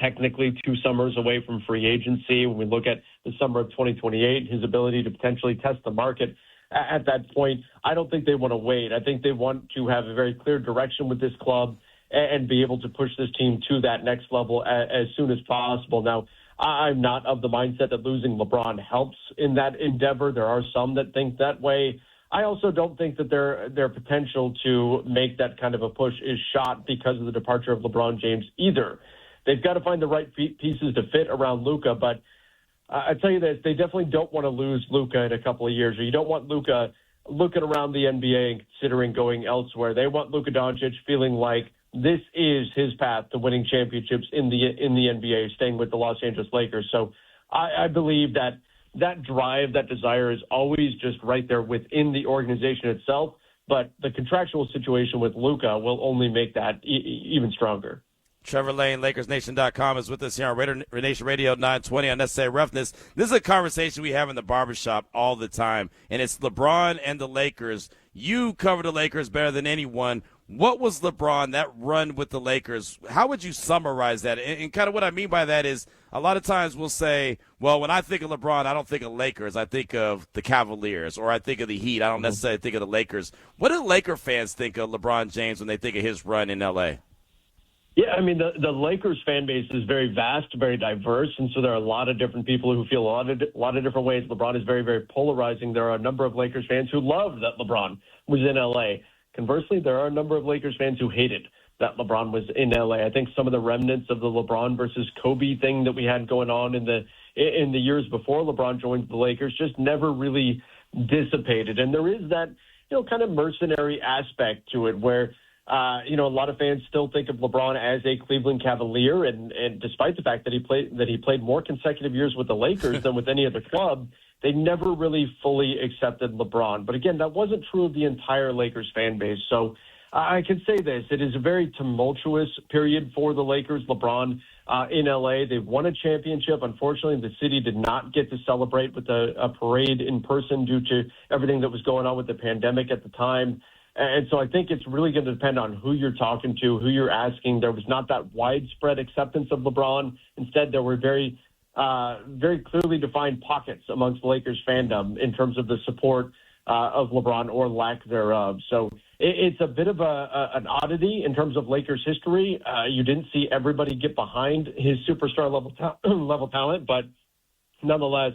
technically 2 summers away from free agency. When we look at the summer of 2028, his ability to potentially test the market at that point, I don't think they want to wait. I think they want to have a very clear direction with this club and be able to push this team to that next level as soon as possible. Now, I'm not of the mindset that losing LeBron helps in that endeavor. There are some that think that way. I also don't think that their potential to make that kind of a push is shot because of the departure of LeBron James either. they've got to find the right pieces to fit around Luka. But I tell you this, they definitely don't want to lose Luka in a couple of years, or you don't want Luka looking around the NBA and considering going elsewhere. They want Luka Doncic feeling like this is his path to winning championships in the NBA, staying with the Los Angeles Lakers. So I believe that drive, that desire is always just right there within the organization itself. But the contractual situation with Luka will only make that even stronger. Trevor Lane, LakersNation.com, is with us here on RaiderNation Radio 920 on Unnecessary Roughness. This is a conversation we have in the barbershop all the time, and it's LeBron and the Lakers. You cover the Lakers better than anyone. What was LeBron, that run with the Lakers? How would you summarize that? And kind of what I mean by that is a lot of times we'll say, well, when I think of LeBron, I don't think of Lakers. I think of the Cavaliers, or I think of the Heat. I don't necessarily think of the Lakers. What do Laker fans think of LeBron James when they think of his run in L.A.? Yeah, I mean, the Lakers fan base is very vast, very diverse, and so there are a lot of different people who feel a lot of different ways. LeBron is very, very polarizing. There are a number of Lakers fans who love that LeBron was in L.A. Conversely, there are a number of Lakers fans who hated that LeBron was in L.A. I think some of the remnants of the LeBron versus Kobe thing that we had going on in the years before LeBron joined the Lakers just never really dissipated. And there is that, kind of mercenary aspect to it where, a lot of fans still think of LeBron as a Cleveland Cavalier, and despite the fact that he played more consecutive years with the Lakers than with any other club, they never really fully accepted LeBron. But again, that wasn't true of the entire Lakers fan base. So I can say this: it is a very tumultuous period for the Lakers. LeBron in LA, they've won a championship. Unfortunately, the city did not get to celebrate with a parade in person due to everything that was going on with the pandemic at the time. And so I think it's really going to depend on who you're talking to, who you're asking. There was not that widespread acceptance of LeBron. Instead, there were very clearly defined pockets amongst the Lakers fandom in terms of the support of LeBron or lack thereof. So it's a bit of an oddity in terms of Lakers history. You didn't see everybody get behind his superstar level talent, but nonetheless,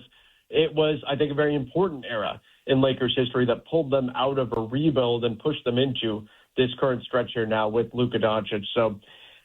it was, I think, a very important era in Lakers history that pulled them out of a rebuild and pushed them into this current stretch here now with Luka Doncic. So,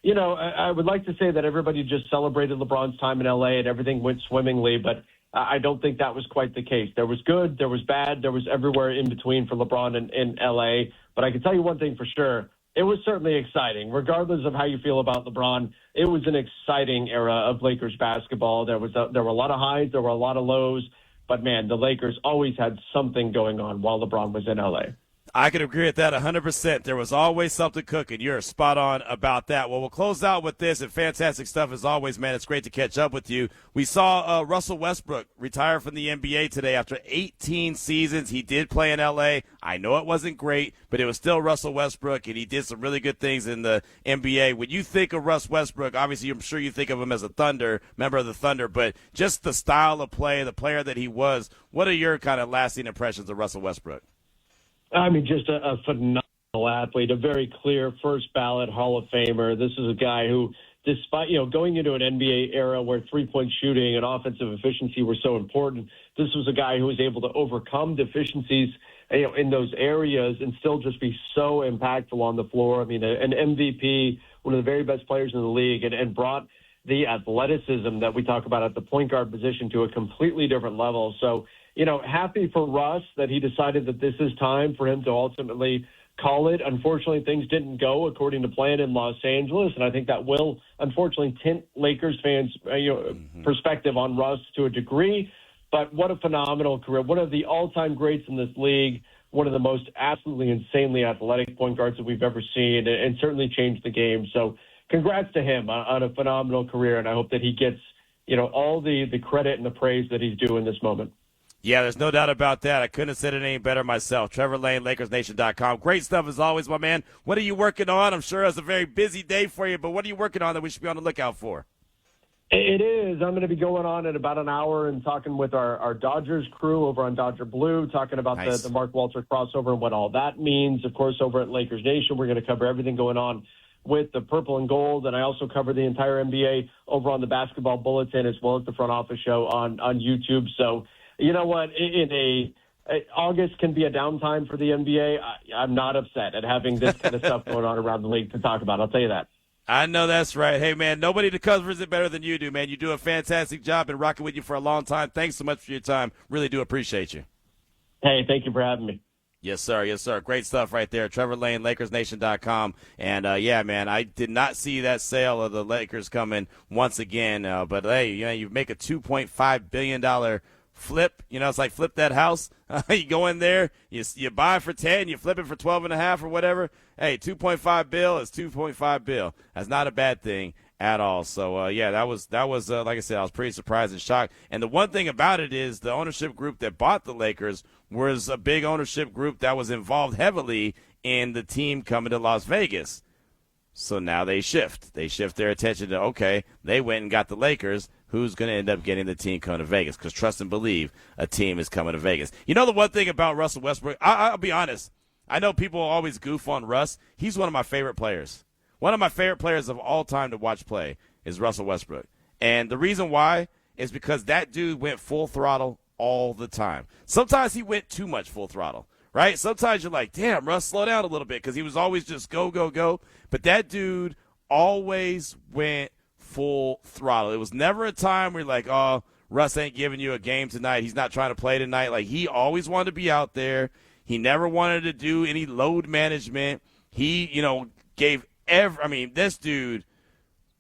I would like to say that everybody just celebrated LeBron's time in LA and everything went swimmingly, but I don't think that was quite the case. There was good, there was bad, there was everywhere in between for LeBron in LA. But I can tell you one thing for sure. It was certainly exciting. Regardless of how you feel about LeBron, it was an exciting era of Lakers basketball. There were a lot of highs, there were a lot of lows. But, man, the Lakers always had something going on while LeBron was in L.A. I can agree with that 100%. There was always something cooking. You're spot on about that. Well, we'll close out with this, and fantastic stuff as always, man. It's great to catch up with you. We saw Russell Westbrook retire from the NBA today after 18 seasons. He did play in L.A. I know it wasn't great, but it was still Russell Westbrook, and he did some really good things in the NBA. When you think of Russ Westbrook, obviously I'm sure you think of him as a member of the Thunder, but just the style of play, the player that he was, what are your kind of lasting impressions of Russell Westbrook? I mean, just a phenomenal athlete, a very clear first ballot Hall of Famer. This is a guy who, despite, going into an NBA era where three-point shooting and offensive efficiency were so important, this was a guy who was able to overcome deficiencies, in those areas and still just be so impactful on the floor. I mean, an MVP, one of the very best players in the league, and brought the athleticism that we talk about at the point guard position to a completely different level. So, happy for Russ that he decided that this is time for him to ultimately call it. Unfortunately, things didn't go according to plan in Los Angeles, and I think that will, unfortunately, tint Lakers fans' perspective on Russ to a degree. But what a phenomenal career. One of the all-time greats in this league, one of the most absolutely insanely athletic point guards that we've ever seen, and certainly changed the game. So congrats to him on a phenomenal career, and I hope that he gets, all the credit and the praise that he's due in this moment. Yeah, there's no doubt about that. I couldn't have said it any better myself. Trevor Lane, LakersNation.com. Great stuff as always, my man. What are you working on? I'm sure it's a very busy day for you, but what are you working on that we should be on the lookout for? It is. I'm going to be going on in about an hour and talking with our Dodgers crew over on Dodger Blue, talking about the Mark Walter crossover and what all that means. Of course, over at Lakers Nation, we're going to cover everything going on with the purple and gold, and I also cover the entire NBA over on the Basketball Bulletin as well as the Front Office Show on YouTube. So, you know what? August can be a downtime for the NBA. I'm not upset at having this kind of stuff going on around the league to talk about. I'll tell you that. I know that's right. Hey, man, nobody covers it better than you do, man. You do a fantastic job. Been rocking with you for a long time. Thanks so much for your time. Really do appreciate you. Hey, thank you for having me. Yes, sir. Yes, sir. Great stuff right there. Trevor Lane, LakersNation.com. And, yeah, man, I did not see that sale of the Lakers coming once again. But, hey, you make a $2.5 billion flip. It's like flip that house. You go in there, you buy for 10, you flip it for 12.5 or whatever. Hey, 2.5 bill is 2.5 bill. That's not a bad thing at all. So, yeah, that was like I said, I was pretty surprised and shocked. And the one thing about it is the ownership group that bought the Lakers was a big ownership group that was involved heavily in the team coming to Las Vegas. So now they shift. They shift their attention to, okay, they went and got the Lakers. Who's going to end up getting the team coming to Vegas? Because trust and believe, a team is coming to Vegas. You know the one thing about Russell Westbrook? I'll be honest. I know people always goof on Russ. He's one of my favorite players. One of my favorite players of all time to watch play is Russell Westbrook. And the reason why is because that dude went full throttle all the time. Sometimes he went too much full throttle, right? Sometimes you're like, damn, Russ, slow down a little bit because he was always just go, go, go. But that dude always went full throttle. It was never a time where you're like, oh, Russ ain't giving you a game tonight. He's not trying to play tonight. Like, he always wanted to be out there. He never wanted to do any load management. He, gave this dude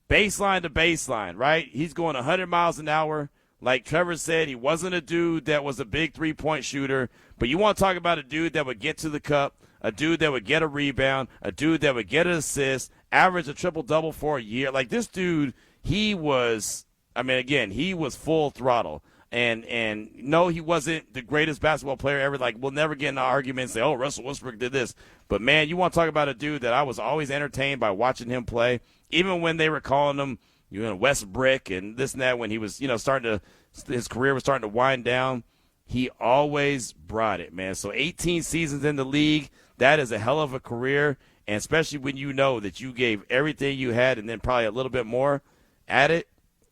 baseline to baseline, right? He's going 100 miles an hour. Like Trevor said, he wasn't a dude that was a big three-point shooter. But you want to talk about a dude that would get to the cup, a dude that would get a rebound, a dude that would get an assist, average a triple-double for a year. Like, this dude, he was full throttle. And no, he wasn't the greatest basketball player ever. Like, we'll never get in an argument and say, oh, Russell Westbrook did this. But, man, you want to talk about a dude that I was always entertained by watching him play, even when they were calling him, West Brick and this and that, when he was, his career was starting to wind down. He always brought it, man. So 18 seasons in the league, that is a hell of a career. And especially when you know that you gave everything you had and then probably a little bit more at it,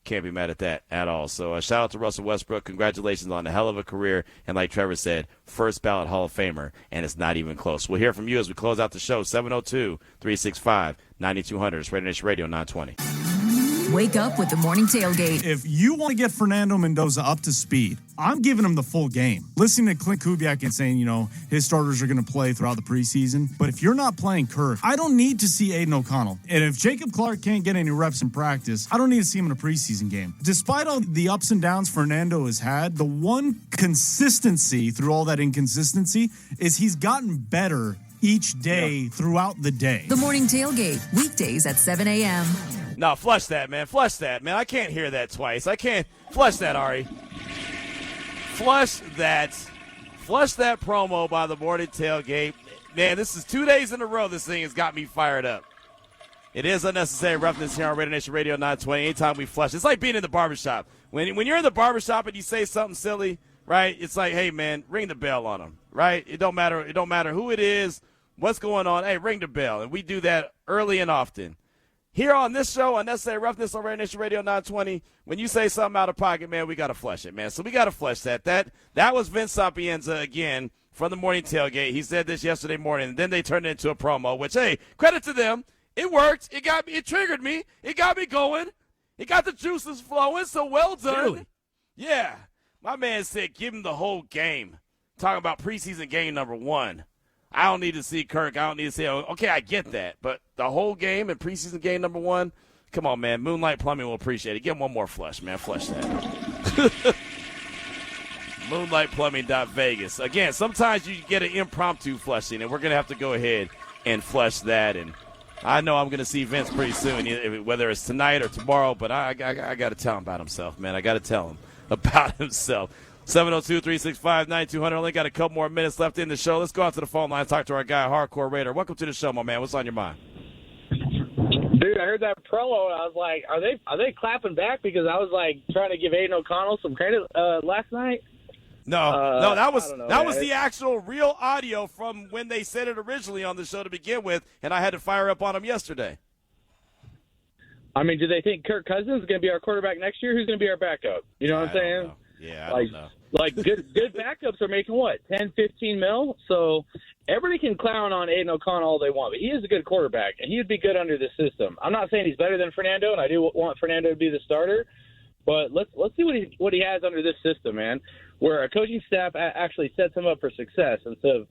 can't be mad at that at all. So shout out to Russell Westbrook. Congratulations on a hell of a career. And like Trevor said, first ballot Hall of Famer, and it's not even close. We'll hear from you as we close out the show, 702-365-9200. It's RaiderNation Radio 920. Wake up with the morning tailgate. If you want to get Fernando Mendoza up to speed, I'm giving him the full game. Listening to Klint Kubiak and saying, his starters are going to play throughout the preseason. But if you're not playing Kirk, I don't need to see Aiden O'Connell. And if Jacob Clark can't get any reps in practice, I don't need to see him in a preseason game. Despite all the ups and downs Fernando has had, the one consistency through all that inconsistency is he's gotten better each day throughout the day. The morning tailgate, weekdays at 7 a.m. No, flush that, man. Flush that, man. I can't hear that twice. I can't. Flush that, Ari. Flush that. Flush that promo by the morning tailgate. Man, this is 2 days in a row this thing has got me fired up. It is unnecessary roughness here on RaiderNation Radio 920. Anytime we flush, it's like being in the barbershop. When you're in the barbershop and you say something silly, right, it's like, hey, man, ring the bell on them, right? It don't matter who it is, what's going on. Hey, ring the bell. And we do that early and often. Here on this show, Unnecessary Roughness on RaiderNation Radio 920, when you say something out of pocket, man, we got to flush it, man. So we got to flush that. That was Vince Sapienza again from the morning tailgate. He said this yesterday morning, and then they turned it into a promo, which, hey, credit to them. It worked. It triggered me. It got me going. It got the juices flowing, so well done. Really? Yeah. My man said give him the whole game. Talking about preseason game number 1. I don't need to see Kirk. I don't need to see – okay, I get that. But the whole game and preseason game number 1, come on, man. Moonlight Plumbing will appreciate it. Give him one more flush, man. Flush that. Moonlightplumbing.Vegas. Again, sometimes you get an impromptu flushing, and we're going to have to go ahead and flush that. And I know I'm going to see Vince pretty soon, whether it's tonight or tomorrow, but I got to tell him about himself, man. I got to tell him about himself. 702-365-9200. Only got a couple more minutes left in the show. Let's go out to the phone line and talk to our guy, Hardcore Raider. Welcome to the show, my man. What's on your mind? Dude, I heard that promo, and I was like, are they clapping back? Because I was, like, trying to give Aiden O'Connell some credit last night. No, that was the actual real audio from when they said it originally on the show to begin with, and I had to fire up on them yesterday. I mean, do they think Kirk Cousins is going to be our quarterback next year? Who's going to be our backup? You know what I'm saying? Yeah, I don't know. Like, good backups are making what, 10, 15 mil? So everybody can clown on Aiden O'Connell all they want, but he is a good quarterback, and he would be good under this system. I'm not saying he's better than Fernando, and I do want Fernando to be the starter, but let's see what he has under this system, man, where a coaching staff actually sets him up for success instead of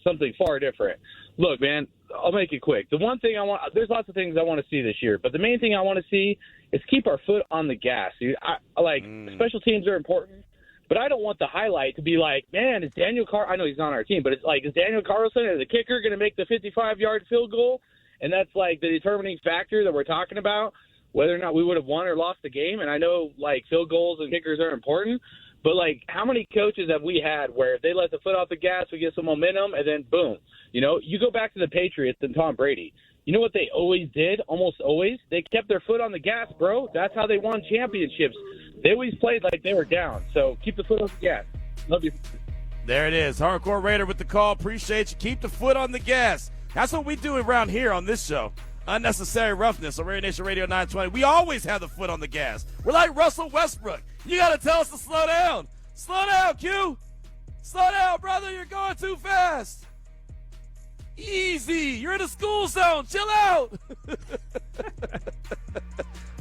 something far different. Look, man, I'll make it quick. The one thing there's lots of things I want to see this year, but the main thing I want to see is keep our foot on the gas. Special teams are important. But I don't want the highlight to be like, man, is Daniel I know he's not on our team, but it's like, is Daniel Carlson as the kicker going to make the 55-yard field goal? And that's like the determining factor that we're talking about, whether or not we would have won or lost the game. And I know, like, field goals and kickers are important, but, like, how many coaches have we had where if they let the foot off the gas, we get some momentum, and then boom. You know, you go back to the Patriots and Tom Brady. You know what they always did, almost always? They kept their foot on the gas, bro. That's how they won championships. They always played like they were down. So keep the foot on the gas. Love you. There it is. Hardcore Raider with the call. Appreciate you. Keep the foot on the gas. That's what we do around here on this show. Unnecessary Roughness on RaiderNation Radio 920. We always have the foot on the gas. We're like Russell Westbrook. You got to tell us to slow down. Slow down, Q. Slow down, brother. You're going too fast. Easy. You're in a school zone. Chill out.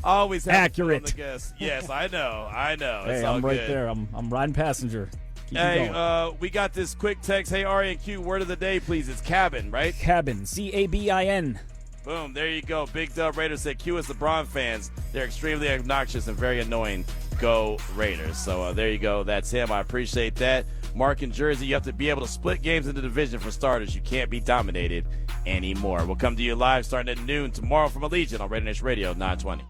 Always have accurate. On the guess. Yes, I know. Hey, it's I'm right good. there. I'm riding passenger. Keep we got this quick text. Hey, Ari and Q, word of the day, please. It's cabin, right? Cabin. CABIN. Boom. There you go. Big Dub Raiders said Q is LeBron fans. They're extremely obnoxious and very annoying. Go Raiders. So there you go. That's him. I appreciate that. Mark in Jersey, you have to be able to split games in the division for starters. You can't be dominated anymore. We'll come to you live starting at noon tomorrow from Allegiant on RaiderNation Radio 920.